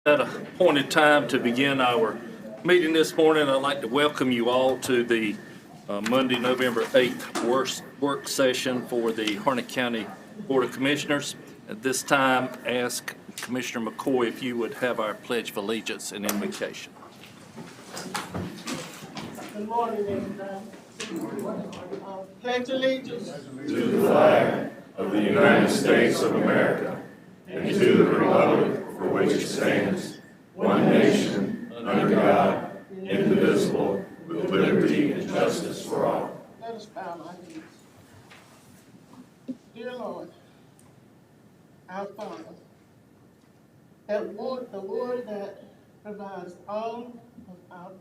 At a appointed time to begin our meeting this morning, I'd like to welcome you all to the Monday, November 8th work session for the Harnett County Board of Commissioners. At this time, ask Commissioner McCoy if you would have our Pledge of Allegiance and invocation. Good morning, everybody. Pledge allegiance to the flag of the United States of America and to the republic for which it stands, one nation, under God, indivisible, with liberty and justice for all. Let us bow our heads. Dear Lord, our Father, the one that provides all of our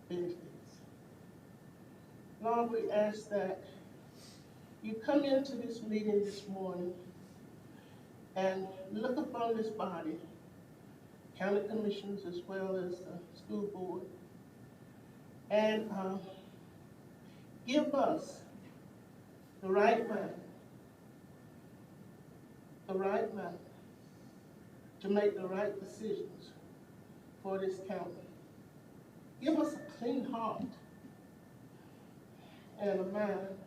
benefits. Lord, we ask that you come into this meeting this morning and look upon this body, county commissioners as well as the school board, and give us the right mind to make the right decisions for this county. Give us a clean heart and a mind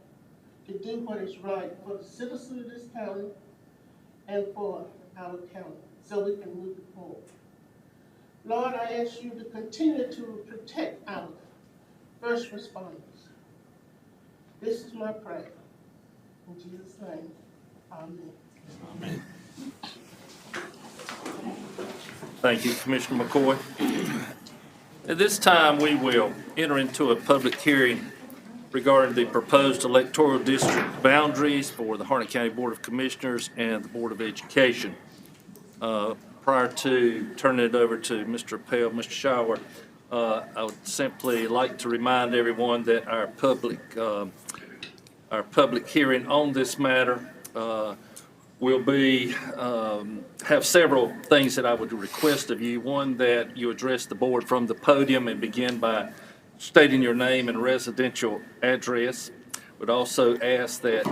to do what is right for the citizens of this county and for our county, so we can move it forward. Lord, I ask you to continue to protect our first responders. This is my prayer. In Jesus' name, amen. Amen. Thank you, Commissioner McCoy. At this time, we will enter into a public hearing regarding the proposed electoral district boundaries for the Harnett County Board of Commissioners and the Board of Education. Prior to turning it over to Mr. Appel, Mr. Shower, I would simply like to remind everyone that our public hearing on this matter will be have several things that I would request of you. One, that you address the board from the podium and begin by stating your name and residential address. Would also ask that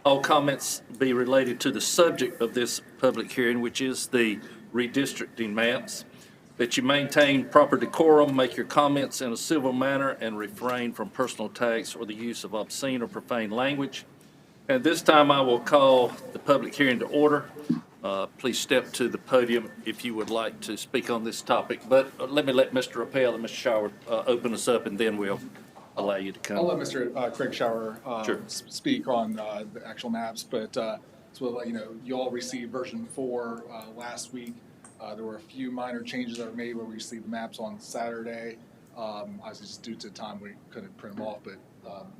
all comments be related to the subject of this public hearing, which is the redistricting maps. That you maintain proper decorum, make your comments in a civil manner, and refrain from personal attacks or the use of obscene or profane language. At this time, I will call the public hearing to order. Please step to the podium if you would like to speak on this topic. But let Mr. Appel and Mr. Shower open us up, and then we'll allow you to come. I'll let Mr. Craig Shower Sure. speak on the actual maps, but so we'll let you know, you all received version 4 last week. There were a few minor changes that were made where we received the maps on Saturday. Obviously, just due to time, we couldn't print them off, but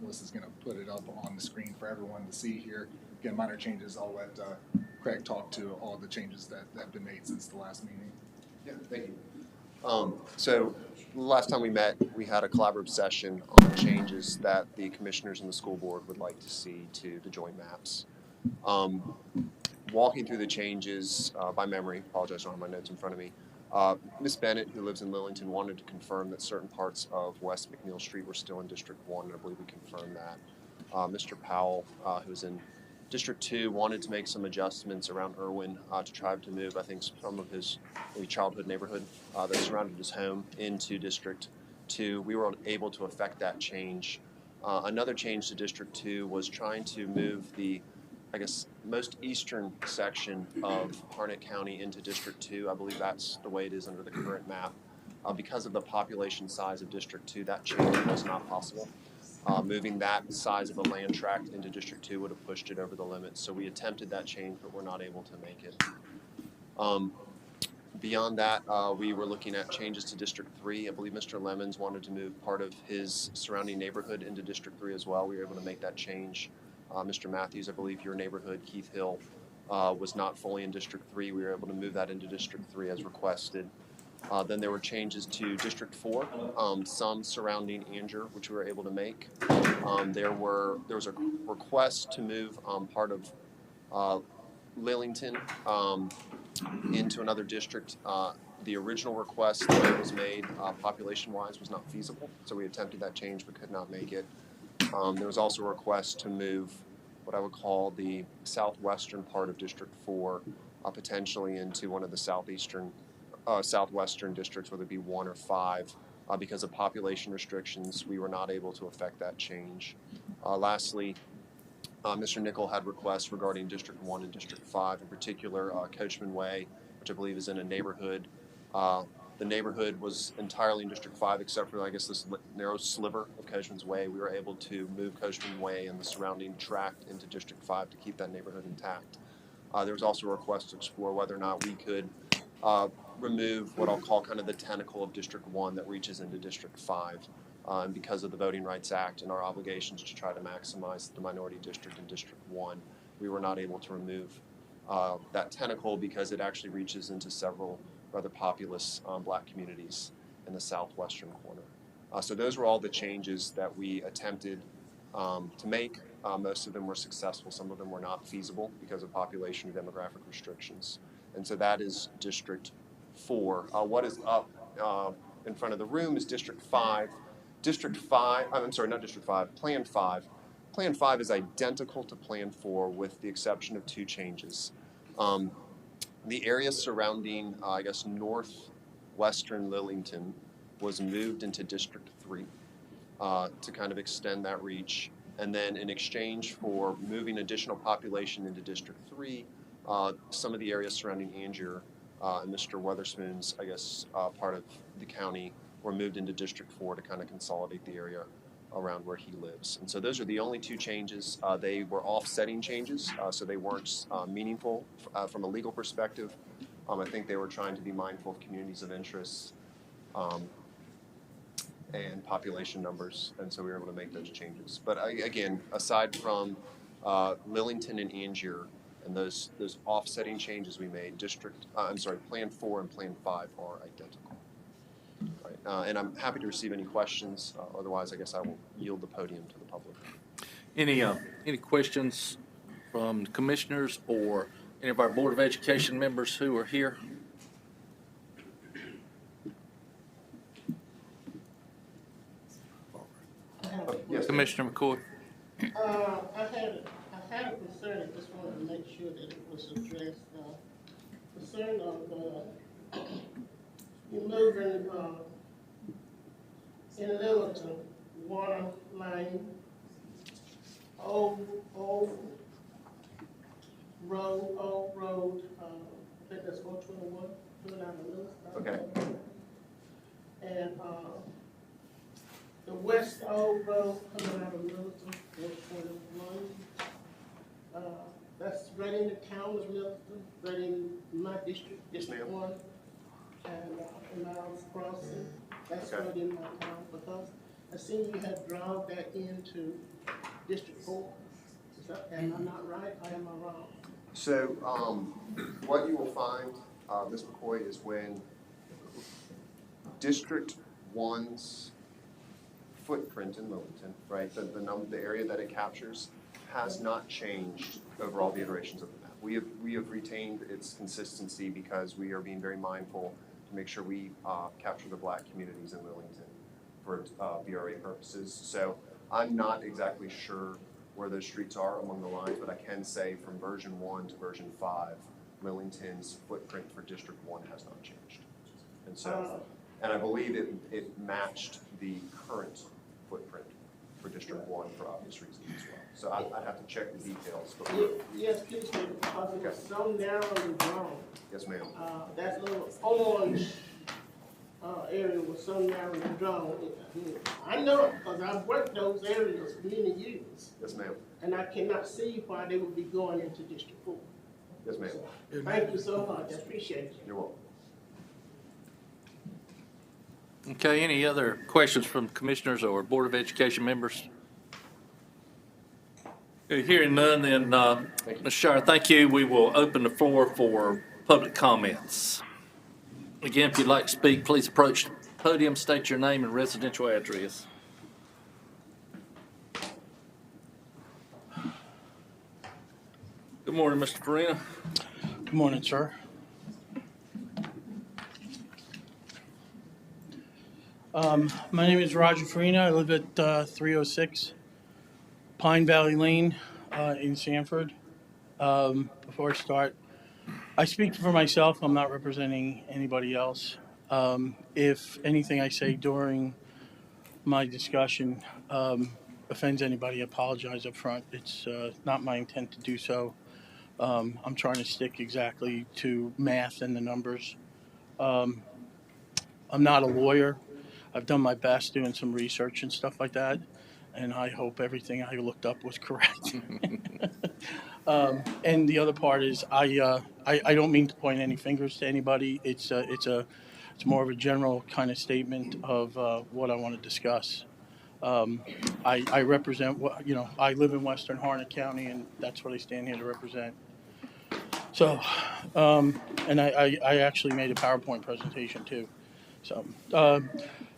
Melissa's going to put it up on the screen for everyone to see here. Again, minor changes. I'll let Craig talk to all the changes that have been made since the last meeting. Yeah, thank you. So last time we met, we had a collaborative session on changes that the commissioners and the school board would like to see to the joint maps. Walking through the changes by memory, apologize, I don't have my notes in front of me. Ms. Bennett, who lives in Lillington, wanted to confirm that certain parts of West McNeil Street were still in District 1, and I believe we confirmed that. Mr. Powell, who's in District 2, wanted to make some adjustments around Irwin to try to move, I think, some of his maybe childhood neighborhood that surrounded his home into District 2. We were able to effect that change. Another change to District 2 was trying to move the, I guess, most eastern section of Harnett County into District 2. I believe that's the way it is under the current map. Because of the population size of District 2, that change was not possible. Moving that size of a land tract into District 2 would have pushed it over the limit. So we attempted that change, but we're not able to make it. Beyond that, we were looking at changes to District 3. I believe Mr. Lemons wanted to move part of his surrounding neighborhood into District 3 as well. We were able to make that change. Mr. Matthews, I believe your neighborhood, Keith Hill, was not fully in District 3. We were able to move that into District 3 as requested. Then there were changes to District 4, some surrounding Anger, which we were able to make. There was a request to move part of Lillington into another district. The original request that was made population-wise was not feasible, so we attempted that change but could not make it. There was also a request to move what I would call the southwestern part of District 4 potentially into one of the southeastern southwestern districts, whether it be 1 or 5. Because of population restrictions, we were not able to affect that change. Lastly, Mr. Nickel had requests regarding District 1 and District 5, in particular Coachman Way, which I believe is in a neighborhood. The neighborhood was entirely in District 5 except for, I guess, this narrow sliver of Coachman's Way. We were able to move Coachman Way and the surrounding tract into District 5 to keep that neighborhood intact. There was also a request to explore whether or not we could remove what I'll call kind of the tentacle of District 1 that reaches into District 5. And because of the Voting Rights Act and our obligations to try to maximize the minority district in District 1, we were not able to remove that tentacle because it actually reaches into several rather populous black communities in the southwestern corner. So those were all the changes that we attempted to make. Most of them were successful. Some of them were not feasible because of population and demographic restrictions. And so that is District 4. What is up in front of the room is District 5. District 5, I'm sorry, not District 5, Plan 5. Plan 5 is identical to Plan 4 with the exception of 2 changes. The area surrounding, I guess, northwestern Lillington was moved into District 3 to kind of extend that reach. And then in exchange for moving additional population into District 3, some of the areas surrounding Angier and Mr. Weatherspoon's, I guess, part of the county were moved into District 4 to kind of consolidate the area around where he lives. And so those are the only 2 changes. They were offsetting changes, so they weren't meaningful from a legal perspective. I think they were trying to be mindful of communities of interest and population numbers, and so we were able to make those changes. But again, aside from Lillington and Angier and those offsetting changes we made, Plan 4 and Plan 5 are identical. Right. And I'm happy to receive any questions. Otherwise, I guess I will yield the podium to the public. Any questions from the commissioners or any of our Board of Education members who are here? Yes, Commissioner McCoy. I had a concern, I just wanted to make sure that it was addressed. Concern of removing in Littleton, Water Lane, Old Road, I think that's 421, coming out of Littleton. Okay. And the West Old Road coming out of Littleton, 421. That's right in the town of Littleton, right in my district, District 1. And Miles Crossing, that's Okay. right in my town, because I seen you had drawn that into District 4. Am I not right, or am I wrong? So what you will find, Ms. McCoy, is when District 1's footprint in Lillington, right, the area that it captures has not changed over all the iterations of the map. We have retained its consistency because we are being very mindful to make sure we capture the black communities in Lillington for BRA purposes. So I'm not exactly sure where those streets are among the lines, but I can say from version 1 to version 5, Lillington's footprint for District 1 has not changed. And so, and I believe it matched the current footprint for District 1 for obvious reasons as well. So I'd have to check the details. But Yes, please, because it was so narrowly drawn. yes, ma'am. That little orange area was so narrowly drawn. I know it because I've worked those areas for many years. Yes, ma'am. And I cannot see why they would be going into District 4. Yes, ma'am. So, thank you so much, I appreciate it. You're welcome. Okay, any other questions from commissioners or Board of Education members? Hearing none, then, Ms. Shire, thank you. We will open the floor for public comments. Again, if you'd like to speak, please approach the podium, state your name and residential address. Good morning, Mr. Farina. Good morning, sir. My name is Roger Farina. I live at 306 Pine Valley Lane in Sanford. Before I start, I speak for myself. I'm not representing anybody else. If anything I say during my discussion offends anybody, I apologize up front. It's not my intent to do so. I'm trying to stick exactly to math and the numbers. Um, I'm not a lawyer. I've done my best doing some research and stuff like that, and I hope everything I looked up was correct. And the other part is I don't mean to point any fingers to anybody. It's more of a general kind of statement of what I want to discuss. I represent what I live in Western Harnett County, and that's what I stand here to represent. So, and I actually made a PowerPoint presentation too. So,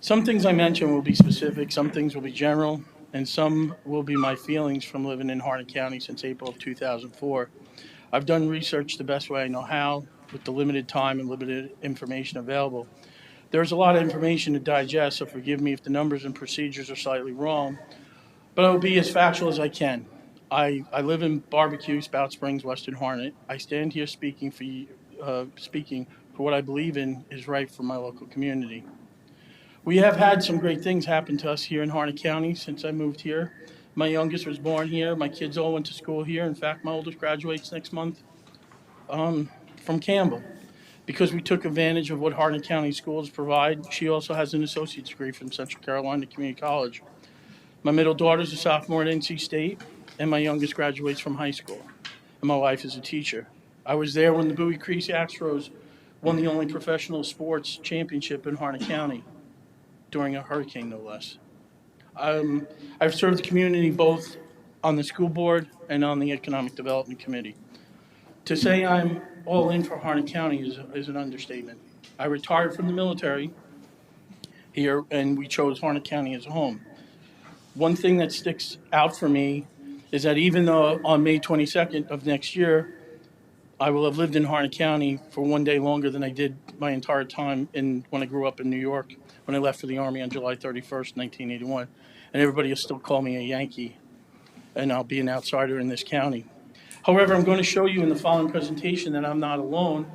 some things I mention will be specific, some things will be general, and some will be my feelings from living in Harnett County since April of 2004. I've done research the best way I know how, with the limited time and limited information available. There's a lot of information to digest, so forgive me if the numbers and procedures are slightly wrong, but I'll be as factual as I can. I live in Barbecue, Spout Springs, Western Harnett. I stand here speaking for what I believe in is right for my local community. We have had some great things happen to us here in Harnett County since I moved here. My youngest was born here. My kids all went to school here. In fact, my oldest graduates next month from Campbell because we took advantage of what Harnett County schools provide. She also has an associate's degree from Central Carolina Community College. My middle daughter's a sophomore at NC State, and my youngest graduates from high school. And my wife is a teacher. I was there when the Bowie Creek Astros won the only professional sports championship in Harnett County during a hurricane, no less. I've served the community both on the school board and on the Economic Development Committee. To say I'm all in for Harnett County is an understatement. I retired from the military here, and we chose Harnett County as a home. One thing that sticks out for me is that even though on May 22nd of next year, I will have lived in Harnett County for one day longer than I did my entire time when I grew up in New York, when I left for the Army on July 31st, 1981. And everybody will still call me a Yankee, and I'll be an outsider in this county. However, I'm going to show you in the following presentation that I'm not alone.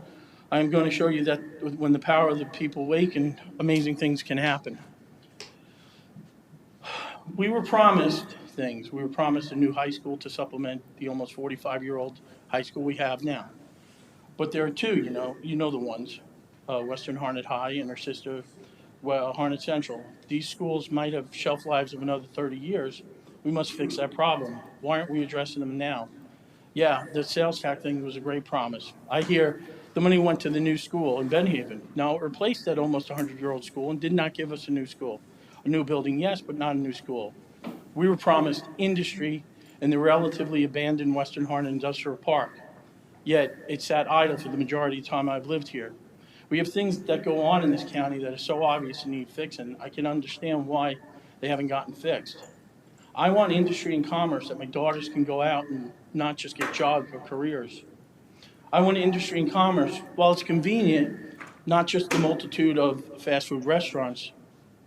I'm going to show you that when the power of the people awaken, amazing things can happen. We were promised things. We were promised a new high school to supplement the almost 45-year-old high school we have now. But there are two, you know the ones, Western Harnett High and her sister, Harnett Central. These schools might have shelf lives of another 30 years. We must fix that problem. Why aren't we addressing them now? Yeah, the sales tax thing was a great promise. I hear the money went to the new school in Benhaven. Now, it replaced that almost 100-year-old school and did not give us a new school. A new building, yes, but not a new school. We were promised industry in the relatively abandoned Western Harnett Industrial Park. Yet, it sat idle for the majority of the time I've lived here. We have things that go on in this county that are so obvious and need fixing. I can understand why they haven't gotten fixed. I want industry and commerce that my daughters can go out and not just get jobs but careers. I want industry and commerce, while it's convenient, not just the multitude of fast food restaurants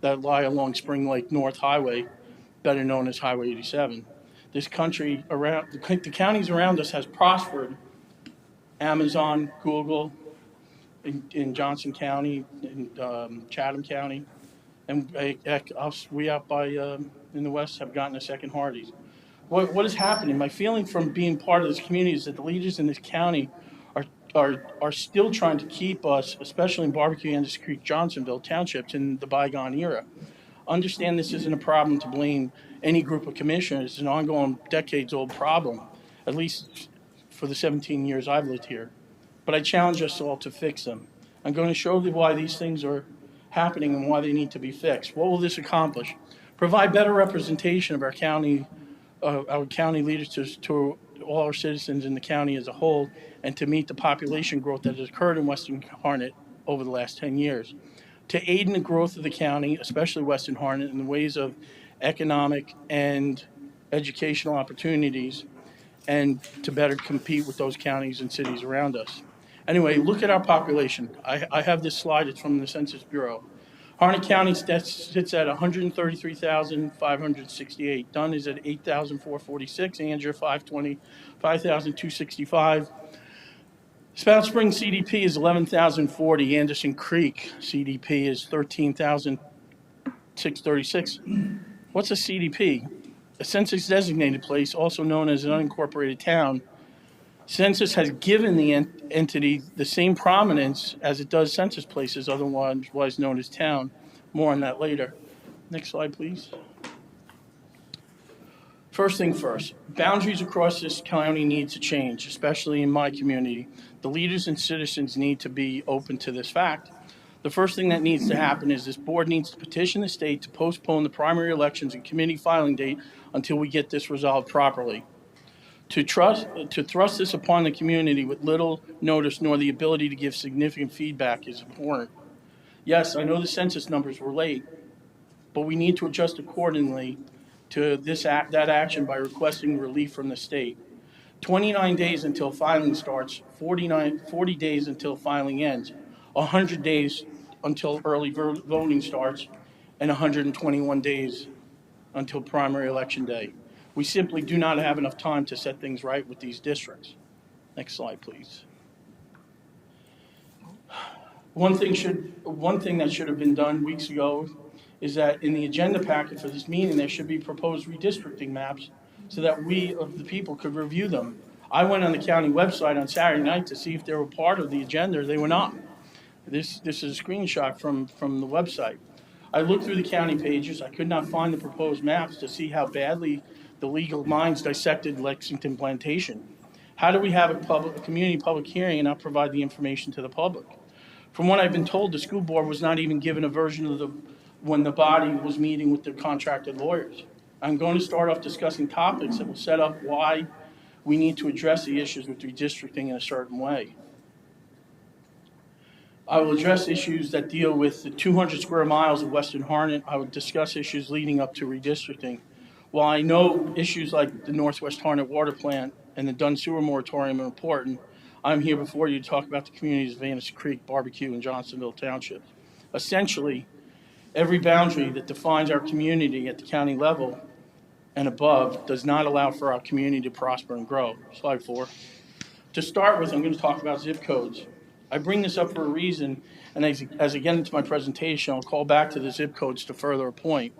that lie along Spring Lake North Highway, better known as Highway 87. This country around, the counties around us has prospered. Amazon, Google, in Johnson County, in Chatham County, and we out by in the west have gotten a second Hardee's. What is happening? My feeling from being part of this community is that the leaders in this county are still trying to keep us, especially in Barbecue, Andrews Creek, Johnsonville townships, in the bygone era. Understand this isn't a problem to blame any group of commissioners. It's an ongoing, decades-old problem, at least for the 17 years I've lived here. But I challenge us all to fix them. I'm going to show you why these things are happening and why they need to be fixed. What will this accomplish? Provide better representation of our county leaders to all our citizens in the county as a whole, and to meet the population growth that has occurred in Western Harnett over the last 10 years. To aid in the growth of the county, especially Western Harnett, in the ways of economic and educational opportunities, and to better compete with those counties and cities around us. Anyway, look at our population. I have this slide. It's from the Census Bureau. Harnett County sits at 133,568. Dunn is at 8,446. Angier, 5,265. Spout Springs CDP is 11,040. Anderson Creek CDP is 13,636. What's a CDP? A census designated place, also known as an unincorporated town. Census has given the entity the same prominence as it does census places, otherwise known as town. More on that later. Next slide, please. First thing first, boundaries across this county need to change, especially in my community. The leaders and citizens need to be open to this fact. The first thing that needs to happen is this board needs to petition the state to postpone the primary elections and committee filing date until we get this resolved properly. To thrust this upon the community with little notice nor the ability to give significant feedback is abhorrent. Yes, I know the census numbers were late, but we need to adjust accordingly to that action by requesting relief from the state. 29 days until filing starts, 40 days until filing ends, 100 days until early voting starts, and 121 days until primary election day. We simply do not have enough time to set things right with these districts. Next slide, please. One thing that should have been done weeks ago is that in the agenda packet for this meeting, there should be proposed redistricting maps so that we of the people could review them. I went on the county website on Saturday night to see if they were part of the agenda. They were not. This is a screenshot from the website. I looked through the county pages. I could not find the proposed maps to see how badly the legal minds dissected Lexington Plantation. How do we have a community public hearing and not provide the information to the public? From what I've been told, the school board was not even given a version of when the body was meeting with the contracted lawyers. I'm going to start off discussing topics that will set up why we need to address the issues with redistricting in a certain way. I will address issues that deal with the 200 square miles of Western Harnett. I will discuss issues leading up to redistricting. While I know issues like the Northwest Harnett water plant and the Dunn sewer moratorium are important, I'm here before you to talk about the communities of Anderson Creek, Barbecue, and Johnsonville Township. Essentially, every boundary that defines our community at the county level and above does not allow for our community to prosper and grow. Slide 4. To start with, I'm going to talk about zip codes. I bring this up for a reason, and as I get into my presentation, I'll call back to the zip codes to further a point.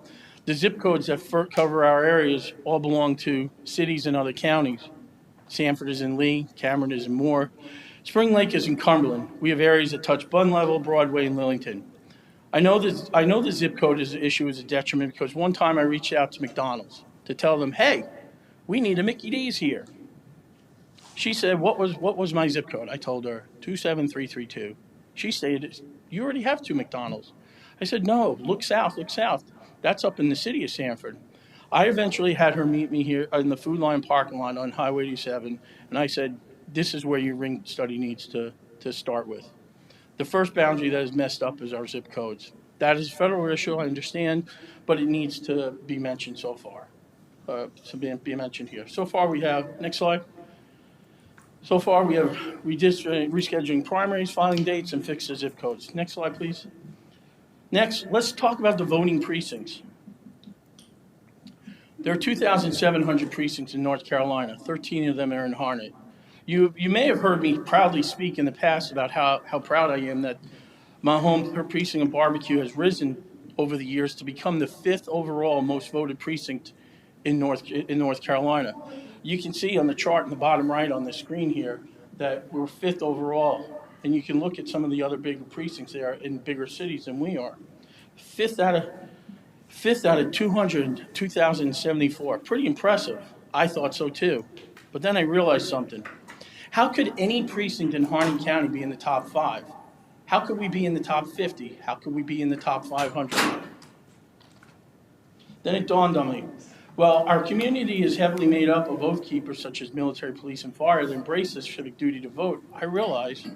The zip codes that cover our areas all belong to cities and other counties. Sanford is in Lee, Cameron is in Moore. Spring Lake is in Cumberland. We have areas that touch Bun Level, Broadway, and Lillington. I know the zip code issue is a detriment because one time I reached out to McDonald's to tell them, hey, we need a Mickey D's here. She said, what was my zip code? I told her 27332. She stated, you already have 2 McDonald's. I said, no, look south, look south. That's up in the city of Sanford. I eventually had her meet me here in the Food Line parking lot on Highway 87, and I said, this is where your ring study needs to start with. The first boundary that is messed up is our zip codes. That is a federal issue, I understand, but it needs to be mentioned so far, be mentioned here. So far we have, next slide. So far we have rescheduling primaries, filing dates, and fixed the zip codes. Next slide, please. Next, let's talk about the voting precincts. There are 2,700 precincts in North Carolina. 13 of them are in Harnett. You may have heard me proudly speak in the past about how proud I am that my home precinct of Barbecue has risen over the years to become the 5th overall most voted precinct in North Carolina. You can see on the chart in the bottom right on the screen here that we're 5th overall. And you can look at some of the other bigger precincts there in bigger cities than we are. Fifth out of 2,074. Pretty impressive. I thought so too. But then I realized something. How could any precinct in Harnett County be in the top 5? How could we be in the top 50? How could we be in the top 500? Then it dawned on me. Well, our community is heavily made up of oath keepers such as military, police, and fire that embrace this civic duty to vote. I realize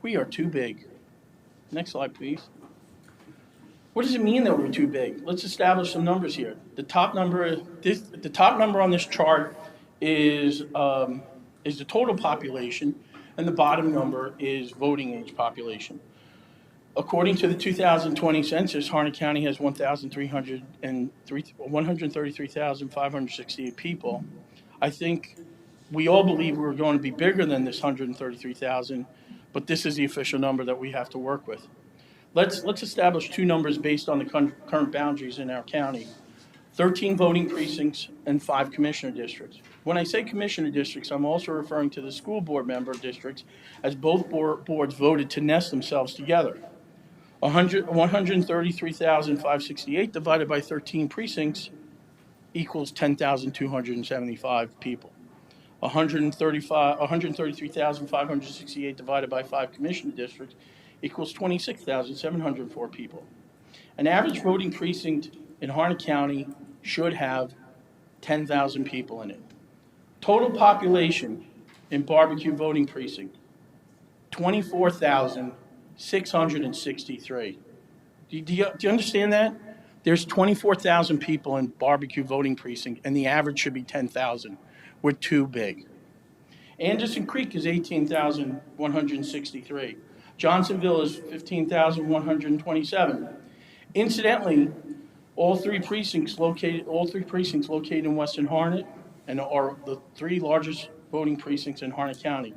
we are too big. Next slide, please. What does it mean that we're too big? Let's establish some numbers here. The top number on this chart is the total population, and the bottom number is voting age population. According to the 2020 census, Harnett County has 133,568 people. I think We all believe we were going to be bigger than this 133,000, but this is the official number that we have to work with. Let's establish two numbers based on the current boundaries in our county. 13 voting precincts and 5 commissioner districts. When I say commissioner districts, I'm also referring to the school board member districts, as both boards voted to nest themselves together. 133,568 divided by 13 precincts equals 10,275 people. 133,568 divided by 5 commissioner districts equals 26,704 people. An average voting precinct in Harnett County should have 10,000 people in it. Total population in barbecue voting precinct, 24,663. Do you understand that? There's 24,000 people in barbecue voting precinct, and the average should be 10,000. We're too big. Anderson Creek is 18,163. Johnsonville is 15,127. Incidentally, all three precincts located in Western Harnett and are the 3 largest voting precincts in Harnett County.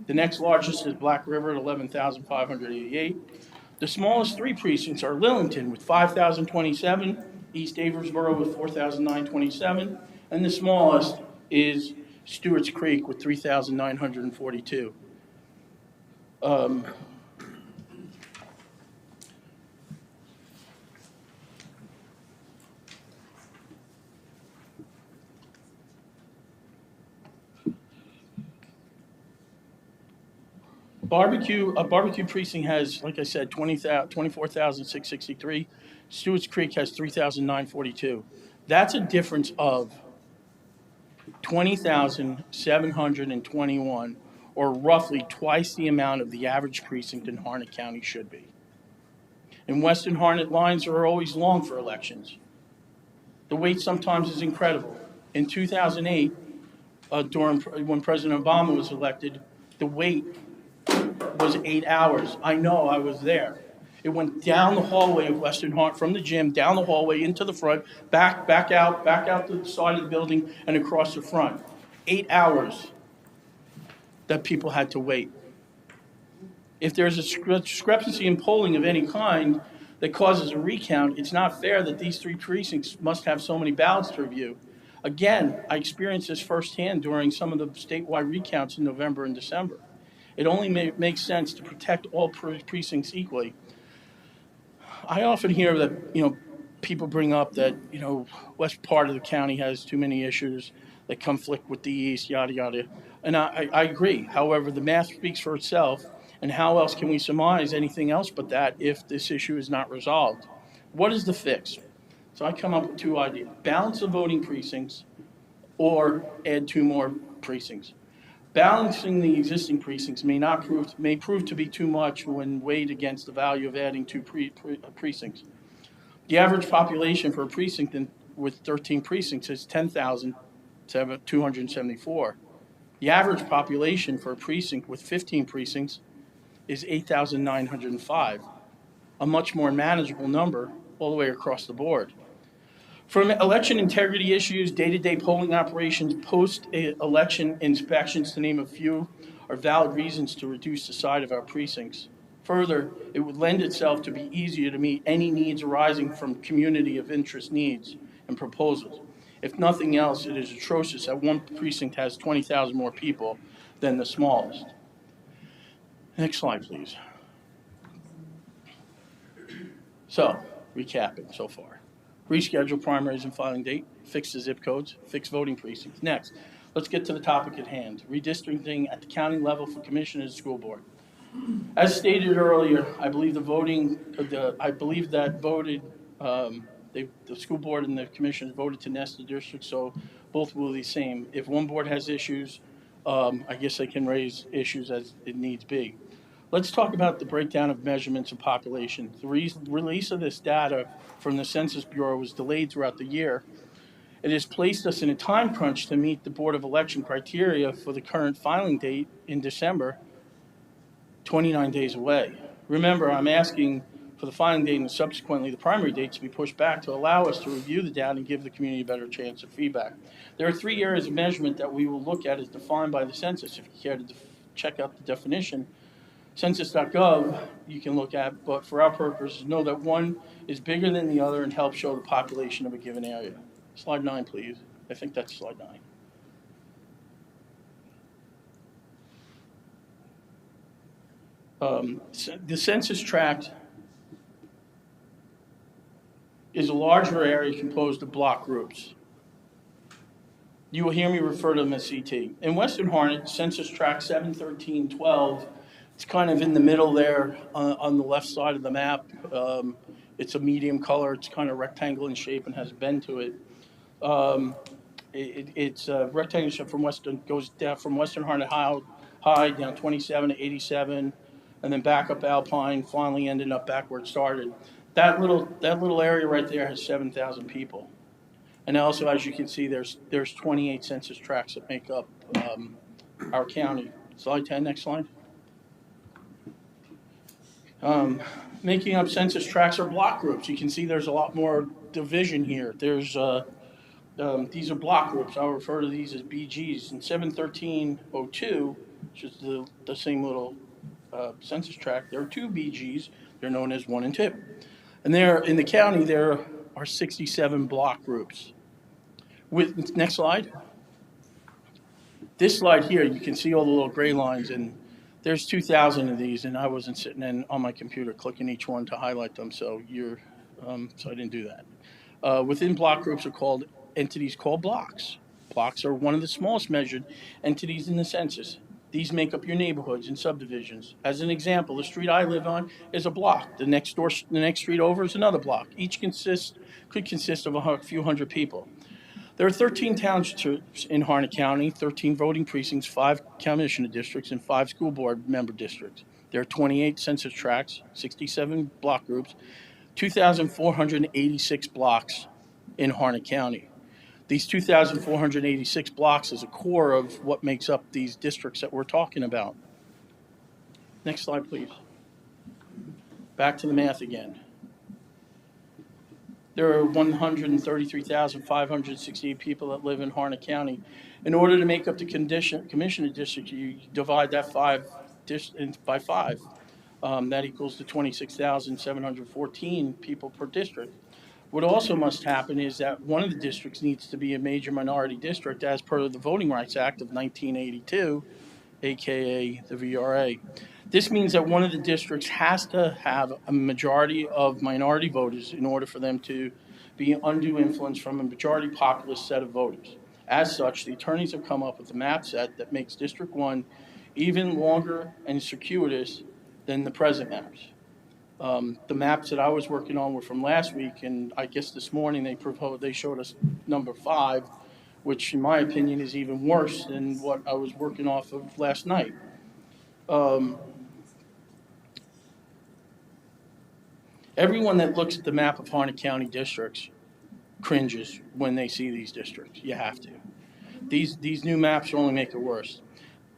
The next largest is Black River at 11,588. The smallest 3 precincts are Lillington with 5,027, East Aversboro with 4,927, and the smallest is Stewart's Creek with 3,942. A barbecue precinct has, like I said, 24,663. Stewart's Creek has 3,942. That's a difference of 20,721, or roughly twice the amount of the average precinct in Harnett County should be. In Western Harnett, lines are always long for elections. The wait sometimes is incredible. In 2008, when President Obama was elected, the wait was 8 hours. I know, I was there. It went down the hallway of Western Harnett, from the gym, down the hallway, into the front, back out the side of the building, and across the front. 8 hours that people had to wait. If there's a discrepancy in polling of any kind that causes a recount, it's not fair that these 3 precincts must have so many ballots to review. Again, I experienced this firsthand during some of the statewide recounts in November and December. It only makes sense to protect all precincts equally. I often hear that, people bring up that, west part of the county has too many issues that conflict with the east, yada, yada. And I agree. However, the math speaks for itself, and how else can we surmise anything else but that if this issue is not resolved? What is the fix? So I come up with 2 ideas. Balance the voting precincts or add 2 more precincts. Balancing the existing precincts may prove to be too much when weighed against the value of adding 2 precincts. The average population for a precinct with 13 precincts is 10,274. The average population for a precinct with 15 precincts is 8,905, a much more manageable number all the way across the board. From election integrity issues, day-to-day polling operations, post-election inspections, to name a few, are valid reasons to reduce the size of our precincts. Further, it would lend itself to be easier to meet any needs arising from community of interest needs and proposals. If nothing else, it is atrocious that one precinct has 20,000 more people than the smallest. Next slide, please. So, recapping so far. Reschedule primaries and filing date, fix the zip codes, fix voting precincts. Next, let's get to the topic at hand, redistricting at the county level for commissioners and school board. As stated earlier, I believe the school board and the commissioners voted to nest the districts, so both will be the same. If one board has issues, I guess they can raise issues as it needs be. Let's talk about the breakdown of measurements of population. The release of this data from the Census Bureau was delayed throughout the year. It has placed us in a time crunch to meet the Board of Election criteria for the current filing date in December, 29 days away. Remember, I'm asking for the filing date and subsequently the primary date to be pushed back to allow us to review the data and give the community a better chance of feedback. There are 3 areas of measurement that we will look at as defined by the census. If you care to check out the definition, census.gov you can look at, but for our purposes, know that one is bigger than the other and helps show the population of a given area. Slide 9, please. I think that's slide 9. The census tract is a larger area composed of block groups. You will hear me refer to them as CT. In Western Harnett, census tract 71312, it's kind of in the middle there on the left side of the map. It's a medium color, it's kind of rectangle in shape and has a bend to it. It's a rectangle shape goes down from Western Harnett High down 27 to 87, and then back up Alpine, finally ending up back where it started. That little area right there has 7,000 people. And also, as you can see, there's 28 census tracts that make up our county. Slide 10, next slide. Making up census tracts are block groups. You can see there's a lot more division here. These are block groups. I'll refer to these as BGs. In 71302, which is the same little census tract, there are 2 BGs. They're known as 1 and 2. And in the county, there are 67 block groups. Next slide. This slide here, you can see all the little gray lines, and there's 2,000 of these, and I wasn't sitting on my computer clicking each one to highlight them, so I didn't do that. Within block groups are entities called blocks. Blocks are one of the smallest measured entities in the census. These make up your neighborhoods and subdivisions. As an example, the street I live on is a block. The next street over is another block. Each could consist of a few hundred people. There are 13 townships in Harnett County, 13 voting precincts, 5 commissioner districts, and 5 school board member districts. There are 28 census tracts, 67 block groups, 2,486 blocks in Harnett County. These 2,486 blocks is a core of what makes up these districts that we're talking about. Next slide, please. Back to the math again. There are 133,568 people that live in Harnett County. In order to make up the commissioner district, you divide that by 5. That equals to 26,714 people per district. What also must happen is that one of the districts needs to be a major minority district as per the Voting Rights Act of 1982, aka the VRA. This means that one of the districts has to have a majority of minority voters in order for them to be undue influence from a majority populist set of voters. As such, the attorneys have come up with a map set that makes District 1 even longer and circuitous than the present maps. The maps that I was working on were from last week, and I guess this morning they showed us number 5, which in my opinion is even worse than what I was working off of last night. Everyone that looks at the map of Harnett County districts cringes when they see these districts. You have to. These new maps only make it worse.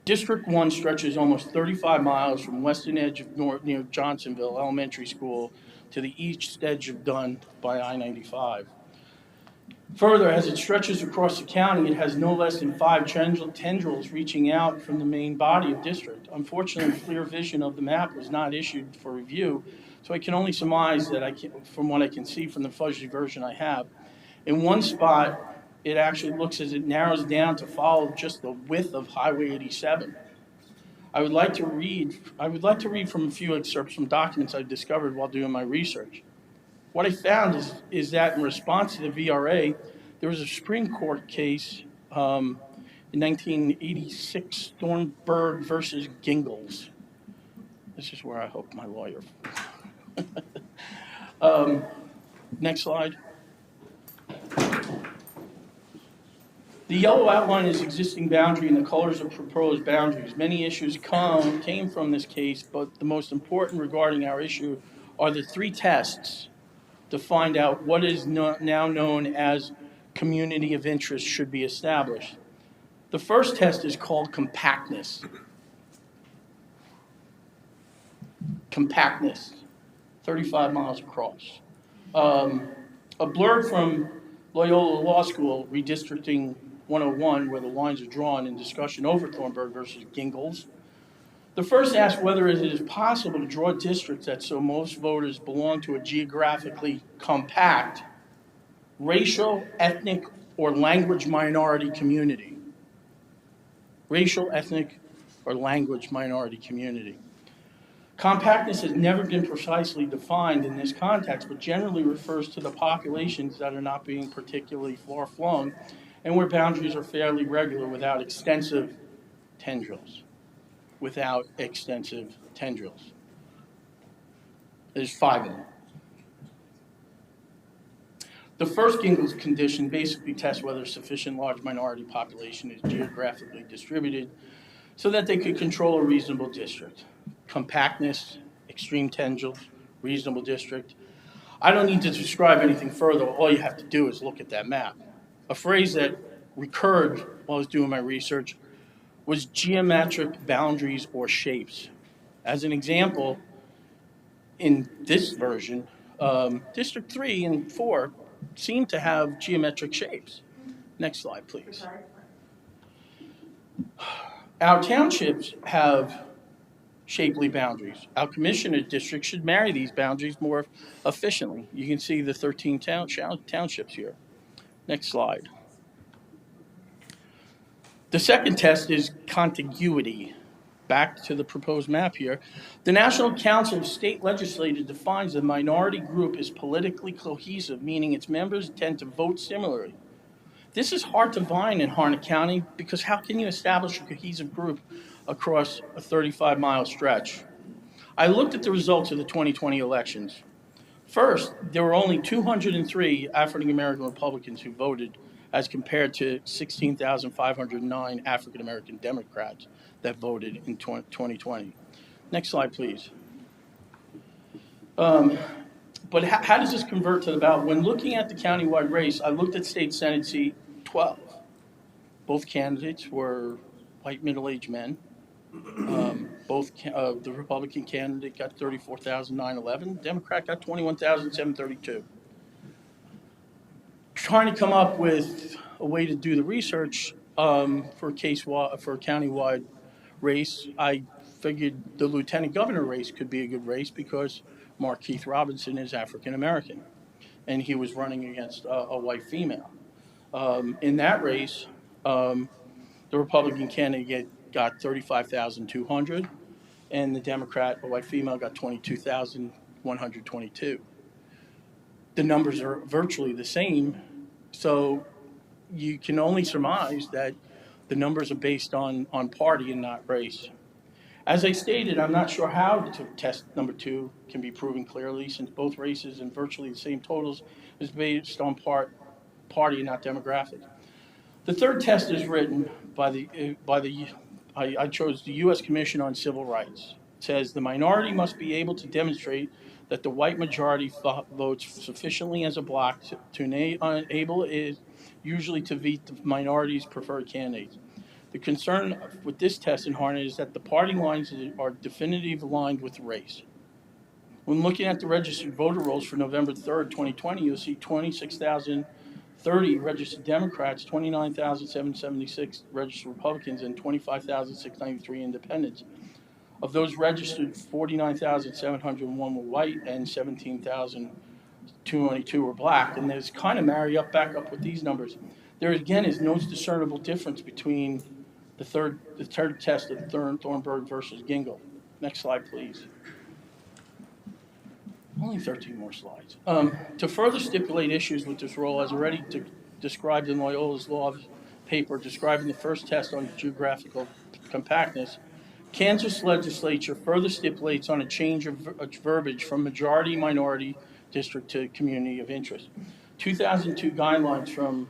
District 1 stretches almost 35 miles from western edge of near Johnsonville Elementary School to the east edge of Dunn by I-95. Further, as it stretches across the county, it has no less than 5 tendrils reaching out from the main body of district. Unfortunately, clear vision of the map was not issued for review, so I can only surmise that from what I can see from the fuzzy version I have. In one spot, it actually looks as it narrows down to follow just the width of Highway 87. I would like to read from a few excerpts from documents I discovered while doing my research. What I found is that in response to the VRA, there was a Supreme Court case in 1986, Thornburg versus Gingles. This is where I hope my lawyer. Next slide. The yellow outline is existing boundary and the colors are proposed boundaries. Many issues came from this case, but the most important regarding our issue are the 3 tests to find out what is now known as community of interest should be established. The first test is called compactness. Compactness. 35 miles across. A blurb from Loyola Law School, Redistricting 101, where the lines are drawn in discussion over Thornburg versus Gingles. The first asks whether it is possible to draw districts that so most voters belong to a geographically compact racial, ethnic, or language minority community. Racial, ethnic, or language minority community. Compactness has never been precisely defined in this context, but generally refers to the populations that are not being particularly far-flung and where boundaries are fairly regular without extensive tendrils. Without extensive tendrils. There's 5 of them. The first Gingles condition basically tests whether a sufficient large minority population is geographically distributed so that they could control a reasonable district. Compactness, extreme tendrils, reasonable district. I don't need to describe anything further. All you have to do is look at that map. A phrase that recurred while I was doing my research was geometric boundaries or shapes. As an example, in this version, District 3 and 4 seem to have geometric shapes. Next slide, please. Our townships have shapely boundaries. Our commissioner district should marry these boundaries more efficiently. You can see the 13 townships here. Next slide. The second test is contiguity. Back to the proposed map here. The National Council of State Legislators defines a minority group as politically cohesive, meaning its members tend to vote similarly. This is hard to find in Harnett County because how can you establish a cohesive group across a 35-mile stretch? I looked at the results of the 2020 elections. First, there were only 203 African-American Republicans who voted as compared to 16,509 African-American Democrats that voted in 2020. Next slide, please. But how does this convert to the ballot? When looking at the countywide race, I looked at state Senate seat 12. Both candidates were white middle-aged men. The Republican candidate got 34,911. Democrat got 21,732. Trying to come up with a way to do the research for a countywide race, I figured the lieutenant governor race could be a good race because Mark Keith Robinson is African American, and he was running against a white female. In that race, the Republican candidate got 35,200, and the Democrat, a white female, got 22,122. The numbers are virtually the same, so you can only surmise that the numbers are based on party and not race. As I stated, I'm not sure how test number 2 can be proven clearly, since both races and virtually the same totals is based on party and not demographic. The third test is written I chose the U.S. Commission on Civil Rights. It says the minority must be able to demonstrate that the white majority votes sufficiently as a bloc to enable it usually to beat the minority's preferred candidates. The concern with this test in Harnett is that the party lines are definitively aligned with race. When looking at the registered voter rolls for November 3rd, 2020, you'll see 26,030 registered Democrats, 29,776 registered Republicans, and 25,693 independents. Of those registered, 49,701 were white and 17,222 were black. And there's kind of back up with these numbers. There again is no discernible difference between the third test of Thornburg versus Gingle. Next slide, please. Only 13 more slides. To further stipulate issues with this role, as already described in Loyola's law paper describing the first test on geographical compactness, Kansas legislature further stipulates on a change of verbiage from majority-minority district to community of interest. 2002 guidelines from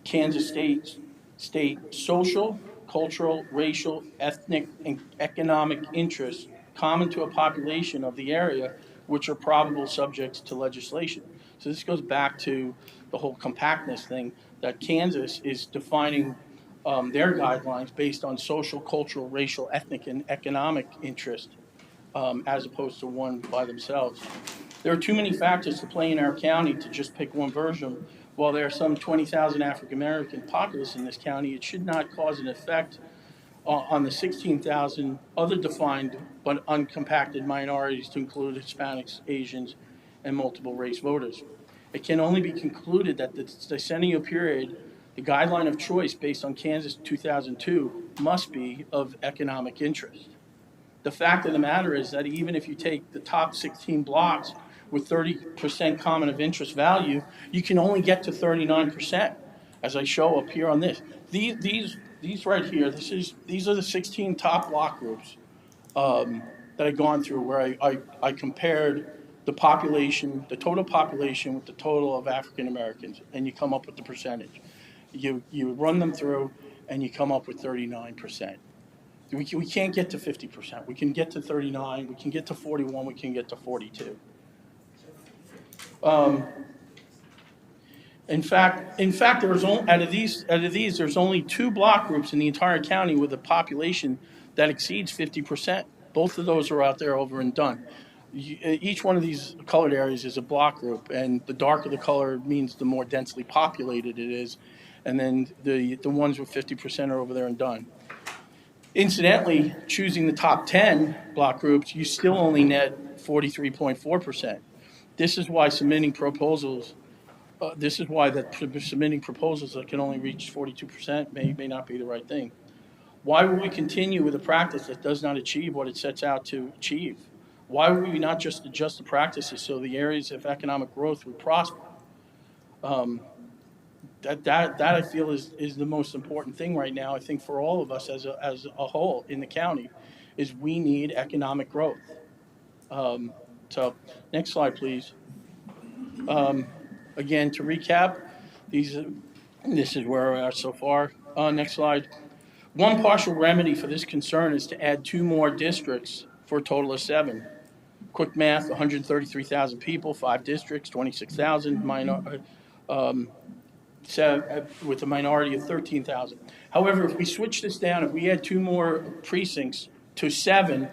Kansas state social, cultural, racial, ethnic, and economic interests common to a population of the area which are probable subjects to legislation. So this goes back to the whole compactness thing, that Kansas is defining their guidelines based on social, cultural, racial, ethnic, and economic interest as opposed to one by themselves. There are too many factors to play in our county to just pick one version. While there are some 20,000 African American populace in this county, it should not cause an effect on the 16,000 other defined but uncompacted minorities to include Hispanics, Asians, and multiple race voters. It can only be concluded that the decennial period, the guideline of choice based on Kansas 2002, must be of economic interest. The fact of the matter is that even if you take the top 16 blocks with 30% common of interest value, you can only get to 39%, as I show up here on this. These right here, these are the 16 top block groups that I've gone through where I compared the population, the total population with the total of African Americans, and you come up with the percentage. You run them through, and you come up with 39%. We can't get to 50%. We can get to 39. We can get to 41. We can get to 42. In fact, there's only, out of these, there's only 2 block groups in the entire county with a population that exceeds 50%. Both of those are out there over in Dunn. Each one of these colored areas is a block group, and the darker the color means the more densely populated it is, and then the ones with 50% are over there in Dunn. Incidentally, choosing the top 10 block groups, you still only net 43.4%. This is why submitting proposals that can only reach 42% may not be the right thing. Why would we continue with a practice that does not achieve what it sets out to achieve? Why would we not just adjust the practices so the areas of economic growth would prosper? That I feel is the most important thing right now. I think for all of us as a whole in the county, is we need economic growth. So next slide, please. Again, to recap, this is where we are so far. Next slide. One partial remedy for this concern is to add 2 more districts for a total of 7. Quick math: 133,000 people, 5 districts, 26,000 with a minority of 13,000. However, if we switch this down, if we add 2 more precincts to 7,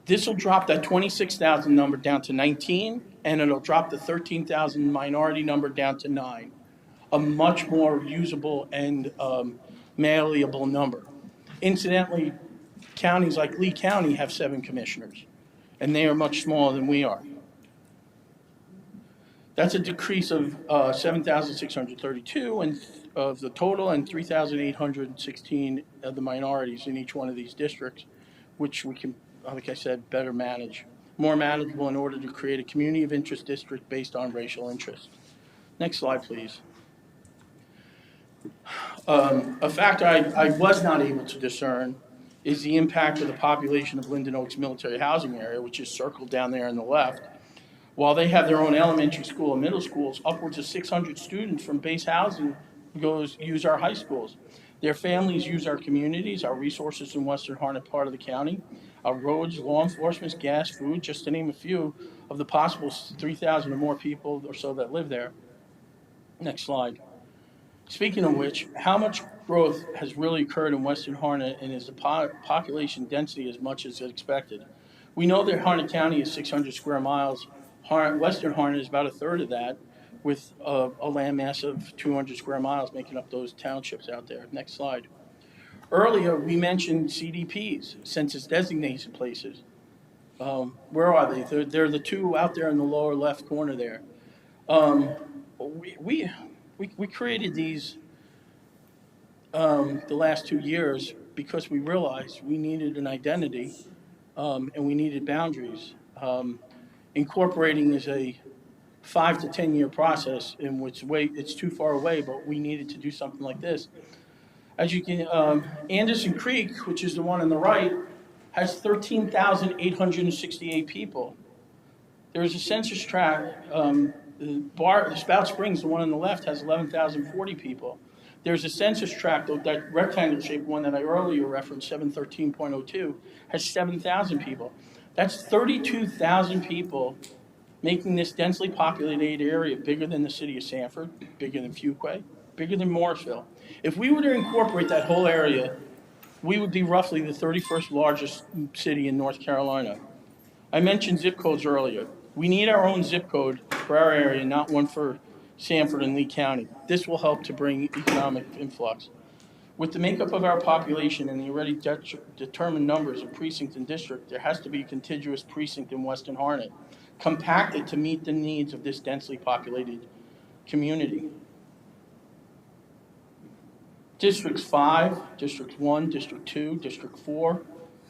this will drop that 26,000 number down to 19, and it'll drop the 13,000 minority number down to 9. A much more usable and malleable number. Incidentally, counties like Lee County have 7 commissioners, and they are much smaller than we are. That's a decrease of 7,632 of the total and 3,816 of the minorities in each one of these districts, which we can, like I said, better manage. More manageable in order to create a community of interest district based on racial interest. Next slide, please. A factor I was not able to discern is the impact of the population of Linden Oaks Military Housing Area, which is circled down there on the left. While they have their own elementary school and middle schools, upwards of 600 students from base housing use our high schools. Their families use our communities, our resources in Western Harnett part of the county, our roads, law enforcement, gas, food, just to name a few of the possible 3,000 or more people or so that live there. Next slide. Speaking of which, how much growth has really occurred in Western Harnett, and is the population density as much as expected? We know that Harnett County is 600 square miles. Western Harnett is about a third of that, with a landmass of 200 square miles making up those townships out there. Next slide. Earlier, we mentioned CDPs, census designated places. Where are they? They're the 2 out there in the lower left corner there. We created these the last 2 years because we realized we needed an identity and we needed boundaries. Incorporating is a 5 to 10 year process in which it's too far away, but we needed to do something like this. As you can, Anderson Creek, which is the one on the right, has 13,868 people. There's a census tract. The Spout Springs, the one on the left, has 11,040 people. There's a census tract, that rectangle-shaped one that I earlier referenced, 713.02, has 7,000 people. That's 32,000 people, making this densely populated area bigger than the city of Sanford, bigger than Fuquay, bigger than Morrisville. If we were to incorporate that whole area we would be roughly the 31st largest city in North Carolina. I mentioned zip codes earlier. We need our own zip code for our area, not one for Sanford and Lee County. This will help to bring economic influx. With the makeup of our population and the already determined numbers of precincts and districts, there has to be a contiguous precinct in Western Harnett, compacted to meet the needs of this densely populated community. Districts 5, District 1, District 2, District 4,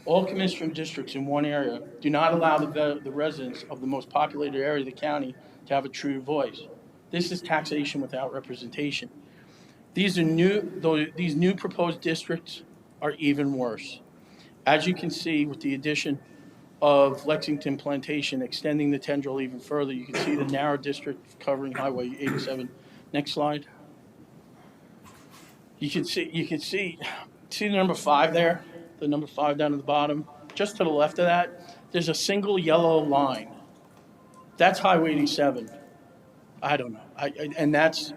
all commissioner districts in one area do not allow the residents of the most populated area of the county to have a true voice. This is taxation without representation. These new proposed districts are even worse. As you can see, with the addition of Lexington Plantation extending the tendril even further, you can see the narrow district covering Highway 87. Next slide. You can see the number 5 there, the number 5 down at the bottom. Just to the left of that, there's a single yellow line. That's Highway 87. I don't know. And that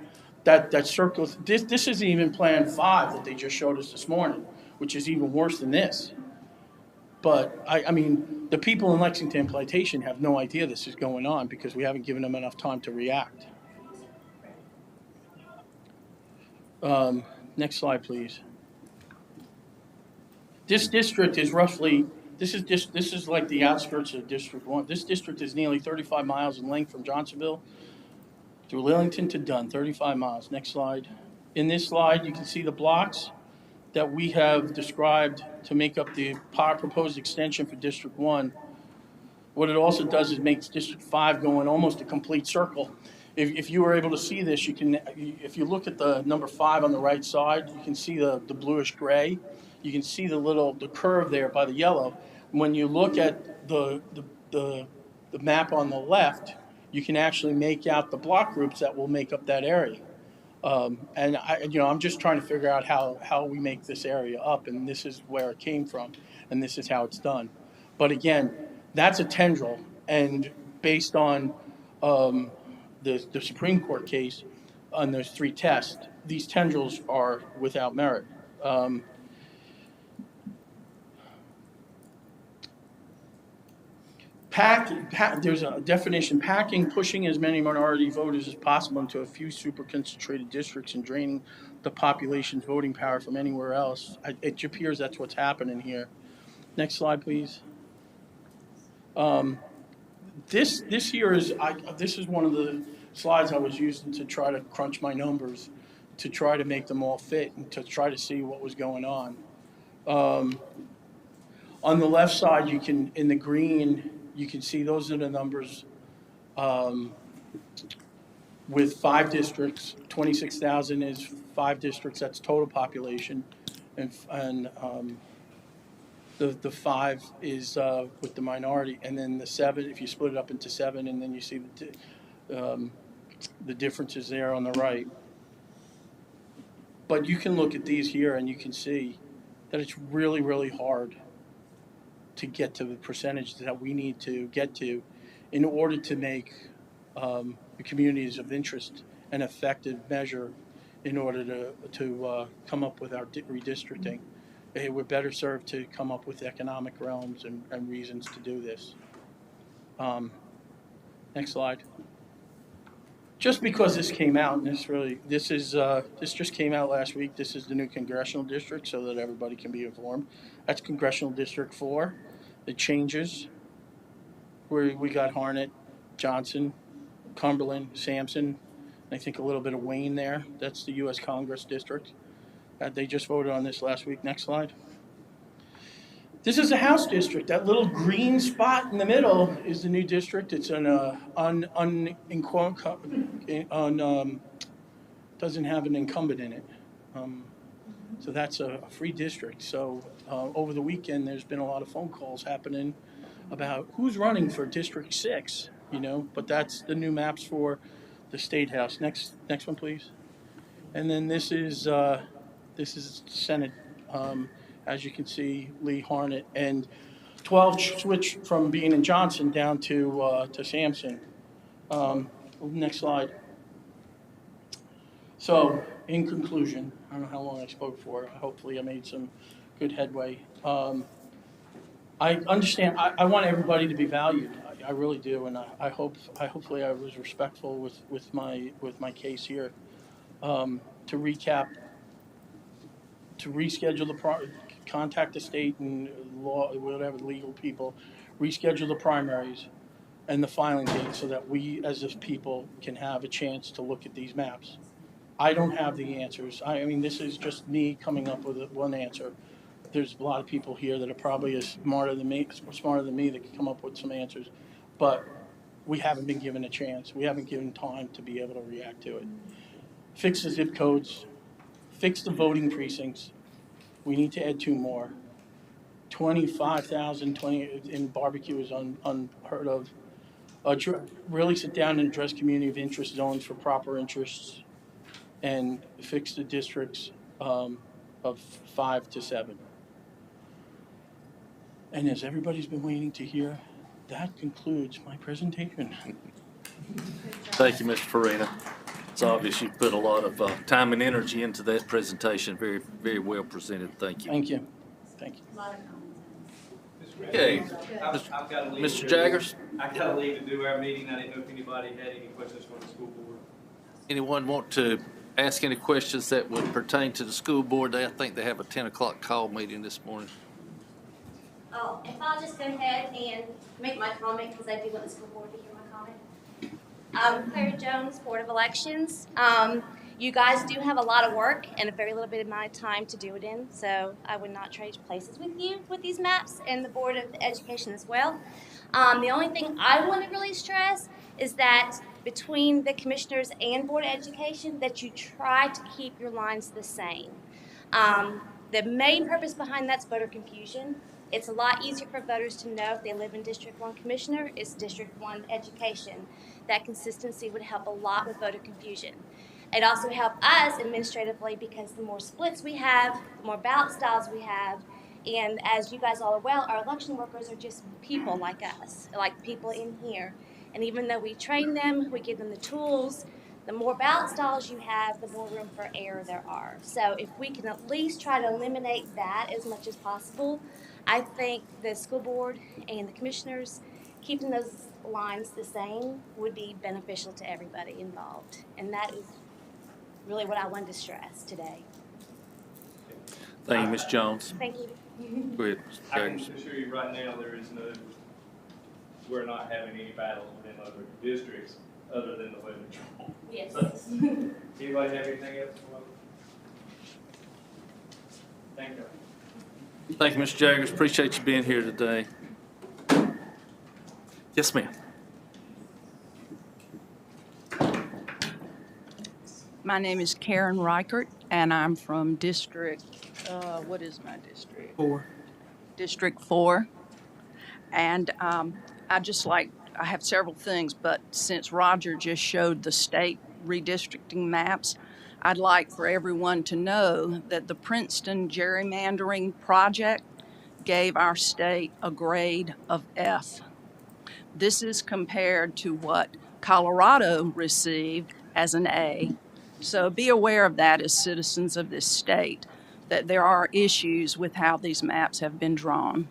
circles. This isn't even Plan 5 that they just showed us this morning, which is even worse than this. But I mean, the people in Lexington Plantation have no idea this is going on because we haven't given them enough time to react. Next slide, please. This district is roughly, this is like the outskirts of District 1. This district is nearly 35 miles in length from Johnsonville through Lillington to Dunn, 35 miles. Next slide. In this slide, you can see the blocks that we have described to make up the proposed extension for District 1. What it also does is makes District 5 go in almost a complete circle. If you were able to see this, you can, if you look at the number 5 on the right side, you can see the bluish gray. You can see the curve there by the yellow. When you look at the map on the left, you can actually make out the block groups that will make up that area. And I'm just trying to figure out how we make this area up, and this is where it came from, and this is how it's done. But again, that's a tendril, and based on the Supreme Court case on those 3 tests, these tendrils are without merit. There's a definition: packing, pushing as many minority voters as possible into a few super concentrated districts and draining the population's voting power from anywhere else. It appears that's what's happening here. Next slide, please. This here is this is one of the slides I was using to try to crunch my numbers, to try to make them all fit and to try to see what was going on. On the left side, you can, in the green, you can see those are the numbers with 5 districts. 26,000 is 5 districts. That's total population, and the 5 is with the minority, and then the 7. If you split it up into 7, and then you see the differences there on the right. But you can look at these here, and you can see that it's really, really hard to get to the percentage that we need to get to in order to make the communities of interest an effective measure in order to come up with our redistricting. We're better served to come up with economic realms and reasons to do this. Next slide. Just because this came out, and this just came out last week. This is the new congressional district, so that everybody can be informed. That's Congressional District 4. It changes. Where we got Harnett, Johnson, Cumberland, Sampson, and I think a little bit of Wayne there. That's the U.S. Congress district. They just voted on this last week. Next slide. This is a House district. That little green spot in the middle is the new district. It's an doesn't have an incumbent in it. So that's a free district. So over the weekend, there's been a lot of phone calls happening about who's running for District 6, but that's the new maps for the State House. Next one, please. And then this is Senate. As you can see, Lee, Harnett, and 12 switched from being in Johnson down to Sampson. Next slide. So, in conclusion, I don't know how long I spoke for. Hopefully I made some good headway. I understand, I want everybody to be valued, I really do, and hopefully I was respectful with my case here. To recap, to reschedule contact the state and law, whatever, legal people, reschedule the primaries and the filing date so that we as a people can have a chance to look at these maps. I don't have the answers. I mean, this is just me coming up with one answer. There's a lot of people here that are probably smarter than me that can come up with some answers. But we haven't been given a chance. We haven't given time to be able to react to it. Fix the zip codes, fix the voting precincts. We need to add 2 more. 25,000 in barbecue is unheard of. Really sit down and address community of interest zones for proper interests and fix the districts of 5 to 7. And as everybody's been waiting to hear, that concludes my presentation. Thank you, Mr. Farina. It's obvious you put a lot of time and energy into that presentation. Very, very well presented. Thank you. Thank you. Thank you. Okay, I've got to leave. Mr. Jaggers, I got to leave to do our meeting. I didn't know if anybody had any questions for the school board. anyone want to ask any questions that would pertain to the school board? I think they have a 10 o'clock call meeting this morning. Oh, if I'll just go ahead and make my comment, because I do want the school board to hear my comment. Claire Jones, Board of Elections. You guys do have a lot of work and a very little bit amount of time to do it in, so I would not trade places with you with these maps and the Board of Education as well. The only thing I want to really stress is that between the commissioners and Board of Education, that you try to keep your lines the same. The main purpose behind that's voter confusion. It's a lot easier for voters to know if they live in District 1 Commissioner, it's District 1 Education. That consistency would help a lot with voter confusion. It also helps us administratively because the more splits we have, the more ballot styles we have, and as you guys all are well, our election workers are just people like us, like people in here. And even though we train them, we give them the tools, the more ballot styles you have, the more room for error there are. So if we can at least try to eliminate that as much as possible, I think the school board and the commissioners keeping those lines the same would be beneficial to everybody involved. And that is really what I wanted to stress today. Thank you, Ms. Jones. Thank you. Go ahead, Mr. I can Jaggers. assure you right now, we're not having any battles within other districts other than the weather control. Yes. Anybody have anything else? Thank you. Thank you, Mr. Jaggers. Appreciate you being here today. Yes, ma'am. My name is Karen Reichert, and I'm from District, what is my district? 4. District 4. And I have several things, but since Roger just showed the state redistricting maps, I'd like for everyone to know that the Princeton gerrymandering project gave our state a grade of F. This is compared to what Colorado received as an A. So be aware of that as citizens of this state, that there are issues with how these maps have been drawn.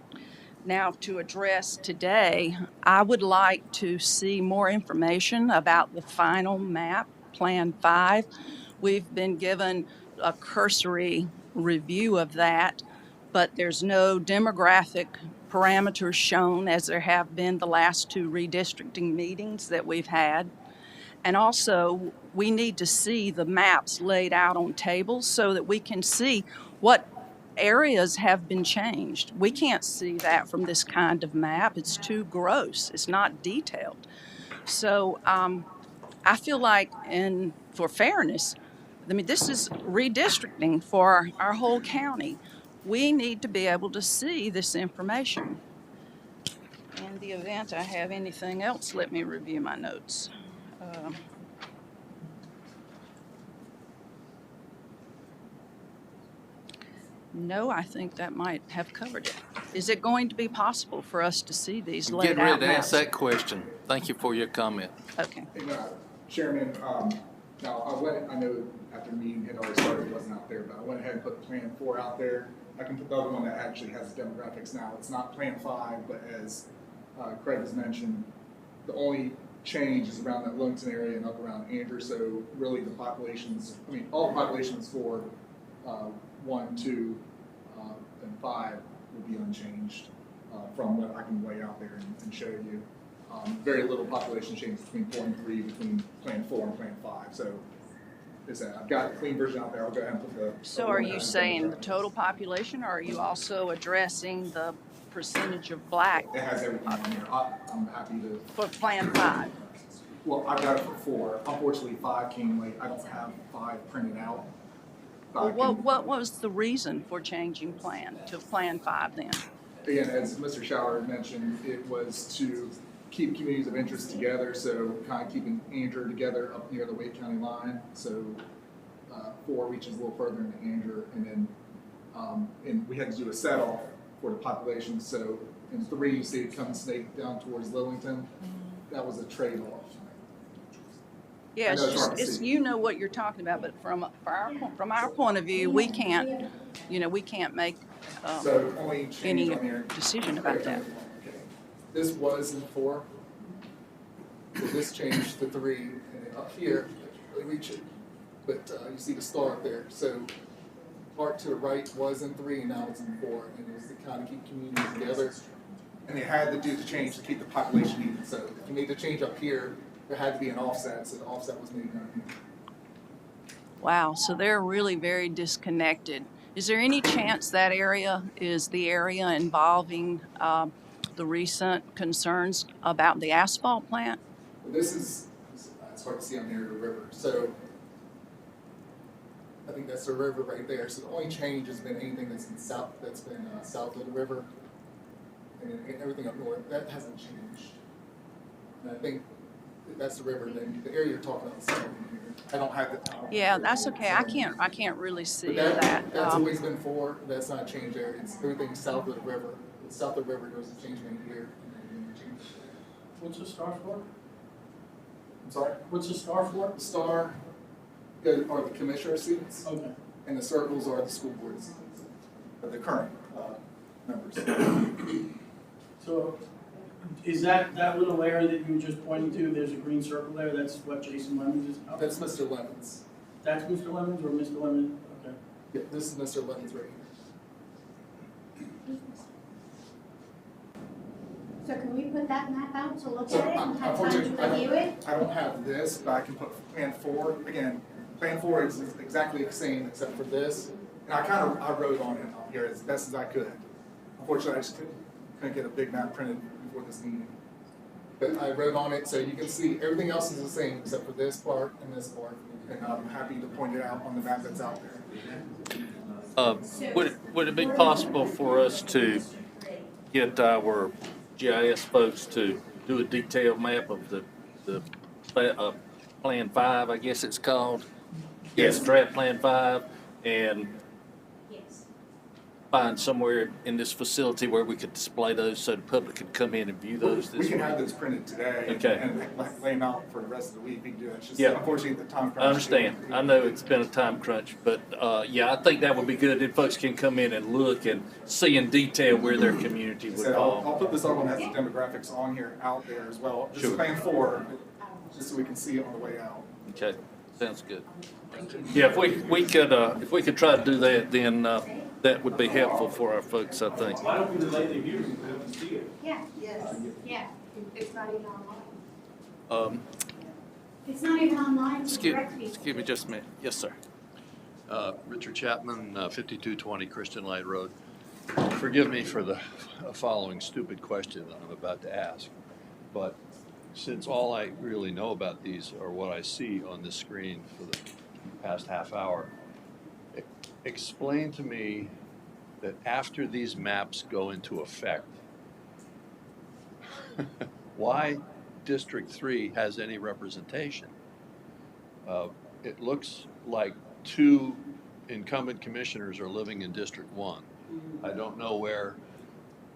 Now, to address today, I would like to see more information about the final map, Plan 5. We've been given a cursory review of that, but there's no demographic parameters shown as there have been the last 2 redistricting meetings that we've had. And also, we need to see the maps laid out on tables so that we can see what areas have been changed. We can't see that from this kind of map. It's too gross. It's not detailed. So I feel like, for fairness, I mean, this is redistricting for our whole county. We need to be able to see this information. In the event I have anything else, let me review my notes. No, I think that might have covered it. Is it going to be possible for us to see these laid out Get ready to maps? ask that question. Thank you for your comment. Okay. And, Chairman, now I know after the meeting had already started, it wasn't out there, but I went ahead and put Plan 4 out there I can put the other one that actually has demographics now. It's not Plan 5, but as Craig has mentioned, the only change is around that Lillington area and up around Andrew. So really the populations, I mean, all the populations for 1, 2, and 5 will be unchanged from what I can lay out there and show you. Very little population change between 4 and 3, between Plan 4 and Plan 5. So I've got a clean version out there. I'll go ahead and put the. So are you saying the total population, or are you also addressing the percentage of black It has everything on here. I'm happy to. for Plan 5? Well, I've got it for 4. Unfortunately, 5 came late. I don't have 5 printed out. Well, what was the reason for changing plan to Plan 5 then? Again, as Mr. Shower mentioned, it was to keep communities of interest together, so kind of keeping Andrew together up near the Wake County line. So 4 reaches a little further into Andrew, and then and we had to do a set off for the population. So in 3, you see it come snake down towards Lillington. That was a trade-off. Yeah, it's just, it's, you know what you're talking about, but from our point of view, we can't, we can't make So only change any on here. decision about that. Okay. This was in 4. So this changed to 3, and then up here, they reach it. But you see the star up there. So part to the right was in 3, and now it's in 4. And it was to kind of keep communities together. And they had to do the change to keep the population even. So if you made the change up here, there had to be an offset. So the offset was made down here. Wow, so they're really very disconnected. Is there any chance that area is the area involving the recent concerns about the asphalt plant? This is, it's hard to see on here, the river. So I think that's the river right there. So the only change has been anything that's been south of the river, and everything up north that hasn't changed. And I think that's the river. Then the area you're talking about is south of here. I don't have the. Yeah, that's okay. I can't really see But that. That's always been 4. That's not changed there. It's everything south of the river. South of the river goes to change right here. And then change. What's the star for? I'm sorry. What's the star for? The star are the commissioner seats. Okay. And the circles are the school board seats, the current members. So is that little area that you were just pointing to, there's a green circle there, that's what Jason Lemons is? That's Mr. Lemons. That's Mr. Lemons or Mr. Lemons? Okay. Yeah, this is Mr. Lemons right here. So can we put that map out to look So at it and have time unfortunately, to review it? I don't have this, but I can put Plan 4. Again, Plan 4 is exactly the same except for this. And I wrote on it up here as best as I could. Unfortunately, I just couldn't get a big map printed before this meeting. But I wrote on it so you can see everything else is the same except for this part and this part. And I'm happy to point it out on the map that's out there. Would it be possible for us to get our GIS folks to do a detailed map of the Plan 5, I guess it's called? Yes, draft Plan 5, and Yes. find somewhere in this facility where we could display those so the public could come in and view those We this can week? have those printed today Okay. and lay them out for the rest of the week. We can do that. It's just Yeah. unfortunately the time crunch. I understand. I know it's been a time crunch, but yeah, I think that would be good. Then folks can come in and look and see in detail where their community would So I'll fall. put this other one that has the demographics on here out there as well. This is Sure. Plan 4, just so we can see it on the way out. Okay, sounds good. Yeah, if we could try to do that, then that would be helpful for our folks, I think. Why don't we delay the hearing and have them see it? Yeah, yeah. It's not even online. It's not even online to direct people. Excuse me just a minute. Yes, sir. Richard Chapman, 5220 Christian Light Road. Forgive me for the following stupid question that I'm about to ask, but since all I really know about these are what I see on this screen for the past half hour, explain to me that after these maps go into effect, why District 3 has any representation. It looks like 2 incumbent commissioners are living in District 1. I don't know where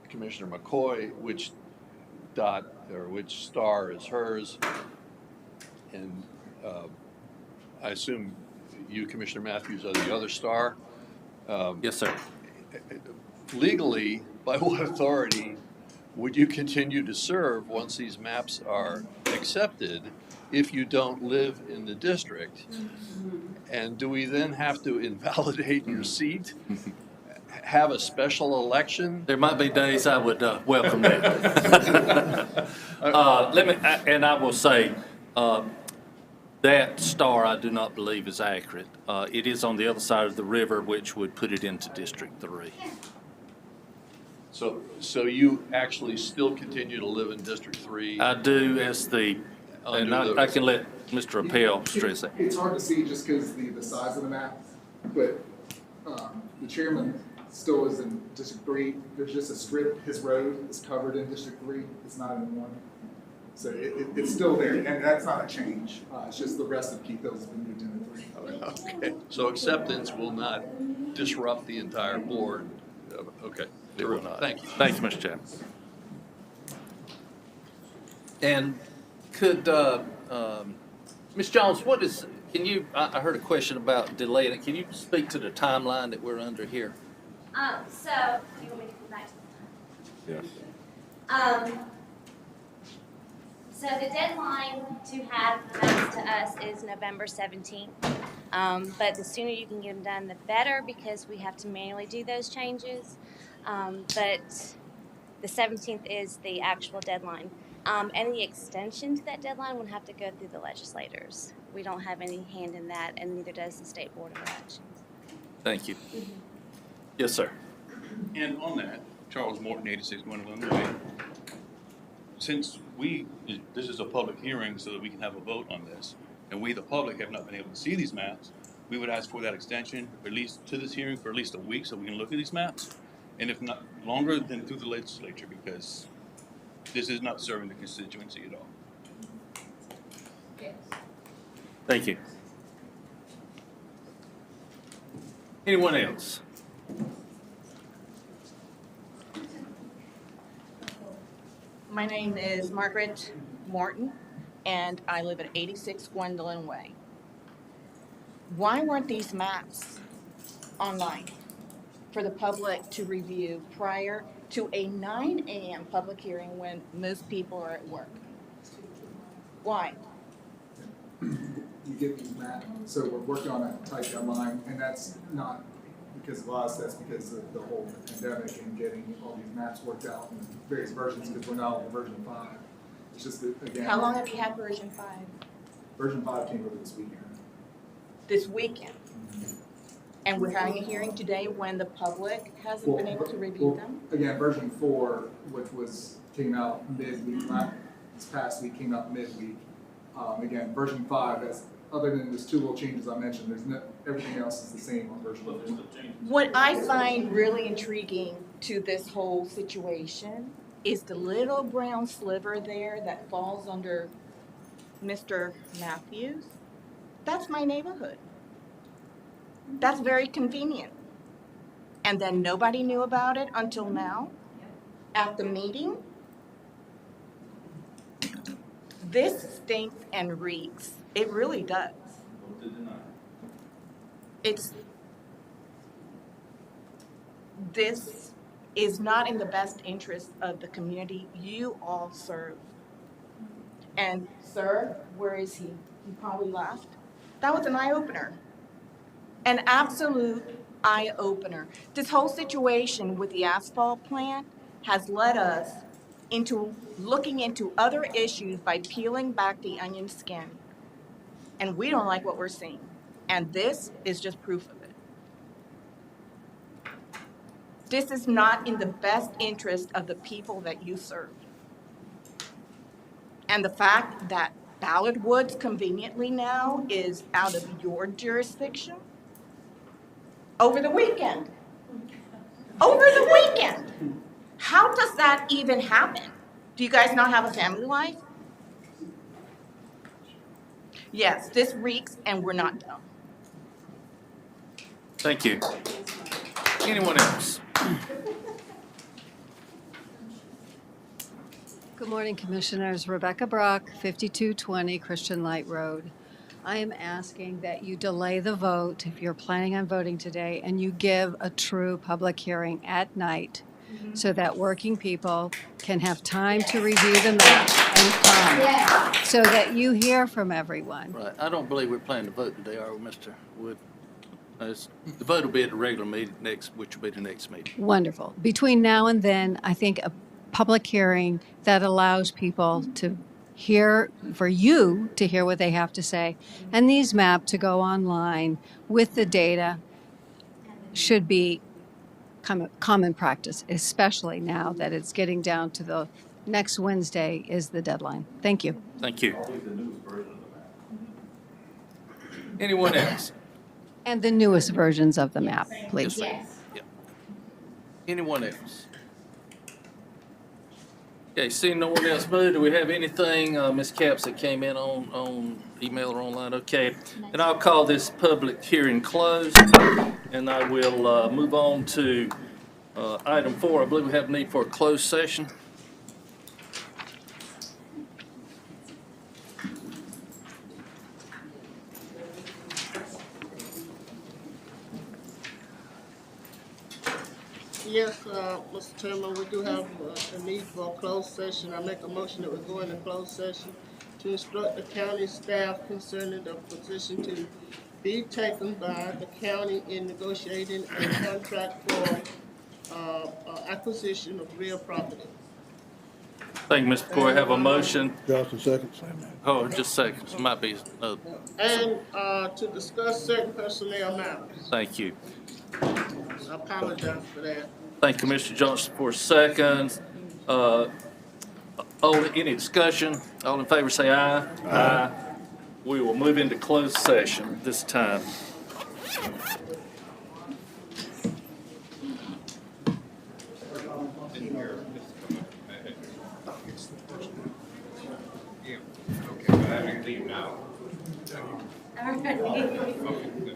Commissioner McCoy, which dot or which star is hers, and I assume you, Commissioner Matthews, are the other star. Yes, sir. legally, by what authority would you continue to serve once these maps are accepted if you don't live in the district? And do we then have to invalidate your seat? Have a special election? There might be days I would welcome that. And I will say, that star I do not believe is accurate. It is on the other side of the river, which would put it into District 3. So you actually still continue to live in District 3? I do as the, and I can let Mr. Appel stress that. It's hard to see just because the size of the map, but the chairman still is in District 3. There's just a strip, his road is covered in District 3. It's not in 1. So it's still there, and that's not a change. It's just the rest of Keith Hill has been moved into 3. Okay, so acceptance will not disrupt the entire board? Okay. It will not. Thank you. Thank you, Mr. Chapman. And could, Ms. Jones, what is, can you, I heard a question about delaying it. Can you speak to the timeline that we're under here? So, you want me to come back to the time? Yes. So the deadline to have the maps to us is November 17th. But the sooner you can get them done, the better, because we have to manually do those changes. But the 17th is the actual deadline. Any extension to that deadline would have to go through the legislators. We don't have any hand in that, and neither does the State Board of Elections. Thank you. Yes, sir. And on that, Charles Morton, 86 Gwendolyn Way. Since this is a public hearing so that we can have a vote on this, and we, the public, have not been able to see these maps, we would ask for that extension, at least to this hearing, for at least a week so we can look at these maps. And if not longer, then through the legislature, because this is not serving the constituency at all. Yes. Thank you. Anyone else? My name is Margaret Morton, and I live at 86 Gwendolyn Way. Why weren't these maps online for the public to review prior to a 9 a.m. public hearing when most people are at work? Why? You get these maps, so we're working on a tight deadline, and that's not because of us, that's because of the whole pandemic and getting all these maps worked out in various versions, because we're now on version 5. It's just that, again. How long have you had version 5? Version 5 came over this weekend. This weekend. And we're having a hearing today when the public hasn't been able to review them? Again, version 4, which came out midweek, this past week came out midweek. Again, version 5, other than those 2 little changes I mentioned, everything else is the same on version 4. What I find really intriguing to this whole situation is the little brown sliver there that falls under Mr. Matthews. That's my neighborhood. That's very convenient. And then nobody knew about it until now, at the meeting. This stinks and reeks. It really does. This is not in the best interest of the community you all serve. And sir, where is he? He probably left. That was an eye-opener. An absolute eye-opener. This whole situation with the asphalt plant has led us into looking into other issues by peeling back the onion skin. And we don't like what we're seeing. And this is just proof of it. This is not in the best interest of the people that you serve. And the fact that Ballard Woods conveniently now is out of your jurisdiction over the weekend. Over the weekend. How does that even happen? Do you guys not have a family life? Yes, this reeks and we're not done. Thank you. Anyone else? Good morning, Commissioners. Rebecca Brock, 5220 Christian Light Road. I am asking that you delay the vote if you're planning on voting today and you give a true public hearing at night so that working people can have time to review the map and come, so that you hear from everyone. Right, I don't believe we're planning to vote today, are we, Mr. Wood? The vote will be at the regular meeting which will be the next meeting. Wonderful. Between now and then, I think a public hearing that allows people to hear, for you to hear what they have to say, and these maps to go online with the data should be common practice, especially now that it's getting down to the next Wednesday is the deadline. Thank you. Thank you. Anyone else? And the newest versions of the map, please. Yes. Yeah. Anyone else? Okay, seeing no one else move, do we have anything, Ms. Capps, that came in on email or online? Okay, and I'll call this public hearing closed, and I will move on to item 4. I believe we have need for a closed session. Yes, Mr. Chairman, we do have a need for a closed session. I make a motion that we go into closed session to instruct the county staff concerning the position to be taken by the county in negotiating a contract for acquisition of real property. Thank you, Mr. McCoy. Have a motion. Johnson, second. Oh, just seconds, might be, And to discuss certain personnel matters. thank you. I apologize for that. Thank you, Mr. Johnson, for seconds. Any discussion? All in favor say aye. Aye. We will move into closed session this time. Okay, I leave now. All right.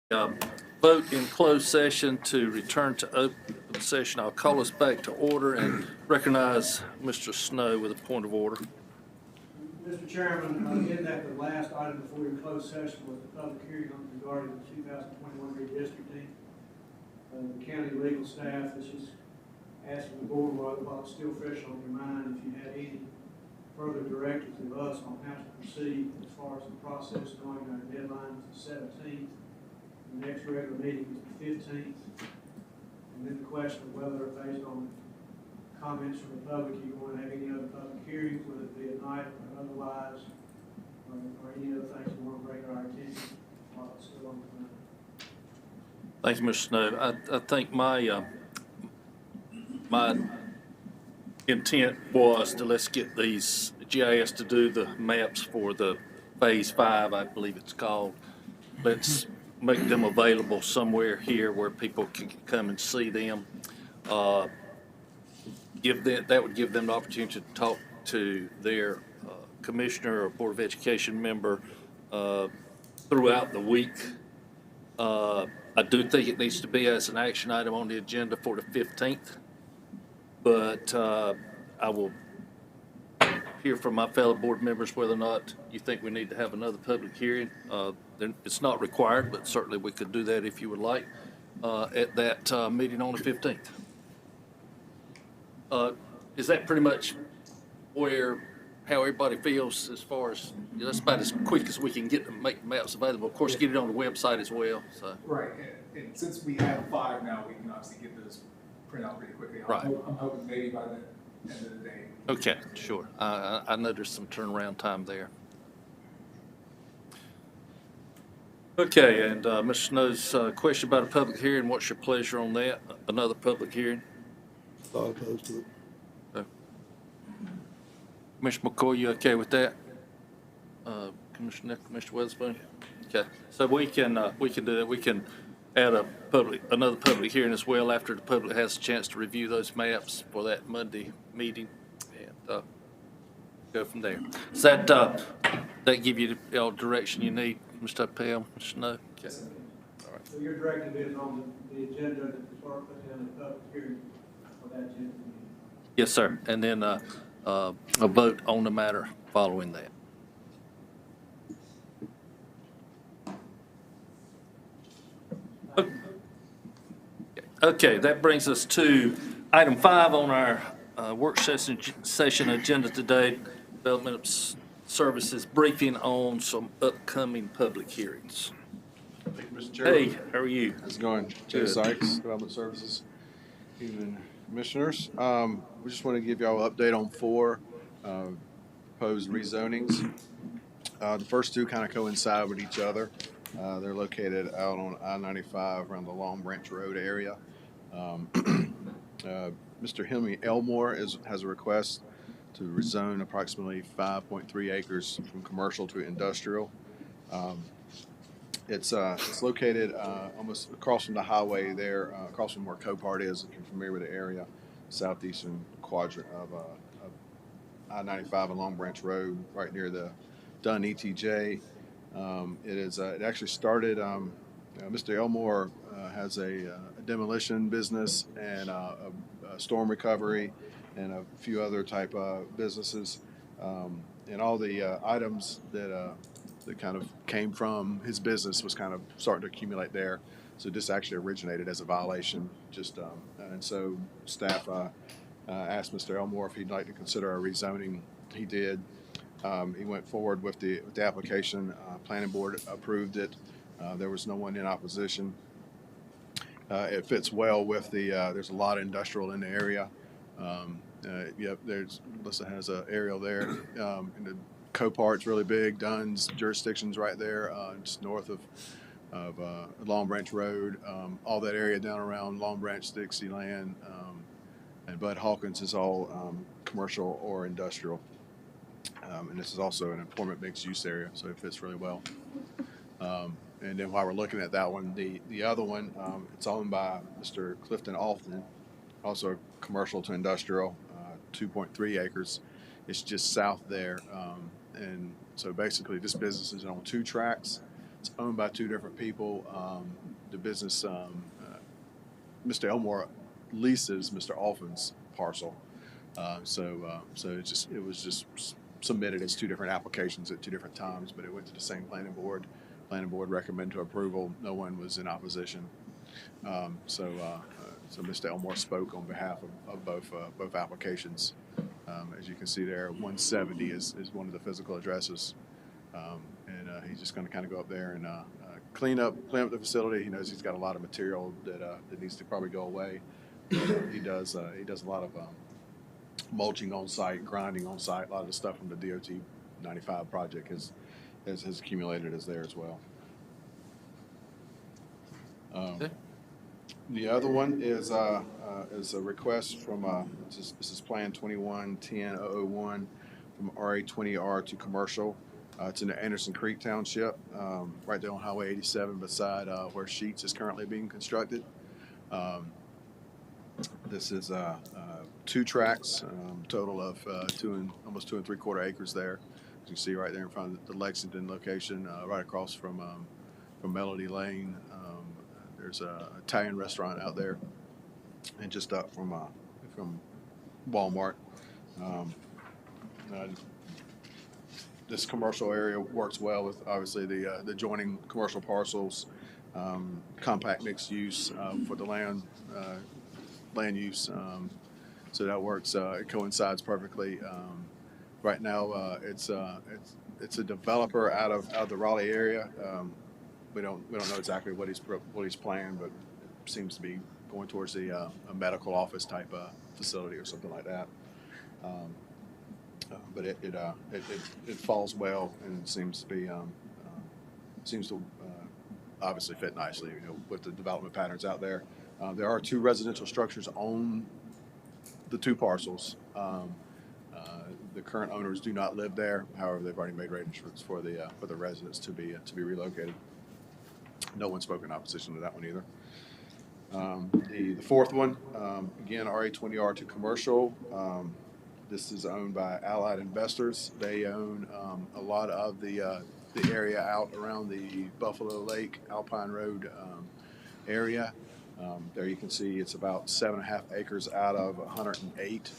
Vote in closed session to return to open session. I'll call us back to order and recognize Mr. Snow with a point of order. Mr. Chairman, in that the last item before your closed session was the public hearing regarding the 2021 redistricting. The county legal staff is just asking the board while it's still fresh on your mind, if you had any further directives of us on how to proceed as far as the process, knowing our deadline is the 17th. The next regular meeting is the 15th. And then the question of whether, based on comments from the public, you want to have any other public hearings, whether it be at night or otherwise, or any other things you want to bring to our attention while it's still on the mind. Thank you, Mr. Snow. I think my intent was to let's get these GIS to do the maps for the Phase 5, I believe it's called. Let's make them available somewhere here where people can come and see them. That would give them the opportunity to talk to their commissioner or Board of Education member throughout the week. I do think it needs to be as an action item on the agenda for the 15th, but I will hear from my fellow board members whether or not you think we need to have another public hearing. It's not required, but certainly we could do that if you would like at that meeting on the 15th. Is that pretty much how everybody feels as far as, that's about as quick as we can get to make maps available. Of course, get it on the website as well, so. Right, and since we have 5 now, we can obviously get those printed out pretty quickly. I'm hoping maybe by the end of the day. Okay, sure. I know there's some turnaround time there. Okay, and Mr. Snow's question about a public hearing, what's your pleasure on that? Another public hearing? Not opposed to it. Commissioner McCoy, you okay with that? Commissioner Witherspoon? Okay, so we can do that. We can add another public hearing as well after the public has a chance to review those maps for that Monday meeting and go from there. Does that give you the direction you need, Mr. Pell, Mr. Snow? Okay. All right. So your directive is on the agenda that the clerk put down the public hearing for that agenda meeting? Yes, sir. And then a vote on the matter following that. Okay, that brings us to item 5 on our work session agenda today, Development of Services briefing on some upcoming public hearings. Thank you, Mr. Chairman. Hey, how are you? How's it going? Jay Good. Sykes, Development Services. Evening, Commissioners. We just want to give y'all an update on 4 proposed rezonings. The first 2 kind of coincide with each other. They're located out on I-95 around the Long Branch Road area. Mr. Henry Elmore has a request to rezone approximately 5.3 acres from commercial to industrial. It's located almost across from the highway there, across from where Copart is, if you're familiar with the area, southeastern quadrant of I-95 and Long Branch Road, right near the Dunn ETJ. It actually started, Mr. Elmore has a demolition business and a storm recovery and a few other type of businesses. And all the items that kind of came from his business was kind of starting to accumulate there. So this actually originated as a violation. And so staff asked Mr. Elmore if he'd like to consider a rezoning. He did. He went forward with the application. Planning board approved it. There was no one in opposition. It fits well with there's a lot of industrial in the area. Yep, Melissa has an aerial there. And the Copart's really big. Dunn's jurisdiction's right there, just north of Long Branch Road. All that area down around Long Branch, Dixieland, and Bud Hawkins is all commercial or industrial. And this is also an employment mixed use area, so it fits really well. And then while we're looking at that one, the other one, it's owned by Mr. Clifton Alton, also commercial to industrial, 2.3 acres. It's just south there. And so basically this business is on 2 tracks. It's owned by two different people. The business, Mr. Elmore leases Mr. Alfin's parcel. So it was just submitted as two different applications at two different times, but it went to the same planning board. Planning board recommended to approval. No one was in opposition. So Mr. Elmore spoke on behalf of both applications. As you can see there, 170 is one of the physical addresses. And he's just going to kind of go up there and clean up the facility. He knows he's got a lot of material that needs to probably go away. He does a lot of mulching on site, grinding on site. A lot of the stuff from the DOT 95 project has accumulated as there as well. The other one is a request from this is Plan 21-10-001 from RA20R to commercial. It's in the Anderson Creek Township, right there on Highway 87 beside where Sheets is currently being constructed. This is 2 tracks, total of almost 2 3/4 acres there. As you can see right there in front of the Lexington location, right across from Melody Lane. There's an Italian restaurant out there, and just up from Walmart. This commercial area works well with obviously the adjoining commercial parcels, compact mixed use for the land use. So that works. It coincides perfectly. Right now, it's a developer out of the Raleigh area. We don't know exactly what he's planned, but it seems to be going towards a medical office type facility or something like that. But it falls well and seems to obviously fit nicely, with the development patterns out there. There are 2 residential structures on the 2 parcels. The current owners do not live there. However, they've already made arrangements for the residents to be relocated. No one spoke in opposition to that one either. The fourth one, again, RA20R to commercial. This is owned by Allied Investors. They own a lot of the area out around the Buffalo Lake, Alpine Road area. There you can see it's about 7.5 acres out of 108.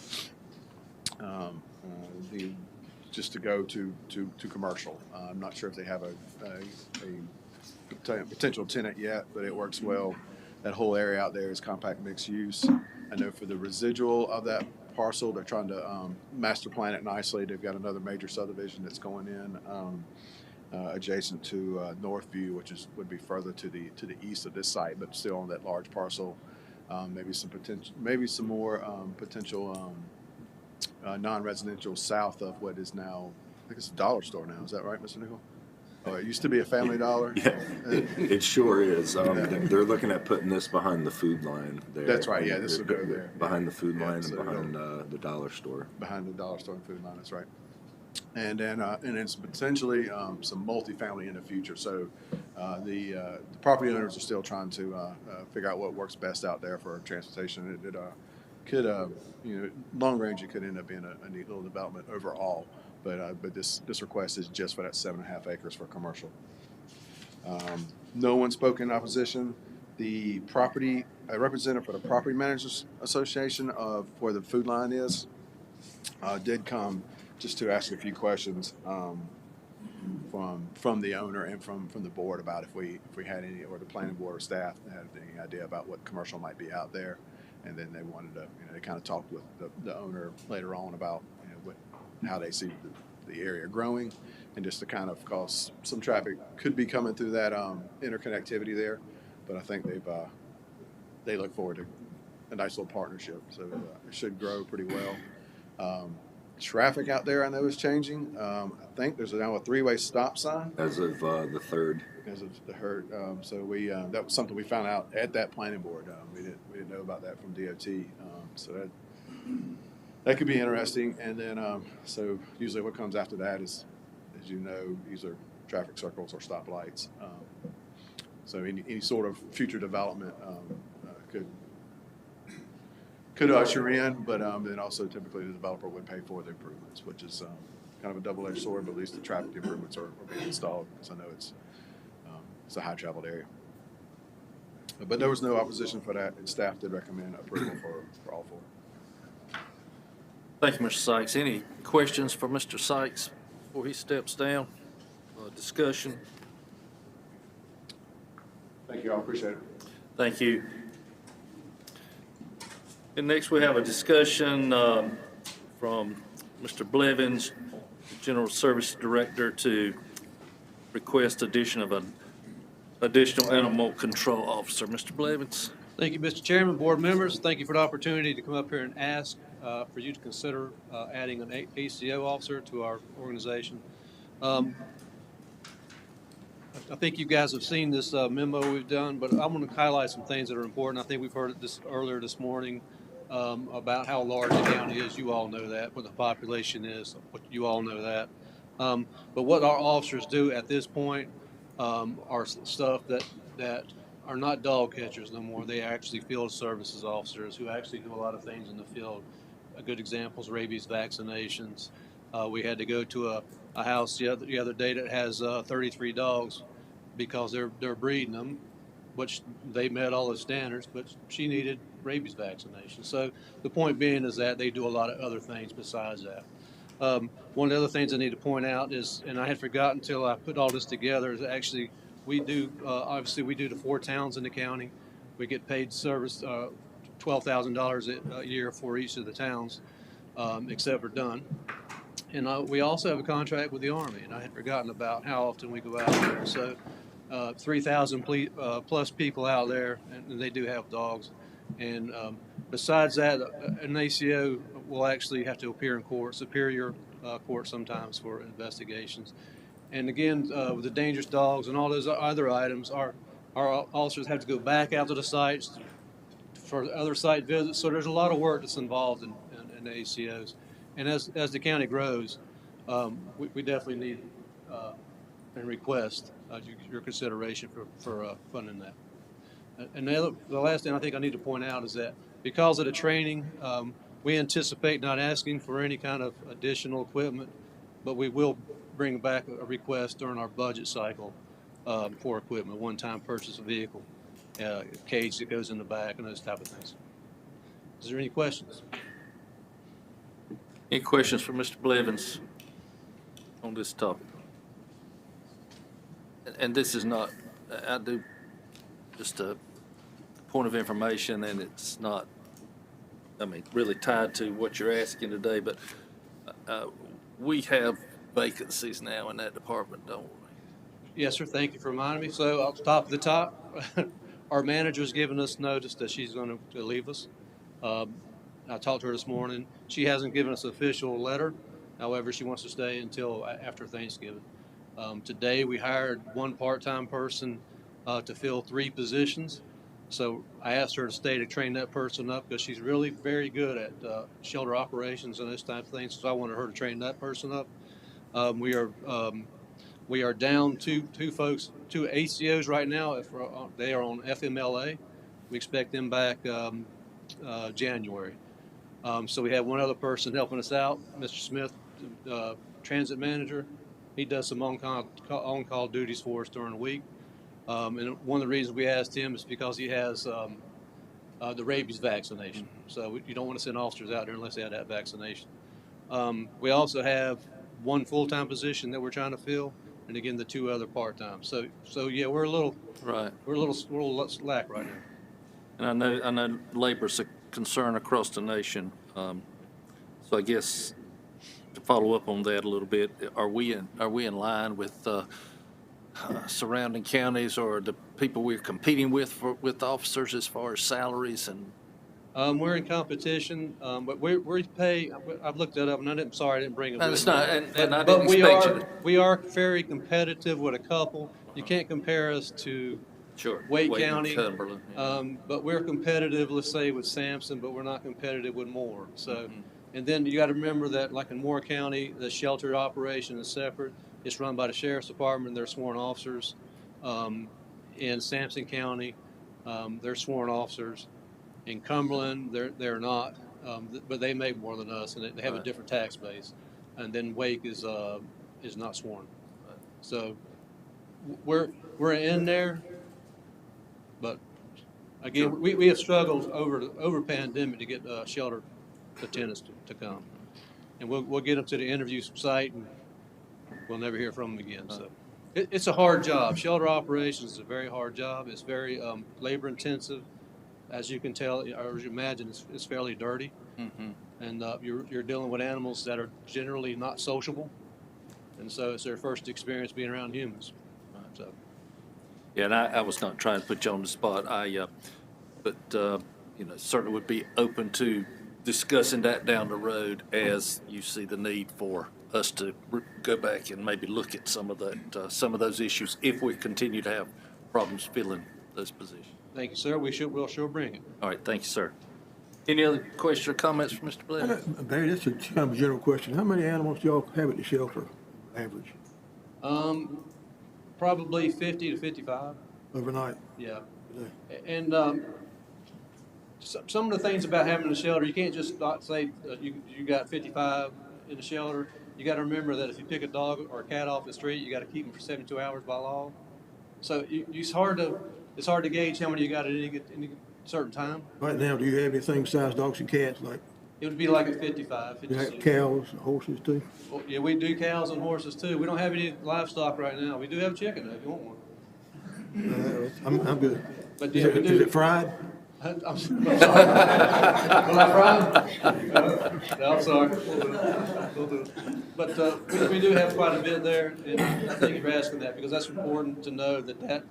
Just to go to commercial. I'm not sure if they have a potential tenant yet, but it works well. That whole area out there is compact mixed use. I know for the residual of that parcel, they're trying to master plan it nicely. They've got another major subdivision that's going in adjacent to Northview, which would be further to the east of this site, but still on that large parcel. Maybe some more potential non-residential south of what is now, I think it's a dollar store now. Is that right, Mr. Nickel? Oh, it used to be a Family Dollar. Yeah, it sure is. They're looking at putting this behind the food line there. That's right. Yeah, this will go there. Behind the food line and behind the dollar store. Behind the dollar store and food line. That's right. And then potentially some multifamily in the future. So the property owners are still trying to figure out what works best out there for transportation. It could, long range, it could end up being a neat little development overall. But this request is just for that 7.5 acres for commercial. No one spoke in opposition. The a representative for the Property Managers Association of where the food line is did come just to ask a few questions from the owner and from the board about if we had any, or the planning board or staff had any idea about what commercial might be out there. And then they wanted to, they kind of talked with the owner later on about how they see the area growing, and just to kind of cause some traffic could be coming through that interconnectivity there. But I think they look forward to a nice little partnership, so it should grow pretty well. Traffic out there I know is changing. I think there's now a 3-way stop sign as of the 3rd. As of the 3rd. So that was something we found out at that planning board. We didn't know about that from DOT. So that could be interesting. And then so usually what comes after that is, as you know, either traffic circles or stoplights. So any sort of future development could usher in, but then also typically the developer would pay for the improvements, which is kind of a double-edged sword, but at least the traffic improvements are being installed, because I know it's it's a high traveled area. But there was no opposition for that, and staff did recommend approval for all four. Thank you, Mr. Sykes. Any questions for Mr. Sykes before he steps down? Discussion? Thank you, I appreciate it. Thank you. And next we have a discussion from Mr. Blevins, General Services Director, to request addition of an additional animal control officer. Mr. Blevins. Thank you, Mr. Chairman, board members. Thank you for the opportunity to come up here and ask for you to consider adding an ACO officer to our organization. I think you guys have seen this memo we've done, but I'm going to highlight some things that are important. I think we've heard this earlier this morning about how large the county is. You all know that. What the population is. You all know that. But what our officers do at this point are stuff that are not dog catchers no more. They actually field services officers who actually do a lot of things in the field. A good example is rabies vaccinations. We had to go to a house the other day that has 33 dogs because they're breeding them, which they met all the standards, but she needed rabies vaccination. So the point being is that they do a lot of other things besides that. One of the other things I need to point out is, and I had forgotten until I put all this together, is actually we do, obviously we do the 4 towns in the county. We get paid service $12,000 a year for each of the towns, except for Dunn. And we also have a contract with the Army, and I had forgotten about how often we go out there. So 3,000 plus people out there, and they do have dogs. And besides that, an ACO will actually have to appear in court, superior court sometimes, for investigations. And again, with the dangerous dogs and all those other items, our officers have to go back out to the sites for other site visits. So there's a lot of work that's involved in ACOs. And as the county grows, we definitely need and request your consideration for funding that. And the last thing I think I need to point out is that because of the training, we anticipate not asking for any kind of additional equipment, but we will bring back a request during our budget cycle for equipment, one-time purchase of vehicle, a cage that goes in the back, and those type of things. Is there any questions? Any questions for Mr. Blevins on this topic? And this is not, I do just a point of information, and it's not, I mean, really tied to what you're asking today, but we have vacancies now in that department, don't we? Yes, sir. Thank you for reminding me. So off the top of the top, our manager's given us notice that she's going to leave us. I talked to her this morning. She hasn't given us an official letter. However, she wants to stay until after Thanksgiving. Today, we hired one part-time person to fill 3 positions. So I asked her to stay to train that person up because she's really very good at shelter operations and those type of things. So I wanted her to train that person up. We are down two ACOs right now. They are on FMLA. We expect them back January. So we have one other person helping us out, Mr. Smith, transit manager. He does some on-call duties for us during the week. And one of the reasons we asked him is because he has the rabies vaccination. So you don't want to send officers out there unless they have that vaccination. We also have one full-time position that we're trying to fill, and again, the 2 other part-time. So yeah, we're a little slack right now. And I know labor's a concern across the nation. So I guess to follow up on that a little bit, are we in line with surrounding counties or the people we're competing with officers as far as salaries and? We're in competition, but we pay. I've looked that up, and I didn't bring it. No, it's not, and I didn't but expect you to. We are very competitive with a couple. You can't compare us to Wake County, Cumberland, yeah. But we're competitive, let's say, with Sampson, but we're not competitive with Moore. So, and then you got to remember that, like in Moore County, the shelter operation is separate. It's run by the Sheriff's Department. They're sworn officers. In Sampson County, they're sworn officers. In Cumberland, they're not, but they make more than us, and they have a different tax base. And then Wake is not sworn. So we're in there, but again, we have struggled over pandemic to get shelter attendants to come. And we'll get them to the interview site and we'll never hear from them again, so. It's a hard job. Shelter operations is a very hard job. It's very labor intensive. As you can tell, or as you imagine, it's fairly dirty. Mhm. And you're dealing with animals that are generally not sociable. And so it's their first experience being around humans. So. Yeah, and I was not trying to put you on the spot. But certainly would be open to discussing that down the road as you see the need for us to go back and maybe look at some of those issues if we continue to have problems filling those positions. Thank you, sir. We'll sure bring it. All right, thank you, sir. Any other questions or comments from Mr. Blair? Barry, that's a kind of a general question. How many animals do y'all have at the shelter, average, Probably 50 to 55. overnight? Yeah. And some of the things about having a shelter, you can't just not say you got 55 in the shelter. You got to remember that if you pick a dog or a cat off the street, you got to keep them for 72 hours by law. So it's hard to gauge how many you got at any certain time. Right now, do you have anything besides dogs and cats, like It would be like at 55, you have 56. cows, horses too? Well, yeah, we do cows and horses too. We don't have any livestock right now. We do have chicken if you want one. I'm good. But Is yeah, it- we do. is it fried? I'm sorry. Will I fry? No, I'm sorry. We'll do it. But we do have quite a bit there, and I thank you for asking that, because that's important to know that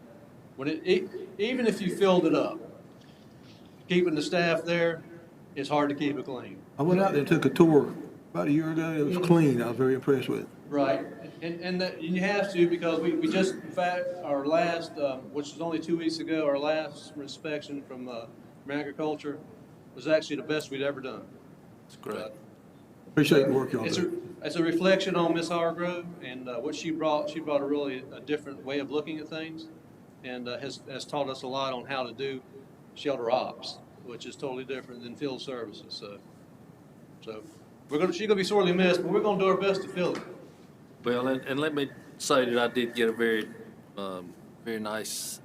when even if you filled it up, keeping the staff there, it's hard to keep it clean. I went out there and took a tour about a year ago. It was clean. I was very impressed with it. Right, and you have to, because we just, in fact, our last, which was only 2 weeks ago, our last inspection from agriculture was actually the best we'd ever done. That's great. Appreciate the work y'all do. It's a reflection on Miss Hargrove and what she brought. She brought a different way of looking at things, and has taught us a lot on how to do shelter ops, which is totally different than field services. So she's gonna be sorely missed, but we're gonna do our best to fill it. Well, and let me say that I did get a very nice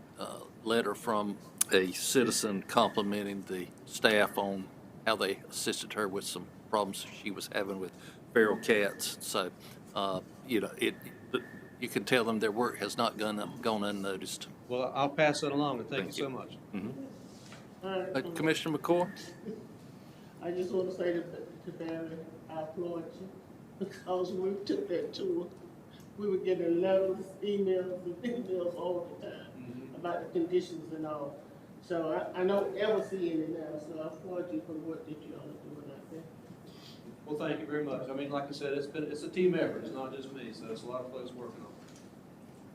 letter from a citizen complimenting the staff on how they assisted her with some problems she was having with feral cats. So, you can tell them their work has not gone unnoticed. Well, I'll pass that along, and thank you so much. Mm-hmm. Commissioner McCoy? I just want to say to Barry, I applaud you, because when we took that tour, we were getting letters, emails all the time about the conditions and all. So I don't ever see any now, so I applaud you for the work that you all are doing out there. Well, thank you very much. I mean, like I said, it's a team effort. It's not just me, so it's a lot of folks working on it.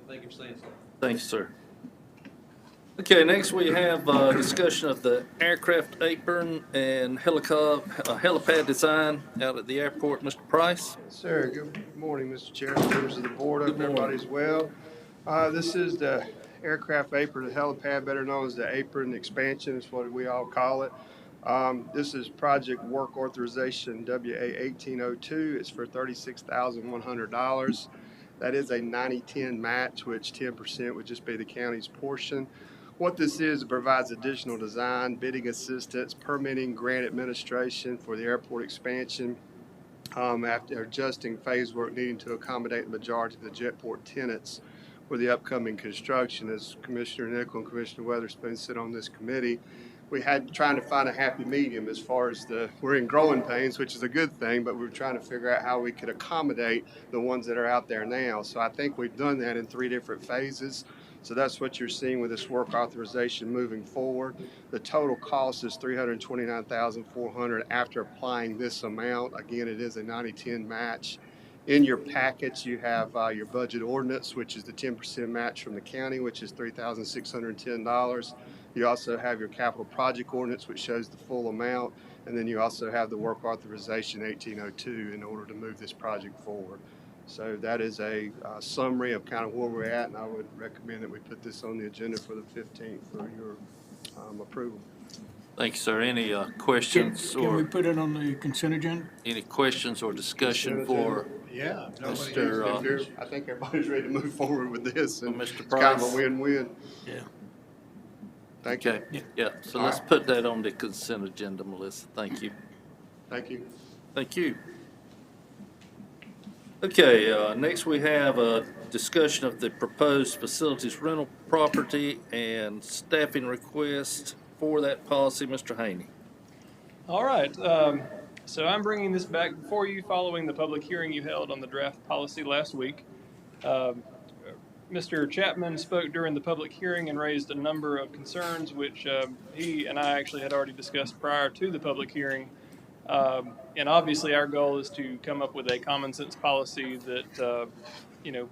Thank you for saying so. Thanks, sir. Okay, next we have a discussion of the aircraft apron and helipad design out at the airport. Mr. Price? Sir, good morning, Mr. Chairman, members of the board. Hope everybody's well. This is the aircraft apron, the helipad, better known as the apron expansion, is what we all call it. This is project work authorization WA 1802. It's for $36,100. That is a 90-10 match, which 10% would just be the county's portion. What this is, it provides additional design, bidding assistance, permitting, grant administration for the airport expansion after adjusting phase work needing to accommodate the majority of the jetport tenants for the upcoming construction. As Commissioner Nickel and Commissioner Weatherspoon sit on this committee, we had trying to find a happy medium as far as we're in growing pains, which is a good thing, but we're trying to figure out how we could accommodate the ones that are out there now. So I think we've done that in 3 different phases. So that's what you're seeing with this work authorization moving forward. The total cost is $329,400 after applying this amount. Again, it is a 90-10 match. In your packets, you have your budget ordinance, which is the 10% match from the county, which is $3,610. You also have your capital project ordinance, which shows the full amount. And then you also have the work authorization 1802 in order to move this project forward. So that is a summary of kind of where we're at, and I would recommend that we put this on the agenda for the 15th for your approval. Thank you, sir. Any questions? Can we put it on the consent agenda? Any questions or discussion for Yeah. I think everybody's ready to move forward with this, and Mr. it's kind of Price. a win-win. Yeah. Thank you. Okay, yeah, so All let's right. put that on the consent agenda, Melissa. Thank you. Thank you. Thank you. Okay, next we have a discussion of the proposed facilities rental property and staffing request for that policy. Mr. Haney. All right, so I'm bringing this back before you following the public hearing you held on the draft policy last week. Mr. Chapman spoke during the public hearing and raised a number of concerns, which he and I actually had already discussed prior to the public hearing. And obviously, our goal is to come up with a common sense policy that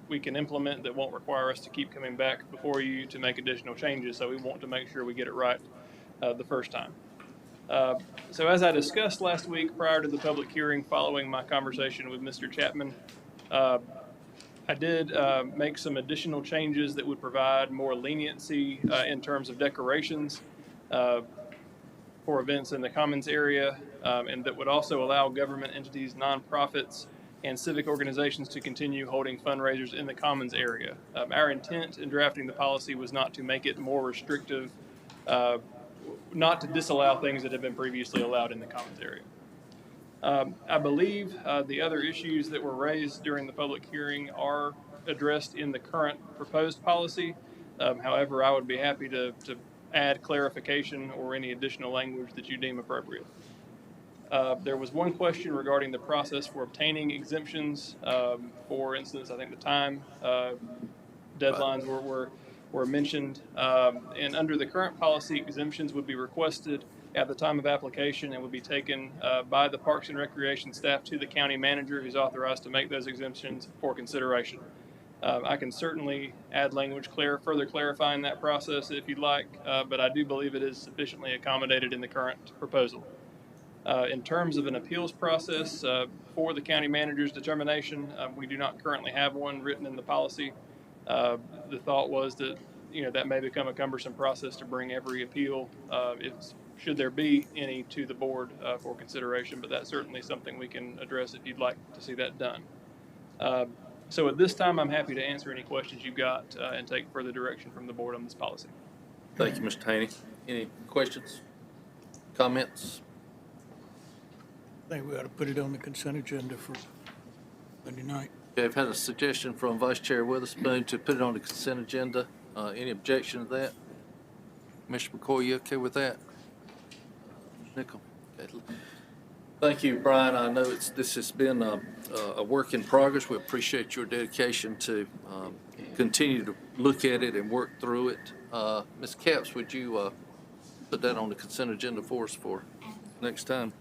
we can implement that won't require us to keep coming back before you to make additional changes. So we want to make sure we get it right the first time. So as I discussed last week prior to the public hearing, following my conversation with Mr. Chapman, I did make some additional changes that would provide more leniency in terms of decorations for events in the Commons area, and that would also allow government entities, nonprofits, and civic organizations to continue holding fundraisers in the Commons area. Our intent in drafting the policy was not to make it more restrictive, not to disallow things that have been previously allowed in the Commons area. I believe the other issues that were raised during the public hearing are addressed in the current proposed policy. However, I would be happy to add clarification or any additional language that you deem appropriate. There was one question regarding the process for obtaining exemptions. For instance, I think the time deadlines were mentioned. And under the current policy, exemptions would be requested at the time of application and would be taken by the Parks and Recreation staff to the county manager, who's authorized to make those exemptions for consideration. I can certainly add language further clarifying that process if you'd like, but I do believe it is sufficiently accommodated in the current proposal. In terms of an appeals process for the county manager's determination, we do not currently have one written in the policy. The thought was that that may become a cumbersome process to bring every appeal, should there be any, to the board for consideration, but that's certainly something we can address if you'd like to see that done. So at this time, I'm happy to answer any questions you've got and take further direction from the board on this policy. Thank you, Mr. Haney. Any questions, comments? I think we ought to put it on the consent agenda for Monday night. Okay, I've had a suggestion from Vice Chair Witherspoon to put it on the consent agenda. Any objection to that? Commissioner McCoy, you okay with that? Nickel. Okay. Thank you, Brian. I know this has been a work in progress. We appreciate your dedication to continue to look at it and work through it. Ms. Capps, would you put that on the consent agenda for us for next time?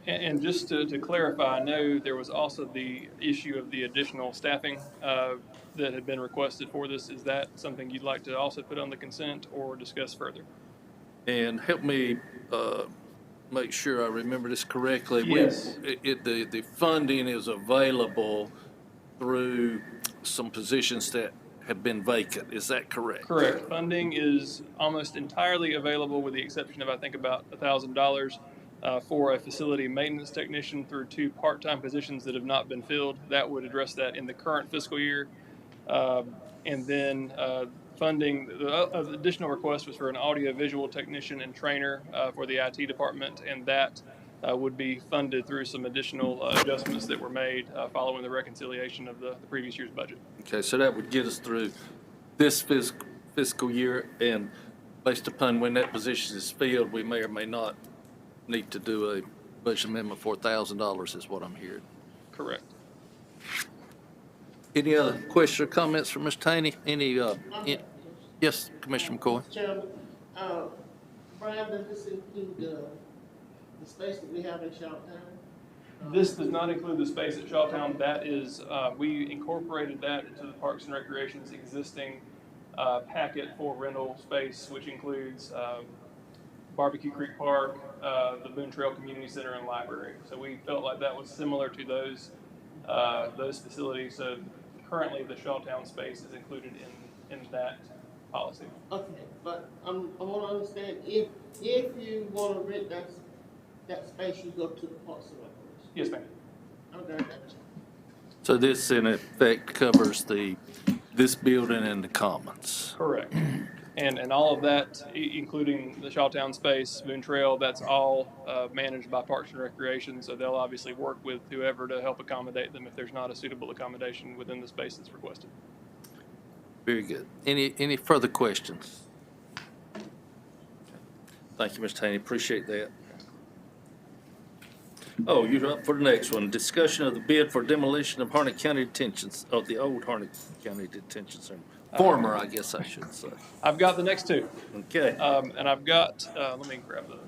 And just to clarify, I know there was also the issue of the additional staffing that had been requested for this. Is that something you'd like to also put on the consent or discuss further? And help me make sure I remember this correctly. Yes. The funding is available through some positions that have been vacant. Is that correct? Correct. Funding is almost entirely available with the exception of, I think, about $1,000 for a facility maintenance technician through 2 part-time positions that have not been filled. That would address that in the current fiscal year. And then funding, the additional request was for an audio-visual technician and trainer for the IT department, and that would be funded through some additional adjustments that were made following the reconciliation of the previous year's budget. Okay, so that would get us through this fiscal year, and based upon when that position is filled, we may or may not need to do a budget amendment for $1,000 is what I'm hearing. Correct. Any other questions or comments from Mr. Taney? Yes, Commissioner McCoy. Chairman, Brian, does this include the space that we have in Shoptown? This does not include the space at Shawtown. That is, we incorporated that into the Parks and Recreation's existing packet for rental space, which includes Barbecue Creek Park, the Boone Trail Community Center, and library. So we felt like that was similar to those facilities. So currently, the Shawtown space is included in that policy. Okay, but I want to understand, if you want to rent that space, you go to the Parks and Recreation. Yes, ma'am. Okay. So this in effect covers this building and the commons. Correct. And all of that, including the Shawtown space, Boone Trail, that's all managed by Parks and Recreation. So they'll obviously work with whoever to help accommodate them if there's not a suitable accommodation within the space that's requested. Very good. Any further questions? Thank you, Mr. Haney. Appreciate that. Oh, you're up for the next one. Discussion of the bid for demolition of Harnett County detentions, of the old Harnett County Detention Center. Former, I guess I should say. I've got the next two. Okay. And I've got, let me grab the.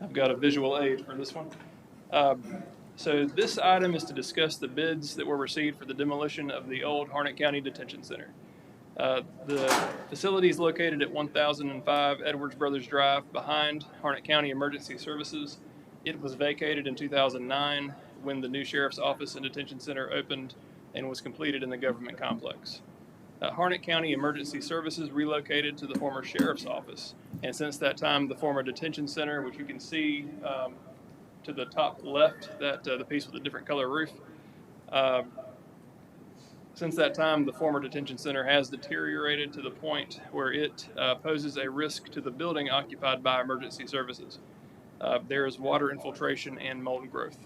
I've got a visual aid for this one. So this item is to discuss the bids that were received for the demolition of the old Harnett County Detention Center. The facility is located at 1005 Edwards Brothers Drive behind Harnett County Emergency Services. It was vacated in 2009 when the new Sheriff's Office and Detention Center opened and was completed in the government complex. Harnett County Emergency Services relocated to the former Sheriff's Office, and since that time, the former Detention Center, which you can see to the top left, that the piece with a different color roof, since that time, the former detention center has deteriorated to the point where it poses a risk to the building occupied by emergency services. There is water infiltration and mold growth.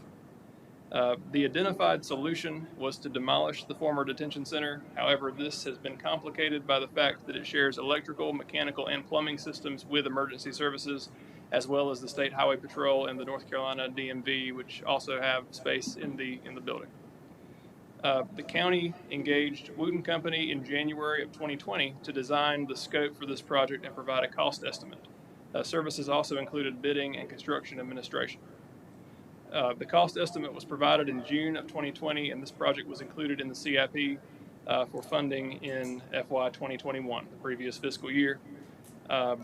The identified solution was to demolish the former detention center. However, this has been complicated by the fact that it shares electrical, mechanical, and plumbing systems with emergency services, as well as the State Highway Patrol and the North Carolina DMV, which also have space in the building. The county engaged Wooten Company in January of 2020 to design the scope for this project and provide a cost estimate. Services also included bidding and construction administration. The cost estimate was provided in June of 2020, and this project was included in the CIP for funding in FY 2021, the previous fiscal year. A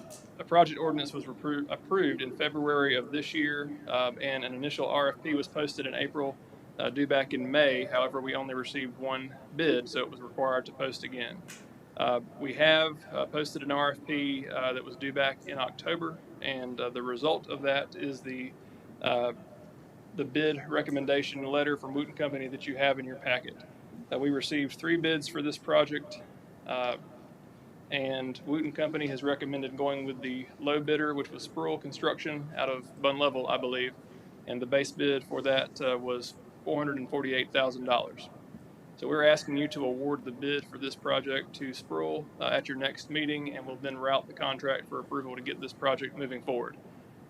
project ordinance was approved in February of this year, and an initial RFP was posted in April, due back in May. However, we only received one bid, so it was required to post again. We have posted an RFP that was due back in October, and the result of that is the bid recommendation letter from Wooten Company that you have in your packet. We received 3 bids for this project, and Wooten Company has recommended going with the low bidder, which was Sproul Construction out of Bun Level, I believe, and the base bid for that was $448,000. So we're asking you to award the bid for this project to Sproul at your next meeting, and we'll then route the contract for approval to get this project moving forward.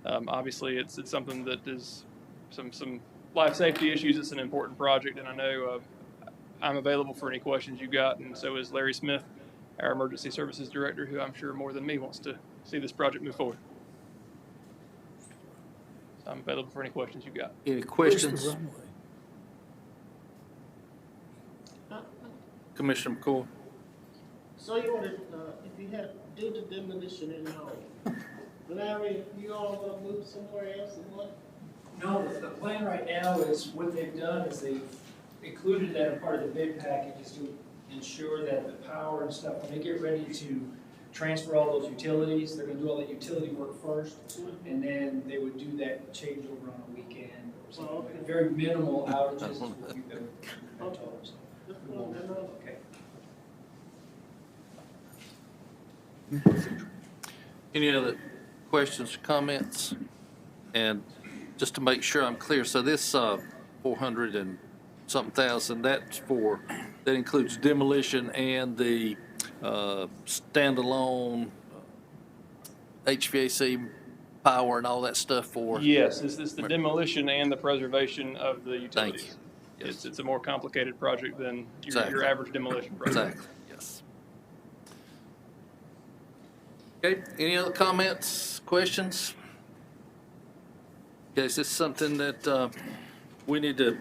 Obviously, it's something that is some life safety issues. It's an important project, and I know I'm available for any questions you got, and so is Larry Smith, our Emergency Services Director, who I'm sure more than me wants to see this project move forward. So I'm available for any questions you got. Any questions? Commissioner McCoy? So you wanted, if you had to do the demolition in home, Larry, you all want to move somewhere else and what? No, the plan right now is, what they've done is they've included that in part of the bid package is to ensure that the power and stuff, when they get ready to transfer all those utilities, they're gonna do all the utility work first, and then they would do that changeover on a weekend or something. Like very minimal outages is what we've been told. So. Okay. Any other questions or comments? And just to make sure I'm clear, so this 400 and something thousand, that includes demolition and the standalone HVAC power and all that stuff for? Yes, this is the demolition and the preservation of the utilities. Thank you. Yes. It's a more complicated project than Exactly. your average demolition project. Exactly, yes. Okay, any other comments, questions? Okay, is this something that we need to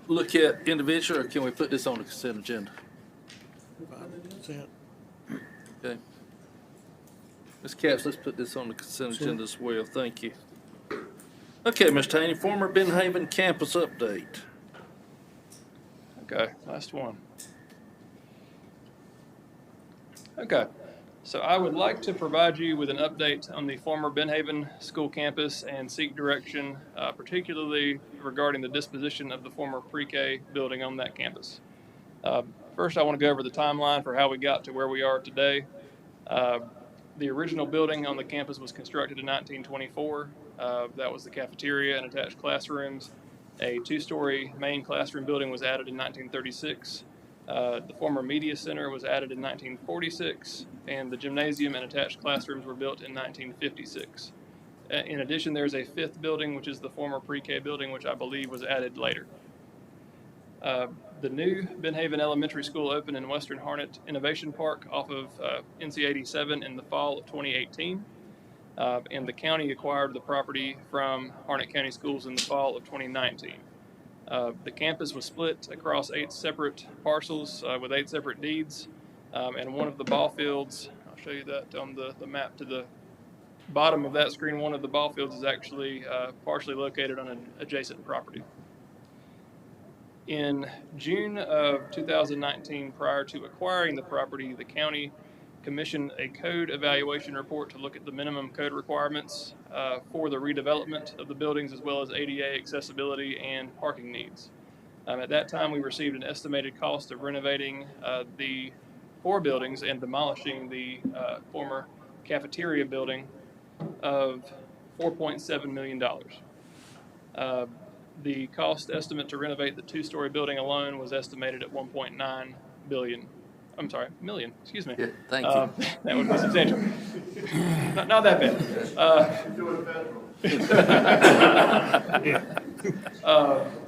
look at individually, or can we put this on the consent agenda? Okay. Ms. Capps, let's put this on the consent agenda as well. Thank you. Okay, Mr. Haney, former Ben Haven campus update. Okay, last one. Okay, So I would like to provide you with an update on the former Benhaven School campus and seek direction, particularly regarding the disposition of the former pre-K building on that campus. First, I want to go over the timeline for how we got to where we are today. The original building on the campus was constructed in 1924. That was the cafeteria and attached classrooms. A two-story main classroom building was added in 1936. The former media center was added in 1946, and the gymnasium and attached classrooms were built in 1956. In addition, there's a fifth building, which is the former pre-K building, which I believe was added later. The new Benhaven Elementary School opened in Western Harnett Innovation Park off of NC 87 in the fall of 2018. And the county acquired the property from Harnett County Schools in the fall of 2019. The campus was split across 8 separate parcels with 8 separate deeds. And one of the ball fields, I'll show you that on the map to the bottom of that screen, one of the ball fields is actually partially located on an adjacent property. In June of 2019, prior to acquiring the property, the county commissioned a code evaluation report to look at the minimum code requirements for the redevelopment of the buildings, as well as ADA accessibility and parking needs. At that time, we received an estimated cost of renovating the 4 buildings and demolishing the former cafeteria building of $4.7 million. The cost estimate to renovate the 2-story building alone was estimated at $1.9 billion. I'm sorry, million, excuse me. Yeah, thank you. That would be substantial. Not that bad.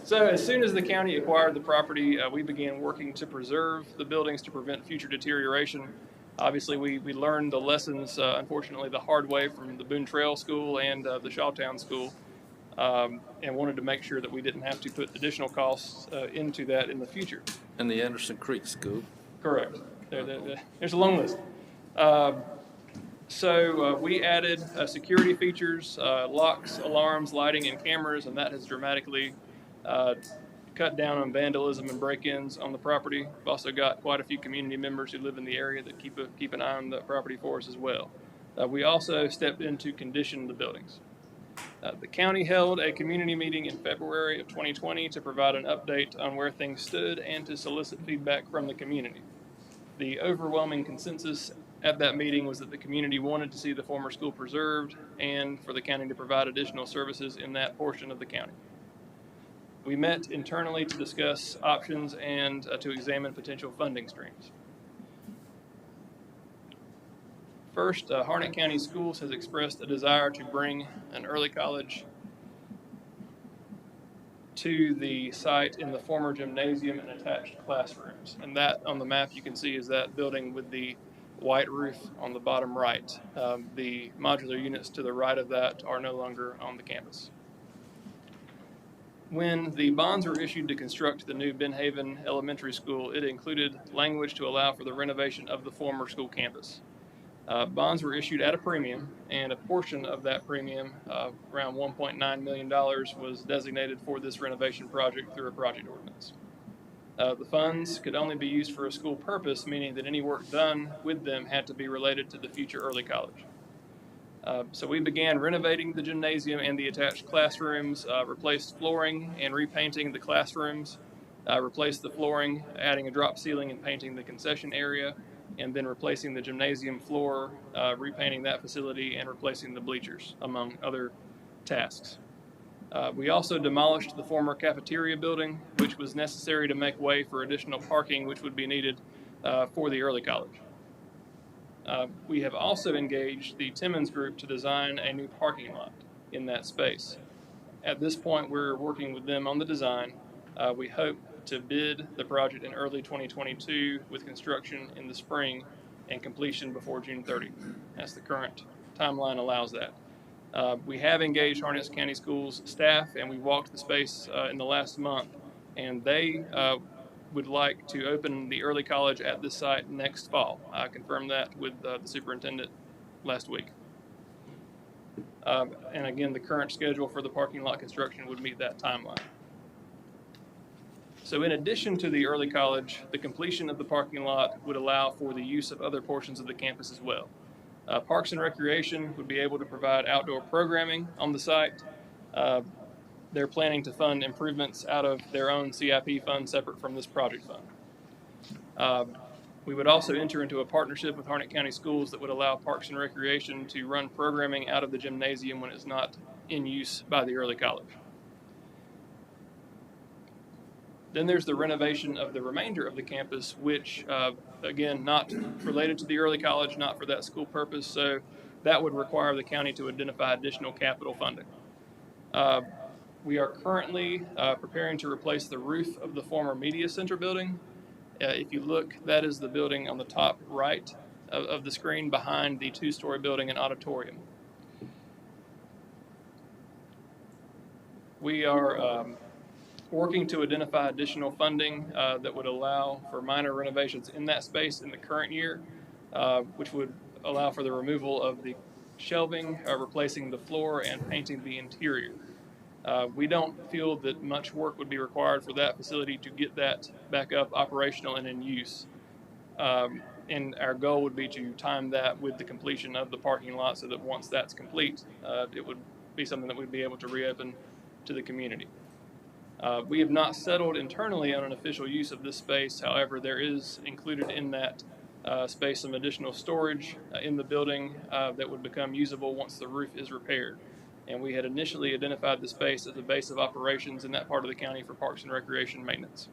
So as soon as the county acquired the property, we began working to preserve the buildings to prevent future deterioration. Obviously, we learned the lessons, unfortunately, the hard way from the Boone Trail School and the Shawtown School. And wanted to make sure that we didn't have to put additional costs into that in the future. And the Anderson Creek School. Correct. There's a long list. So we added security features, locks, alarms, lighting, and cameras, and that has dramatically cut down on vandalism and break-ins on the property. We've also got quite a few community members who live in the area that keep an eye on the property for us as well. We also stepped in to condition the buildings. The county held a community meeting in February of 2020 to provide an update on where things stood and to solicit feedback from the community. The overwhelming consensus at that meeting was that the community wanted to see the former school preserved and for the county to provide additional services in that portion of the county. We met internally to discuss options and to examine potential funding streams. First, Harnett County Schools has expressed a desire to bring an early college to the site in the former gymnasium and attached classrooms. And that on the map you can see is that building with the white roof on the bottom right. The modular units to the right of that are no longer on the campus. When the bonds were issued to construct the new Benhaven Elementary School, it included language to allow for the renovation of the former school campus. Bonds were issued at a premium, and a portion of that premium, around $1.9 million, was designated for this renovation project through a project ordinance. The funds could only be used for a school purpose, meaning that any work done with them had to be related to the future early college. So we began renovating the gymnasium and the attached classrooms, replaced flooring and repainting the classrooms, replaced the flooring, adding a drop ceiling and painting the concession area, and then replacing the gymnasium floor, repainting that facility, and replacing the bleachers, among other tasks. We also demolished the former cafeteria building, which was necessary to make way for additional parking, which would be needed for the early college. We have also engaged the Timmons Group to design a new parking lot in that space. At this point, we're working with them on the design. We hope to bid the project in early 2022 with construction in the spring and completion before June 30. That's the current timeline allows that. We have engaged Harnett County Schools staff, and we walked the space in the last month, and they would like to open the early college at this site next fall. I confirmed that with the superintendent last week. And again, the current schedule for the parking lot construction would meet that timeline. So in addition to the early college, the completion of the parking lot would allow for the use of other portions of the campus as well. Parks and Recreation would be able to provide outdoor programming on the site. They're planning to fund improvements out of their own CIP fund separate from this project fund. We would also enter into a partnership with Harnett County Schools that would allow Parks and Recreation to run programming out of the gymnasium when it's not in use by the early college. Then there's the renovation of the remainder of the campus, which, again, not related to the early college, not for that school purpose, so that would require the county to identify additional capital funding. We are currently preparing to replace the roof of the former Media Center building. If you look, that is the building on the top right of the screen behind the two-story building and auditorium. We are working to identify additional funding that would allow for minor renovations in that space in the current year, which would allow for the removal of the shelving, replacing the floor, and painting the interior. We don't feel that much work would be required for that facility to get that back up operational and in use. And our goal would be to time that with the completion of the parking lot so that once that's complete, it would be something that we'd be able to reopen to the community. We have not settled internally on an official use of this space. However, there is included in that space some additional storage in the building that would become usable once the roof is repaired. And we had initially identified the space as a base of operations in that part of the county for Parks and Recreation maintenance.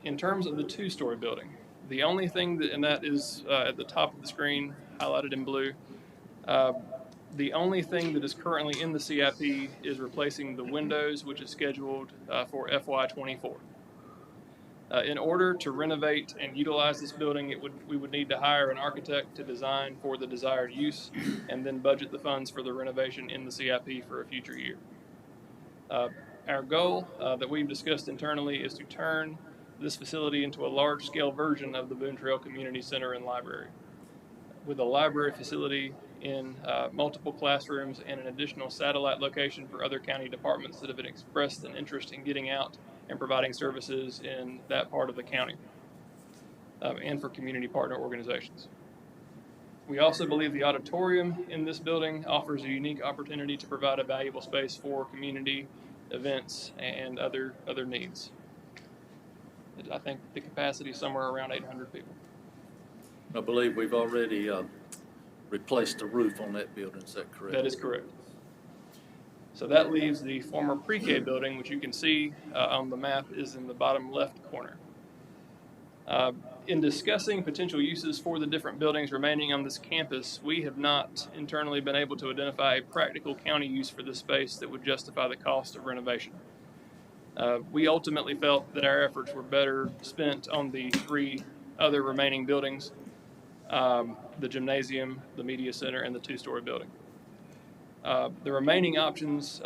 In terms of the two-story building, the only thing and that is at the top of the screen, highlighted in blue, the only thing that is currently in the CIP is replacing the windows, which is scheduled for FY24. In order to renovate and utilize this building, we would need to hire an architect to design for the desired use and then budget the funds for the renovation in the CIP for a future year. Our goal that we've discussed internally is to turn this facility into a large-scale version of the Boone Trail Community Center and Library, with a library facility in multiple classrooms and an additional satellite location for other county departments that have been expressed an interest in getting out and providing services in that part of the county, and for community partner organizations. We also believe the auditorium in this building offers a unique opportunity to provide a valuable space for community events and other needs. I think the capacity is somewhere around 800 people. I believe we've already replaced the roof on that building, is that correct? That is correct. So that leaves the former pre-K building, which you can see on the map is in the bottom left corner. In discussing potential uses for the different buildings remaining on this campus, we have not internally been able to identify a practical county use for this space that would justify the cost of renovation. We ultimately felt that our efforts were better spent on the three other remaining buildings, the gymnasium, the media center, and the two-story building. The remaining options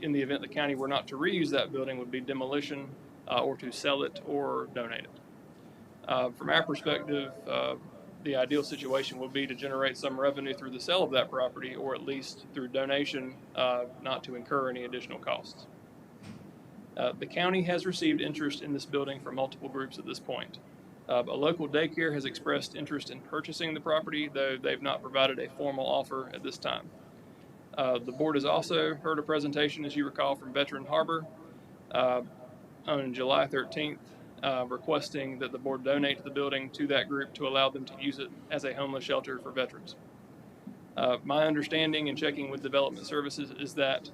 in the event the county were not to reuse that building would be demolition or to sell it or donate it. From our perspective, the ideal situation would be to generate some revenue through the sale of that property or at least through donation, not to incur any additional costs. The county has received interest in this building from multiple groups at this point. A local daycare has expressed interest in purchasing the property, though they've not provided a formal offer at this time. The board has also heard a presentation, as you recall, from Veteran Harbor on July 13th, requesting that the board donate the building to that group to allow them to use it as a homeless shelter for veterans. My understanding in checking with development services is that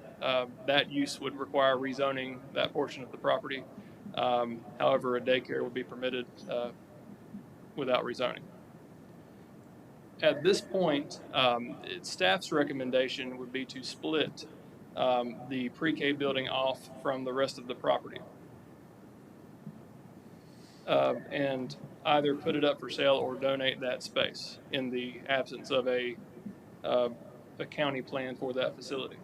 that use would require rezoning that portion of the property. However, a daycare would be permitted without rezoning. At this point, staff's recommendation would be to split the pre-K building off from the rest of the property and either put it up for sale or donate that space in the absence of a county plan for that facility.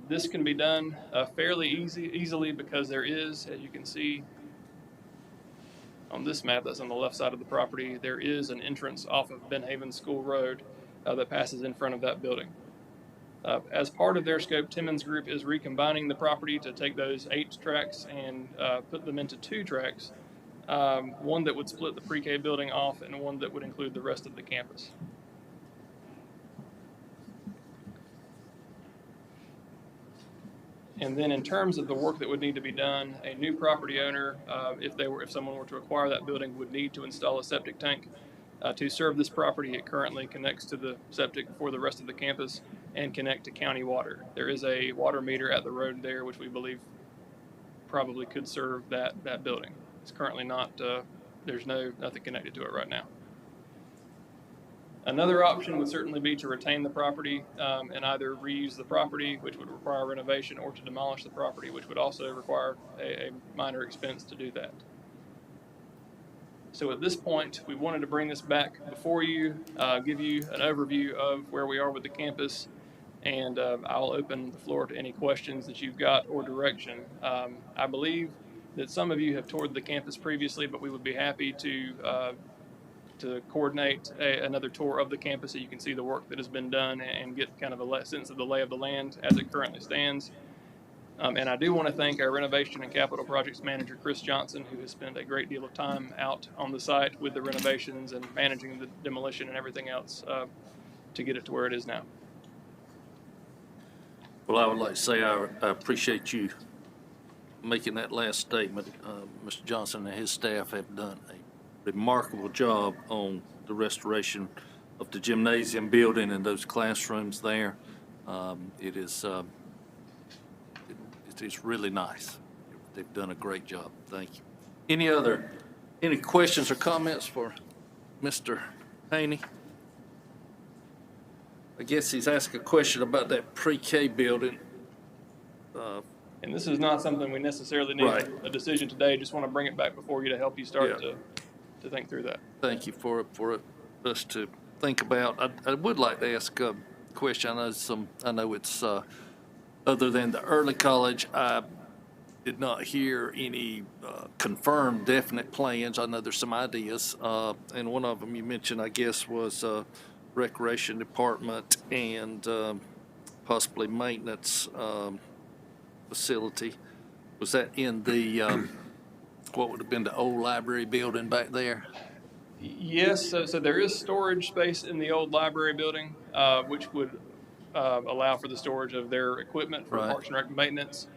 This can be done fairly easily because there is, as you can see on this map that's on the left side of the property, there is an entrance off of Ben Haven School Road that passes in front of that building. As part of their scope, Timmons Group is recombining the property to take those 8 tracks and put them into 2 tracks, one that would split the pre-K building off and one that would include the rest of the campus. And then in terms of the work that would need to be done, a new property owner, if someone were to acquire that building, would need to install a septic tank to serve this property. It currently connects to the septic for the rest of the campus and connect to county water. There is a water meter at the road there, which we believe probably could serve that building. It's currently not, there's nothing connected to it right now. Another option would certainly be to retain the property and either reuse the property, which would require renovation, or to demolish the property, which would also require a minor expense to do that. So at this point, we wanted to bring this back before you, give you an overview of where we are with the campus, and I'll open the floor to any questions that you've got or direction. I believe that some of you have toured the campus previously, but we would be happy to coordinate another tour of the campus so you can see the work that has been done and get kind of a sense of the lay of the land as it currently stands. And I do want to thank our renovation and capital projects manager, Chris Johnson, who has spent a great deal of time out on the site with the renovations and managing the demolition and everything else to get it to where it is now. Well, I would like to say I appreciate you making that last statement. Mr. Johnson and his staff have done a remarkable job on the restoration of the gymnasium building and those classrooms there. It is really nice. They've done a great job. Thank you. Any questions or comments for Mr. Haney? I guess he's asked a question about that pre-K building. And this is not something we necessarily need a decision today. Just want to bring it back before you to help you start to think through that. Thank you for us to think about. I would like to ask a question. I know it's other than the early college, I did not hear any confirmed definite plans. I know there's some ideas, and one of them you mentioned, I guess, was recreation department and possibly maintenance facility. Was that in the what would have been the old library building back there? Yes, so there is storage space in the old library building, which would allow for the storage of their equipment for Parks and Rec maintenance.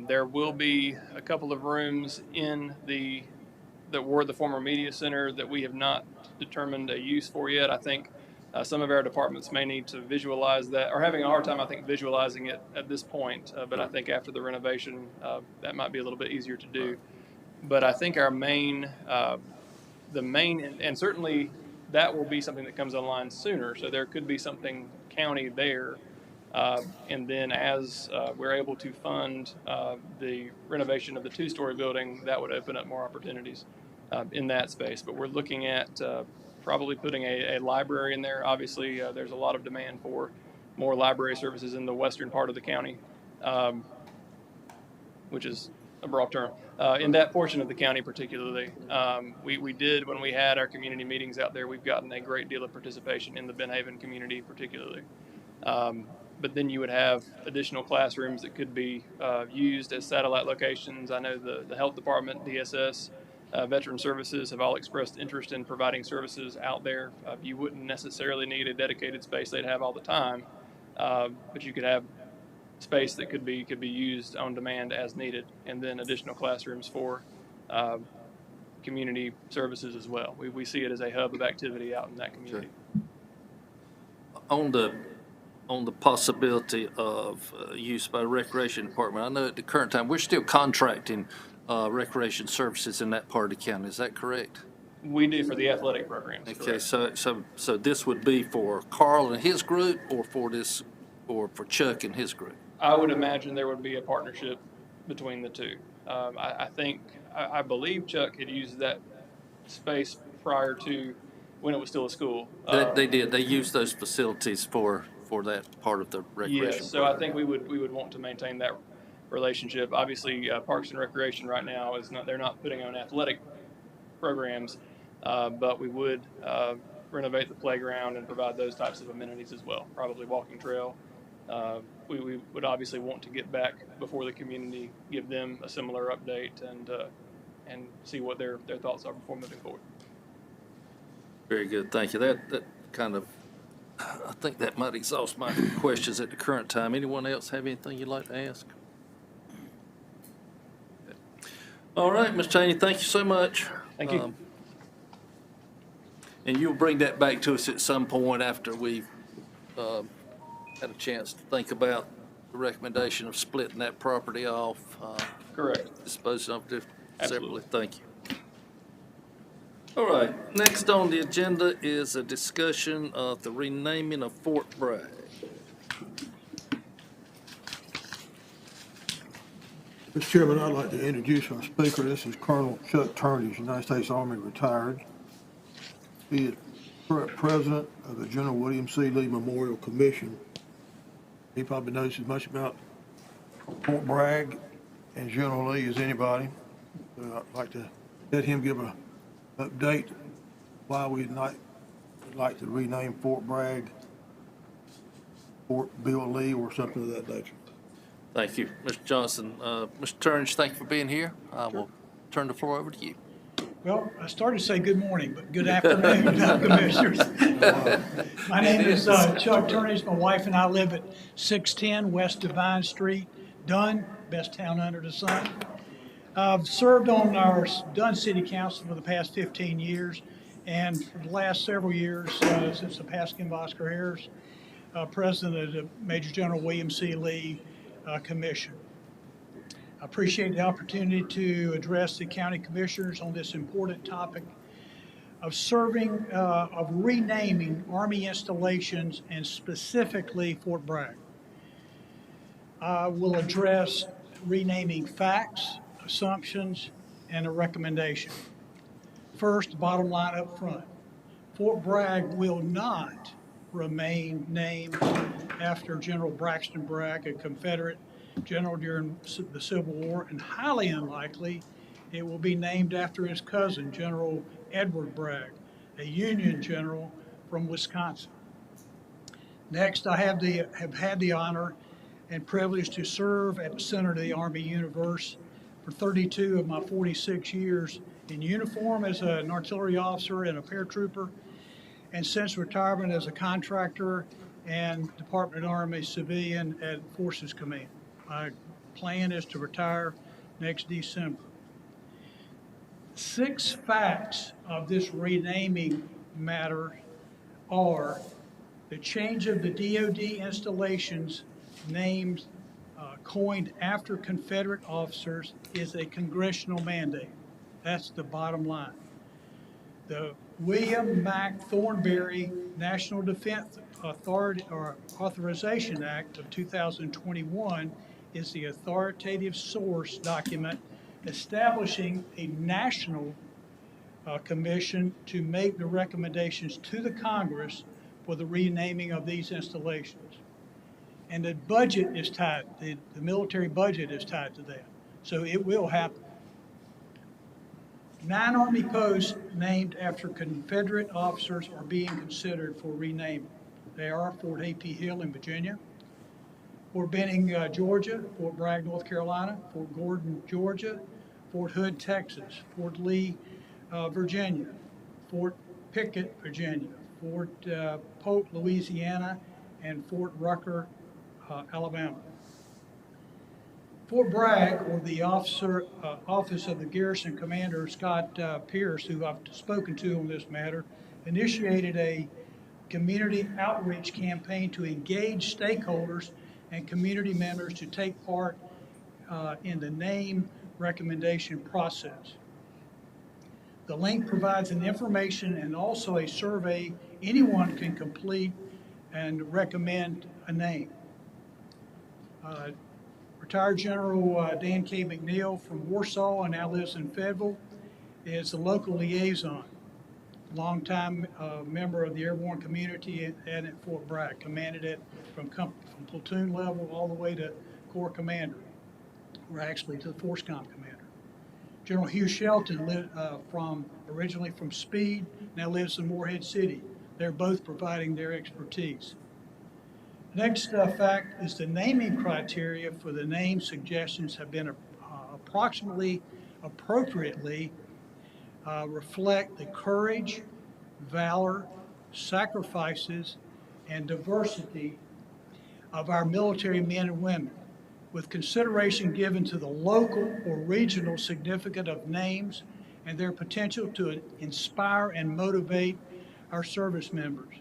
There will be a couple of rooms that were the former media center that we have not determined a use for yet. I think some of our departments may need to visualize that, or having a hard time, I think, visualizing it at this point. But I think after the renovation, that might be a little bit easier to do. But I think our main, and certainly that will be something that comes online sooner. So there could be something county there. And then as we're able to fund the renovation of the 2-story building, that would open up more opportunities in that space. But we're looking at probably putting a library in there. Obviously, there's a lot of demand for more library services in the western part of the county, which is a broad term. In that portion of the county particularly, we did, when we had our community meetings out there, we've gotten a great deal of participation in the Benhaven community particularly. But then you would have additional classrooms that could be used as satellite locations. I know the health department, DSS, Veteran Services have all expressed interest in providing services out there. You wouldn't necessarily need a dedicated space they'd have all the time, but you could have space that could be used on demand as needed, and then additional classrooms for community services as well. We see it as a hub of activity out in that community. Okay. On the possibility of use by the recreation department, I know at the current time we're still contracting recreation services in that part of the county. Is that correct? We do for the athletic programs. Okay, so this would be for Carl and his group, or for Chuck and his group? I would imagine there would be a partnership between the two. I believe Chuck had used that space prior to when it was still a school. They did. They used those facilities for that part of the recreation. Yes, so I think we would want to maintain that relationship. Obviously, Parks and Recreation right now they're not putting on athletic programs, but we would renovate the playground and provide those types of amenities as well. Probably walking trail, we would obviously want to get back before the community, give them a similar update, and see what their thoughts are before moving forward. Very good, thank you. That kind of, I think that might exhaust my questions at the current time. Anyone else have anything you'd like to ask? All right, Ms. Cheney, thank you so much. Thank you. And you'll bring that back to us at some point after we've had a chance to think about the recommendation of splitting that property off. Correct. Disposing of it Absolutely. separately. Thank you. All right, next on the agenda is a discussion of the renaming of Fort Bragg. Mr. Chairman, I'd like to introduce our speaker. This is Colonel Chuck Turney, United States Army retired. He is president of the General William C. Lee Memorial Commission. He probably knows as much about Fort Bragg and General Lee as anybody. I'd like to let him give an update why we'd like to rename Fort Bragg Fort Bill Lee or something of that nature. Thank you, Mr. Johnson. Mr. Turnage, thank you for being here. I will turn the floor over to you. Well, I started to say good morning, but good afternoon, Commissioners. My name is Chuck Turnage. My wife and I live at 610 West Divine Street, Dunn, best town under the sun. I've served on our Dunn City Council for the past 15 years, and for the last several years, since the passing of Oscar Harris, president of the Major General William C. Lee Commission. I appreciate the opportunity to address the county commissioners on this important topic of renaming Army installations and specifically Fort Bragg. I will address renaming facts, assumptions, and a recommendation. First, bottom line up front. Fort Bragg will not remain named after General Braxton Bragg, a Confederate general during the Civil War, and highly unlikely it will be named after his cousin, General Edward Bragg, a Union general from Wisconsin. Next, I have had the honor and privilege to serve at the center of the Army Universe for 32 of my 46 years in uniform as an artillery officer and a paratrooper, and since retirement as a contractor and Department of Army civilian at Forces Command. My plan is to retire next December. 6 facts of this renaming matter are the change of the DoD installations named, coined after Confederate officers is a congressional mandate. That's the bottom line. The William Mack Thornberry National Defense Authorization Act of 2021 is the authoritative source document establishing a national commission to make the recommendations to the Congress for the renaming of these installations. And the budget is tied, the military budget is tied to that. So it will happen. 9 Army posts named after Confederate officers are being considered for renaming. They are Fort A.P. Hill in Virginia, Fort Benning, Georgia, Fort Bragg, North Carolina, Fort Gordon, Georgia, Fort Hood, Texas, Fort Lee, Virginia, Fort Pickett, Virginia, Fort Polk, Louisiana, and Fort Rucker, Alabama. Fort Bragg, or the Office of the Garrison Commander, Scott Pierce, who I've spoken to on this matter, initiated a community outreach campaign to engage stakeholders and community members to take part in the name recommendation process. The link provides an information and also a survey anyone can complete and recommend a name. Retired General Dan K. McNeil from Warsaw and now lives in Fayetteville is the local liaison, longtime member of the airborne community and at Fort Bragg, commanded it from platoon level all the way to Corps Commander, or actually to the Force Com Commander. General Hugh Shelton originally from Speed, now lives in Morehead City. They're both providing their expertise. Next fact is the naming criteria for the name suggestions have been appropriately reflect the courage, valor, sacrifices, and diversity of our military men and women, with consideration given to the local or regional significance of names and their potential to inspire and motivate our service members.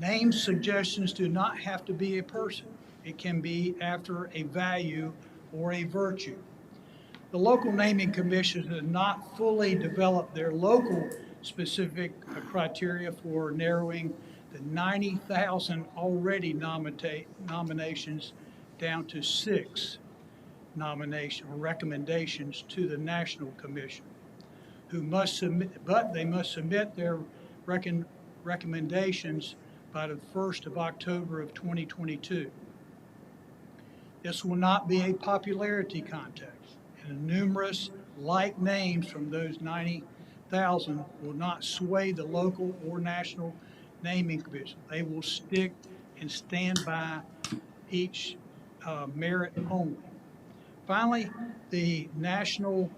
Name suggestions do not have to be a person. It can be after a value or a virtue. The local naming commissions have not fully developed their local specific criteria for narrowing the 90,000 already nominations down to 6 nomination or recommendations to the National Commission, who must submit, but they must submit their recommendations by the 1st of October of 2022. This will not be a popularity contest, and numerous like names from those 90,000 will not sway the local or national naming commission. They will stick and stand by each merit only. Finally, the National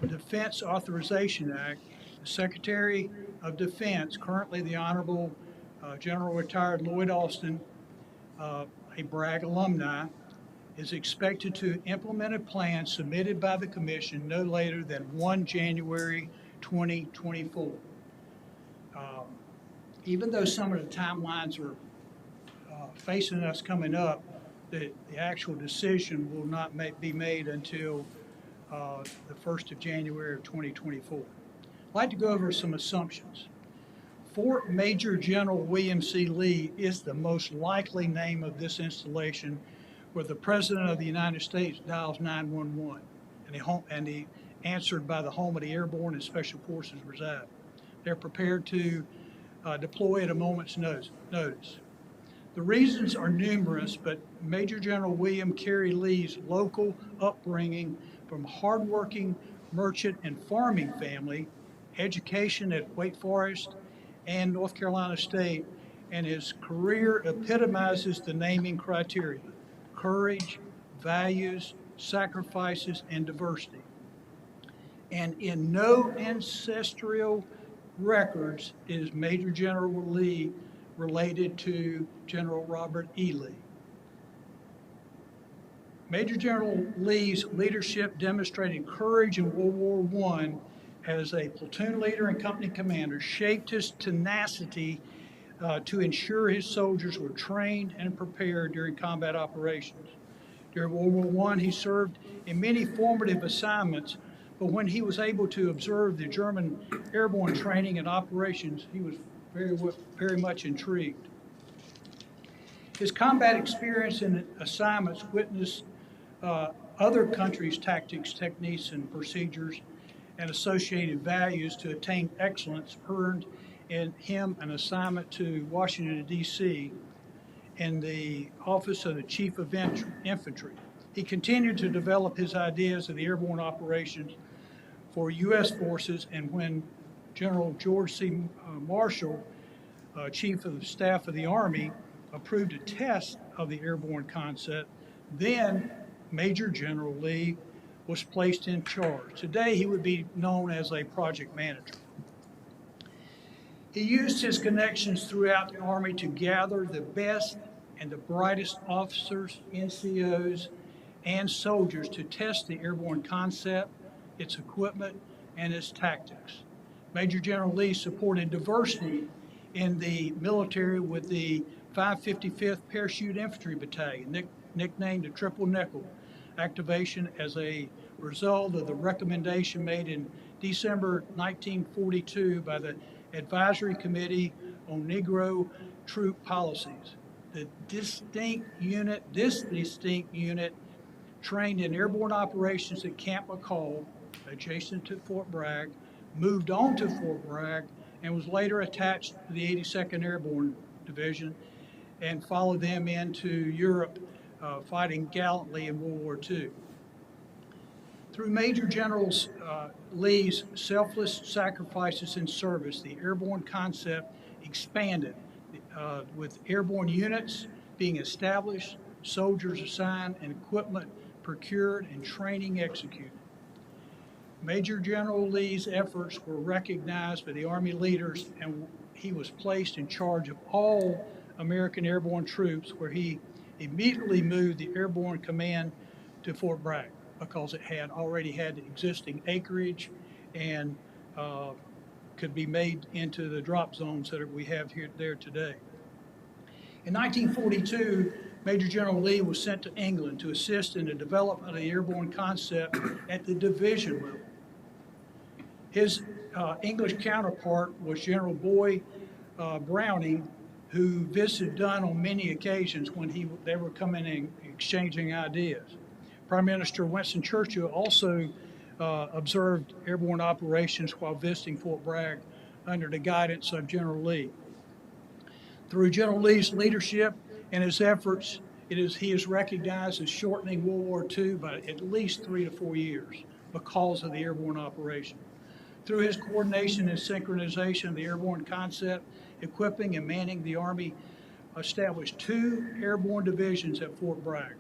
Defense Authorization Act, the Secretary of Defense, currently the Honorable General Retired Lloyd Austin, a Bragg alumni, is expected to implement a plan submitted by the Commission no later than 1 January 2024. Even though some of the timelines are facing us coming up, the actual decision will not be made until the 1st of January of 2024. I'd like to go over some assumptions. Fort Major General William C. Lee is the most likely name of this installation, where the President of the United States dials 911 and the answered by the home of the airborne and special forces reside. They're prepared to deploy at a moment's notice. The reasons are numerous, but Major General William Carey Lee's local upbringing from hardworking merchant and farming family, education at Wake Forest and North Carolina State, and his career epitomizes the naming criteria: courage, values, sacrifices, and diversity. And in no ancestral records is Major General Lee related to General Robert E. Lee. Major General Lee's leadership demonstrated courage in World War I as a platoon leader and company commander, shaped his tenacity to ensure his soldiers were trained and prepared during combat operations. During World War I, he served in many formative assignments, but when he was able to observe the German airborne training and operations, he was very much intrigued. His combat experience and assignments witnessed other countries' tactics, techniques, and procedures and associated values to attain excellence, earned in him an assignment to Washington, D.C. in the Office of the Chief of Infantry. He continued to develop his ideas of the airborne operations for U.S. forces, and when General George C. Marshall, Chief of the Staff of the Army, approved a test of the airborne concept, then Major General Lee was placed in charge. Today, he would be known as a project manager. He used his connections throughout the Army to gather the best and the brightest officers, NCOs, and soldiers to test the airborne concept, its equipment, and its tactics. Major General Lee supported diversity in the military with the 555th Parachute Infantry Battalion, nicknamed the Triple Nickel activation, as a result of the recommendation made in December 1942 by the Advisory Committee on Negro Troop Policies. This distinct unit trained in airborne operations at Camp McCall, adjacent to Fort Bragg, moved on to Fort Bragg, and was later attached to the 82nd Airborne Division and followed them into Europe, fighting gallantly in World War II. Through Major General Lee's selfless sacrifices in service, the airborne concept expanded. The with airborne units being established, soldiers assigned, and equipment procured and training executed. Major General Lee's efforts were recognized by the Army leaders, and he was placed in charge of all American airborne troops, where he immediately moved the airborne command to Fort Bragg because it had already had existing acreage and could be made into the drop zones that we have here there today. In 1942, Major General Lee was sent to England to assist in the development of the airborne concept at the division level. His English counterpart was General Boy Browning, who visited Dunn on many occasions when they were coming and exchanging ideas. Prime Minister Winston Churchill also observed airborne operations while visiting Fort Bragg under the guidance of General Lee. Through General Lee's leadership and his efforts, he is recognized as shortening World War II by at least 3 to 4 years because of the airborne operation. Through his coordination and synchronization of the airborne concept, equipping and manning, the Army established 2 airborne divisions at Fort Bragg.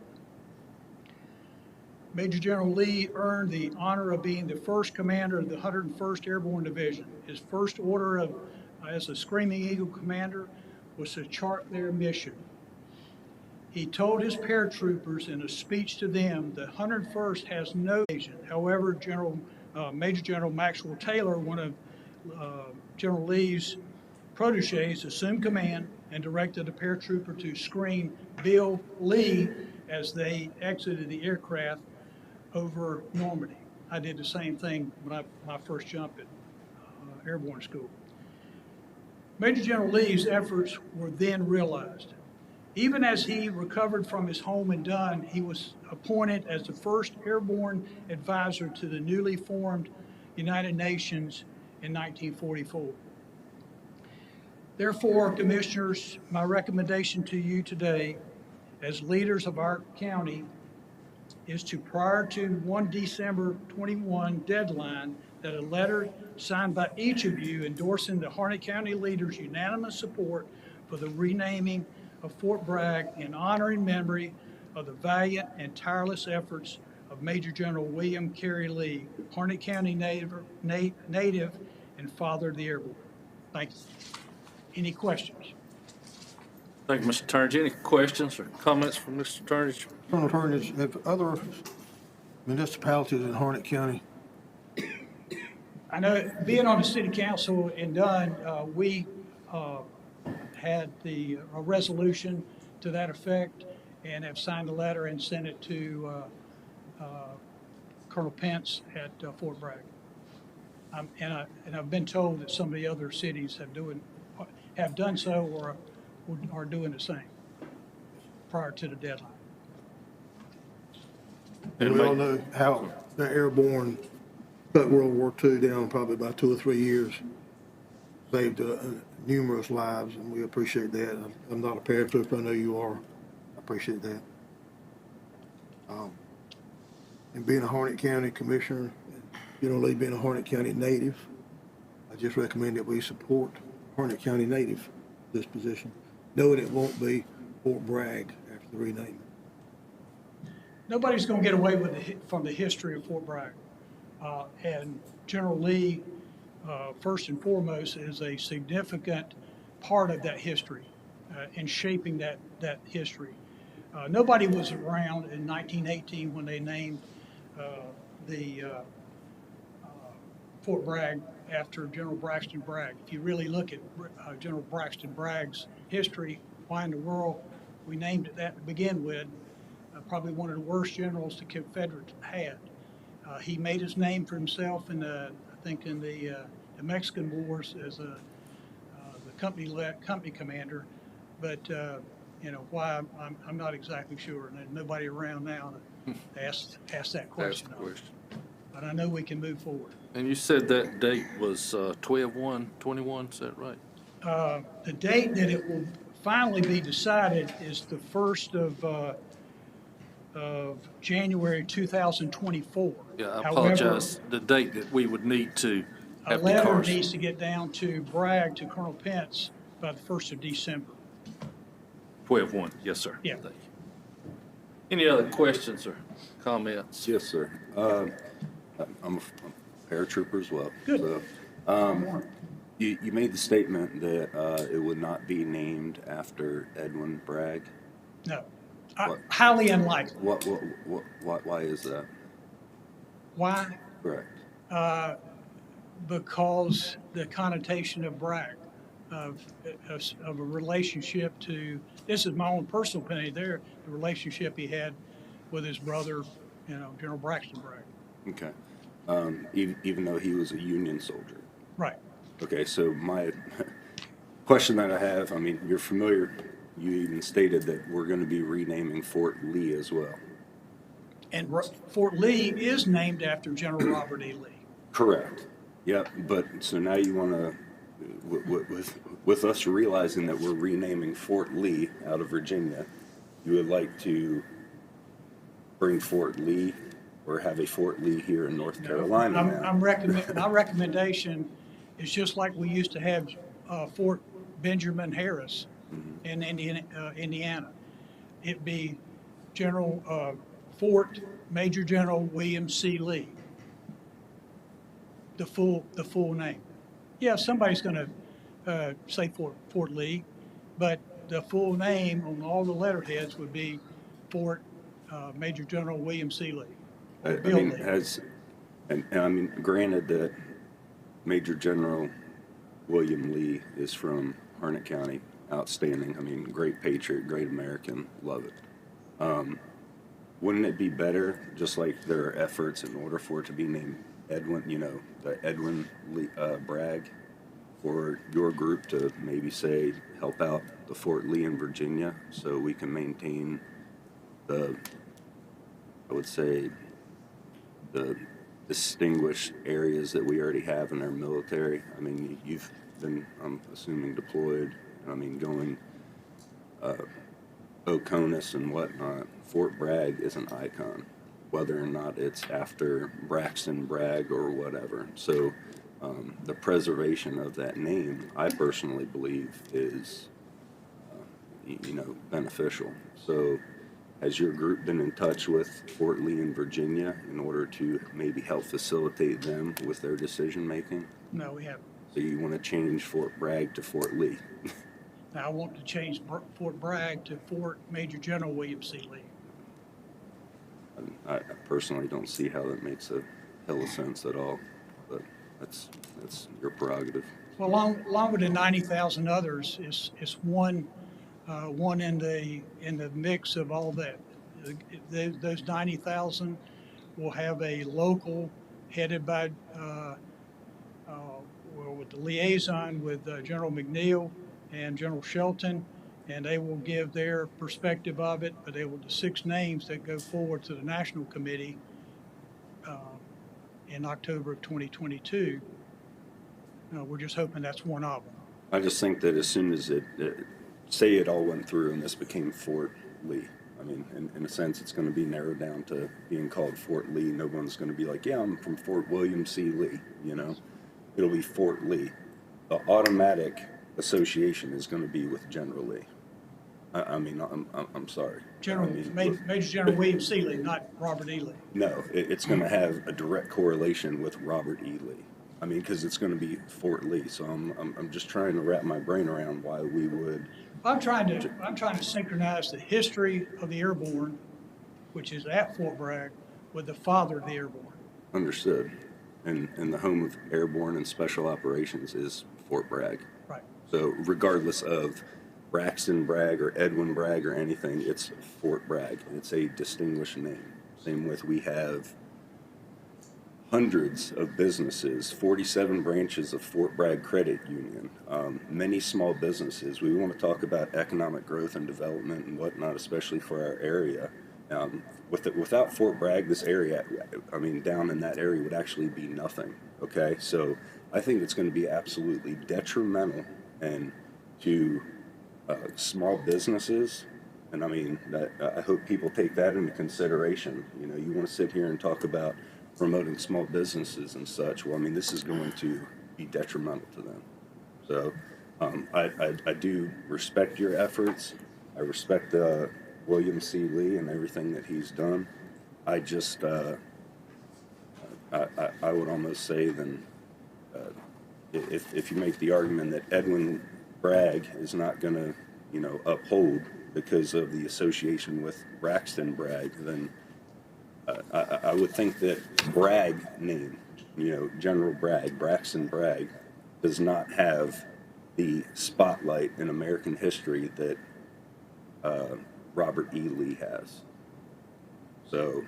Major General Lee earned the honor of being the first commander of the 101st Airborne Division. His first order as a Screaming Eagle commander was to chart their mission. He told his paratroopers in a speech to them, the 101st has no vision. However, Major General Maxwell Taylor, one of General Lee's proteges, assumed command and directed a paratrooper to scream Bill Lee as they exited the aircraft over Normandy. I did the same thing when my first jump at airborne school. Major General Lee's efforts were then realized. Even as he recovered from his home in Dunn, he was appointed as the first airborne advisor to the newly formed United Nations in 1944. Therefore, Commissioners, my recommendation to you today as leaders of our county is to, prior to 1 December 21 deadline, that a letter signed by each of you endorsing the Harnett County leaders' unanimous support for the renaming of Fort Bragg in honor and memory of the valiant and tireless efforts of Major General William Carey Lee, Harnett County native and father of the airborne. Thank you. Any questions? Thank you, Mr. Turnage. Any questions or comments from Mr. Turnage? Colonel Turnage, have other municipalities in Harnett County? I know, being on the city council in Dunn, we had a resolution to that effect and have signed a letter and sent it to Colonel Pence at Fort Bragg. And I've been told that some of the other cities have done so or are doing the same prior to the deadline. And we all know how the airborne cut World War II down probably by 2 or 3 years, saved numerous lives, and we appreciate that. I'm not a paratrooper, I know you are. I appreciate that. And being a Harnett County Commissioner, General Lee being a Harnett County native, I just recommend that we support Harnett County native this position, knowing it won't be Fort Bragg after the renaming. Nobody's going to get away from the history of Fort Bragg. And General Lee, first and foremost, is a significant part of that history in shaping that history. Nobody was around in 1918 when they named the Fort Bragg after General Braxton Bragg. If you really look at General Braxton Bragg's history, why in the world we named it that to begin with, probably one of the worst generals the Confederates had. He made his name for himself in I think in the Mexican Wars as the company commander, but why I'm not exactly sure, and there's nobody around now to ask that question. But I know we can move forward. And you said that date was 12/1/21, is that right? The date that it will finally be decided is the 1st of January 2024. Yeah, I apologize. However, the date that we would need to have a the letter cars. needs to get down to Bragg, to Colonel Pence, by the 1st of December. 12-1, yes, sir. Yeah. Thank you. Any other questions or comments? Yes, sir. I'm a paratrooper as well. Good. So, you made the statement that it would not be named after Edwin Bragg. No. What? Highly unlikely. Why is that? Why? Correct. Because the connotation of brag, of a relationship to, this is my own personal opinion there, the relationship he had with his brother, General Braxton Bragg. Okay. Even though he was a Union soldier. Right. Okay, so my question that I have, I mean, you're familiar, you even stated that we're going to be renaming Fort Lee as well. And Fort Lee is named after General Robert E. Lee. Correct. Yep. But so now you want to, with us realizing that we're renaming Fort Lee out of Virginia, you would like to bring Fort Lee or have a Fort Lee here in North Carolina now. My recommendation is just like we used to have Fort Benjamin Harris in Indiana. It'd be Fort Major General William C. Lee. The full name. Yeah, somebody's going to say Fort Lee, but the full name on all the letterheads would be Fort Major General William C. Lee. I mean, and I mean, granted that Major General William Lee is from Harnett County, outstanding. I mean, great patriot, great American, love it. Wouldn't it be better, just like there are efforts in order for it to be named Edwin, the Edwin Lee, Bragg, for your group to maybe say help out the Fort Lee in Virginia so we can maintain I would say, the distinguished areas that we already have in our military. I mean, you've been, I'm assuming, deployed. I mean, going Oconus and whatnot. Fort Bragg is an icon, whether or not it's after Braxton Bragg or whatever. So the preservation of that name, I personally believe, is beneficial. So has your group been in touch with Fort Lee in Virginia in order to maybe help facilitate them with their decision making? No, we haven't. So you want to change Fort Bragg to Fort Lee? Now I want to change Fort Bragg to Fort Major General William C. Lee. I personally don't see how that makes a hell of sense at all, but that's your prerogative. Well, along with the 90,000 others is one in the mix of all that. Those 90,000 will have a local headed by with the liaison with General McNeil and General Shelton, and they will give their perspective of it. But they will, the 6 names that go forward to the National Committee in October of 2022. We're just hoping that's one of them. I just think that as soon as say it all went through and this became Fort Lee, I mean, in a sense, it's going to be narrowed down to being called Fort Lee. No one's going to be like, yeah, I'm from Fort William C. Lee, It'll be Fort Lee. The automatic association is going to be with General Lee. I'm sorry. Major General William C. Lee, not Robert E. Lee. No, it's going to have a direct correlation with Robert E. Lee. I mean, because it's going to be Fort Lee. So I'm just trying to wrap my brain around why we would. I'm trying to synchronize the history of the airborne, which is at Fort Bragg, with the father of the airborne. Understood. And the home of airborne and special operations is Fort Bragg. Right. So regardless of Braxton Bragg or Edwin Bragg or anything, it's Fort Bragg. It's a distinguished name. Same with, we have hundreds of businesses, 47 branches of Fort Bragg Credit Union, many small businesses. We want to talk about economic growth and development and whatnot, especially for our area. Without Fort Bragg, this area, I mean, down in that area would actually be nothing, okay? So I think it's going to be absolutely detrimental and to small businesses, and I mean, I hope people take that into consideration. You want to sit here and talk about promoting small businesses and such. Well, I mean, this is going to be detrimental to them. So I do respect your efforts. I respect William C. Lee and everything that he's done. I just, I would almost say then, if you make the argument that Edwin Bragg is not going to, uphold because of the association with Braxton Bragg, then I would think that Bragg name, General Bragg, Braxton Bragg, does not have the spotlight in American history that Robert E. Lee has. So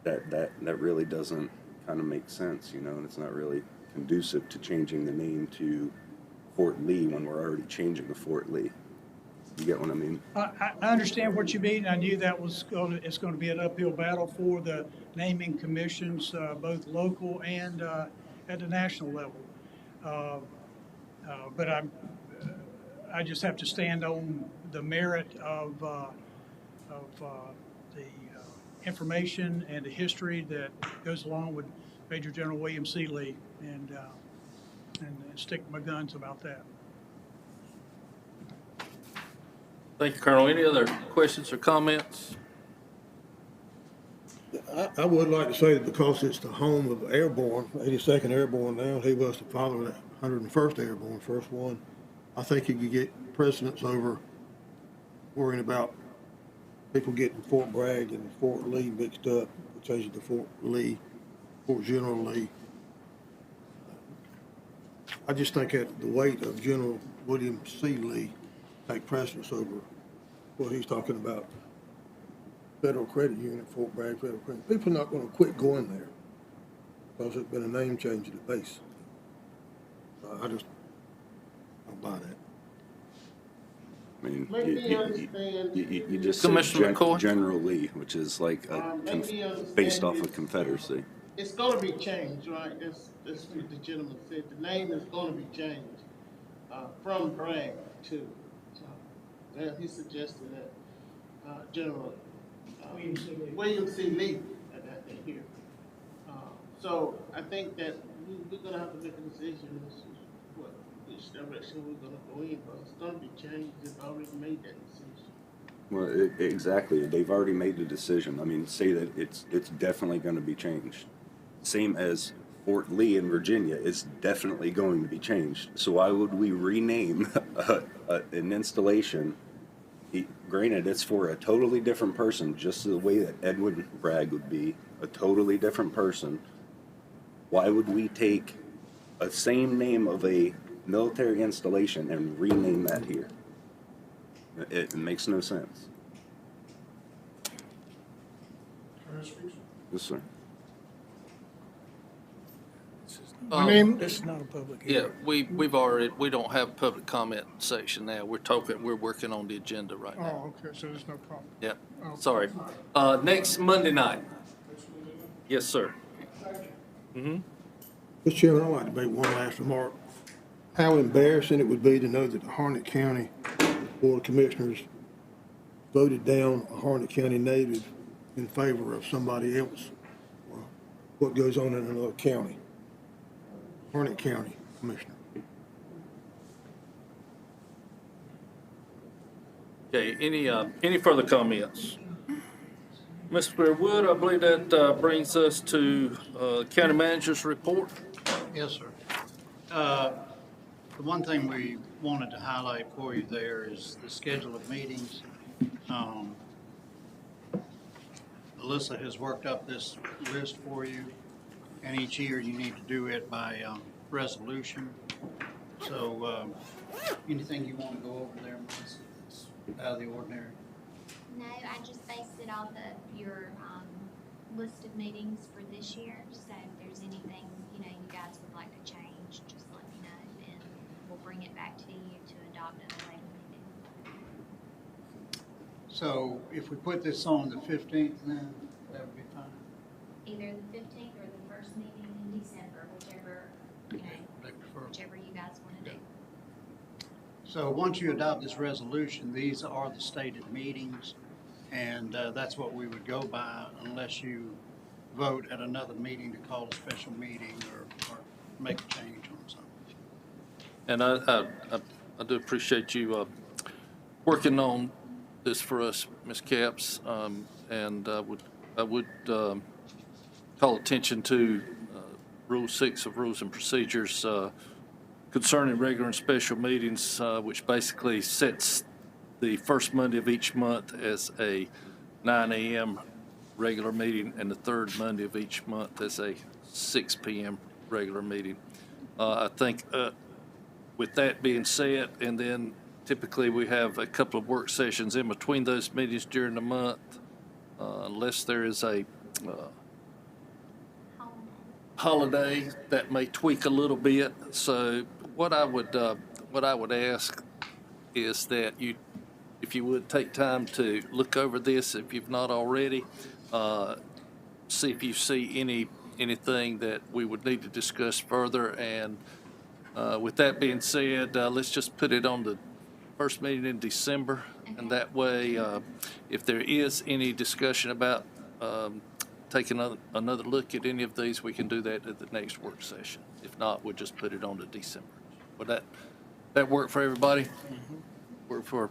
that really doesn't kind of make sense, and it's not really conducive to changing the name to Fort Lee when we're already changing to Fort Lee. You get what I mean? I understand what you mean. I knew that it's going to be an uphill battle for the naming commissions, both local and at the national level. But I just have to stand on the merit of the information and the history that goes along with Major General William C. Lee, and stick my guns about that. Thank you, Colonel. Any other questions or comments? I would like to say that because it's the home of Airborne, 82nd Airborne now, he was the father of the 101st Airborne, first one. I think he could get precedence over worrying about people getting Fort Bragg and Fort Lee mixed up, change it to Fort Lee, Fort General Lee. I just think that the weight of General William C. Lee take precedence over what he's talking about. Federal Credit Union, Fort Bragg Federal Credit. People are not going to quit going there because it's been a name change at the base. I just don't buy that. I mean, Make me understand. you just Commissioner said McCoy? General Lee, which is like Make me understand based off this. of Confederacy. It's gonna be changed, right? That's what the gentleman said. The name is gonna be changed, from Bragg to, he suggested that, General, William C. Lee, I got that here. So I think that we're gonna have to make a decision as to which direction we're gonna go in, but it's gonna be changed. They've already made that decision. Well, exactly. They've already made the decision. I mean, say that it's definitely going to be changed. Same as Fort Lee in Virginia is definitely going to be changed. So why would we rename an installation? Granted, it's for a totally different person, just the way that Edwin Bragg would be a totally different person. Why would we take a same name of a military installation and rename that here? It makes no sense. Yes, sir. This is not a public Yeah, hearing. we don't have a public comment section now. We're working on the agenda right now. Oh, okay, so there's no problem. Yeah, Oh. sorry. Next Monday night. Yes, sir. Mm-hmm. Mr. Chairman, I'd like to make one last remark. How embarrassing it would be to know that the Harnett County Board of Commissioners voted down a Harnett County native in favor of somebody else. What goes on in another county? Harnett County Commissioner. Okay, any further comments? Mr. Wood, I believe that brings us to County Manager's report. Yes, sir. The one thing we wanted to highlight for you there is the schedule of meetings. Alyssa has worked up this list for you, and each year you need to do it by resolution. So anything you want to go over there, Melissa, that's out of the ordinary? No, I just based it off of your list of meetings for this year. So if there's anything, you guys would like to change, just let me know, and we'll bring it back to you to adopt at a later meeting. So if we put this on the 15th, then that would be fine. Either the 15th or the first meeting in December, whichever you guys want to do. So once you adopt this resolution, these are the stated meetings, and that's what we would go by unless you vote at another meeting to call a special meeting or make a change on something. And I do appreciate you working on this for us, Ms. Capps, and I would call attention to Rule 6 of Rules and Procedures concerning regular and special meetings, which basically sets the first Monday of each month as a 9 a.m. regular meeting and the third Monday of each month as a 6 p.m. regular meeting. I think with that being said, and then typically we have a couple of work sessions in between those meetings during the month, unless there is a holiday that may tweak a little bit. So what I would ask is that you, if you would take time to look over this, if you've not already, see if you see anything that we would need to discuss further. And with that being said, let's just put it on the first meeting in December, and that way, if there is any discussion about taking another look at any of these, we can do that at the next work session. If not, we'll just put it on to December. Would that work for everybody? Work for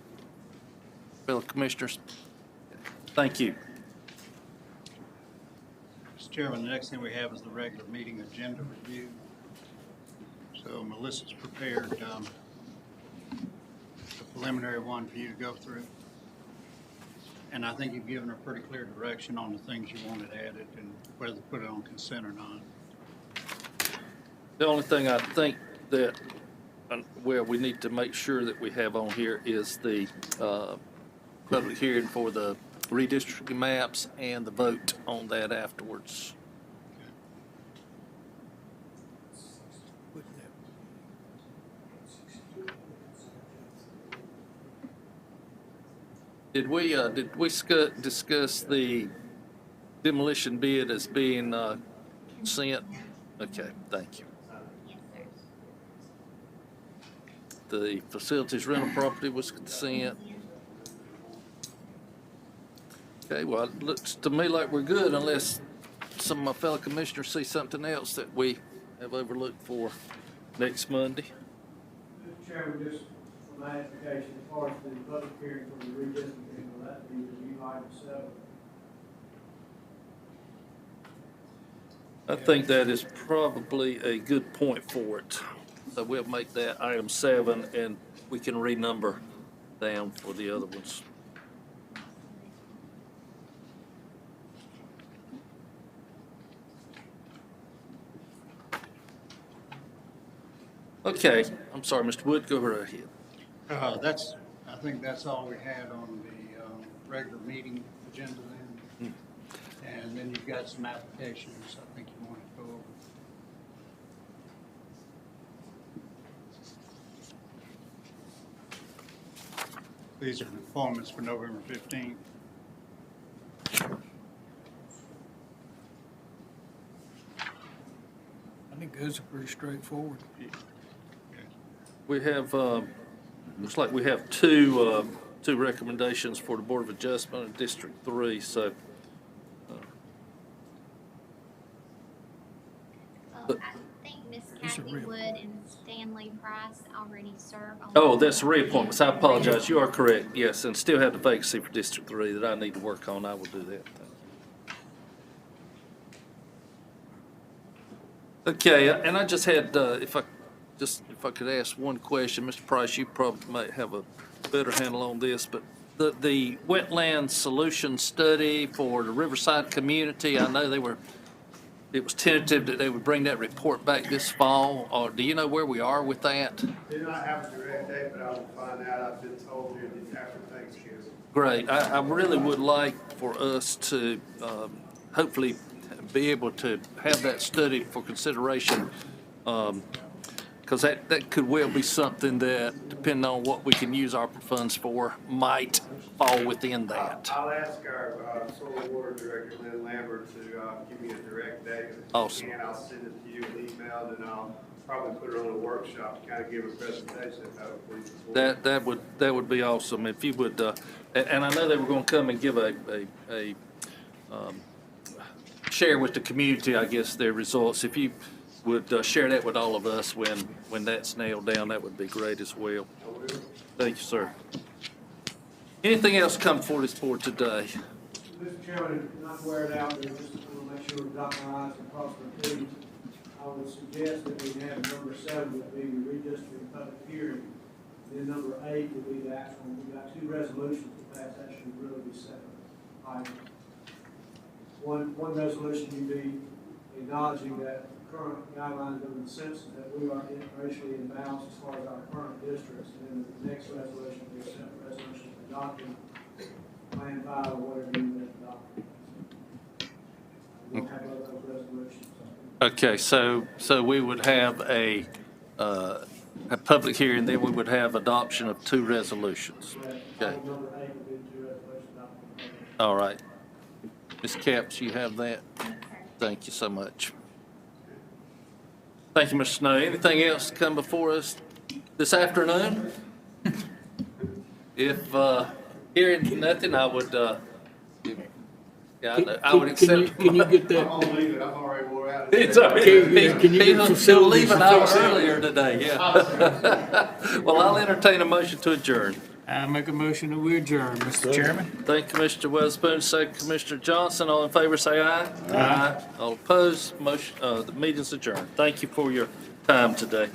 fellow commissioners? Thank you. Mr. Chairman, the next thing we have is the regular meeting agenda review. So Melissa's prepared a preliminary one for you to go through. And I think you've given her pretty clear direction on the things you wanted added and whether to put it on consent or not. The only thing I think that, well, we need to make sure that we have on here is the public hearing for the redistricting maps and the vote on that afterwards. Did we discuss the demolition bid as being consent? Okay, thank you. The facilities rental property was consent. Okay, well, it looks to me like we're good unless some of my fellow commissioners see something else that we have overlooked for next Monday. Mr. Chairman, just for my edification, as far as the public hearing for the redistricting, will that be the new item 7? I think that is probably a good point for it. So we'll make that item 7 and we can renumber down for the other ones. Okay, I'm sorry, Mr. Wood, go right ahead. I think that's all we had on the regular meeting agenda then. And then you've got some applications I think you want to go over. These are the appointments for November 15th. I think those are pretty straightforward. We have, looks like we have two recommendations for the Board of Adjustment in District 3, so. I think Miss Kathy Wood and Stanley Price already serve on. Oh, that's reappointments. I apologize. You are correct. Yes, and still have the vacancy for District 3 that I need to work on. I will do that. Okay, and I just had, if I could ask one question, Mr. Price, you probably might have a better handle on this, but the wetland solution study for the Riverside community, I know it was tentative that they would bring that report back this fall. Or do you know where we are with that? Do not have a direct date, but I will find out. I've been told here that after Thanksgiving. Great. I really would like for us to hopefully be able to have that study for consideration, because that could well be something that, depending on what we can use ARPA funds for, might fall within that. I'll ask our soil water director, Lynn Lambert, to give me a direct date. Awesome. And I'll send it to you in email, and I'll probably put it on a workshop to kind of give a presentation of how it pleases the board. That would be awesome if you would, and I know they were going to come and give a share with the community, I guess, their results. If you would share that with all of us when that's nailed down, that would be great as well. Thank you, sir. Anything else come before this board today? Mr. Chairman, not to wear it out, but just want to make sure we dot my i's and cross my t's. I would suggest that we have number 7 would be the redistricting public hearing. Then number 8 would be the actual, we've got 2 resolutions to pass, that should really be separate items. One resolution would be acknowledging that current guidelines under the census, that we are racially imbalanced as far as our current districts. And then the next resolution would be a separate resolution adopting Plan 5 or whatever you want to adopt. We don't have other resolutions. Okay, so we would have a public hearing, then we would have adoption of 2 resolutions. Okay, Item number 8 would be 2 resolutions adopted. all right. Ms. Capps, you have that? Thank you so much. Thank you, Mr. Snow. Anything else to come before us this afternoon? If hearing nothing, I would, yeah, I would accept. Can you get that? I'm gonna leave it, I'm already wore out. It's all right. Can you get He'll facilities leave an hour fixed? earlier today, yeah. Well, I'll entertain a motion to adjourn. I make a motion that we adjourn, Mr. Chairman. Thank you, Commissioner Witherspoon, second Commissioner Johnson. All in favor, say aye. Aye. All opposed, motion, the meeting's adjourned. Thank you for your time today.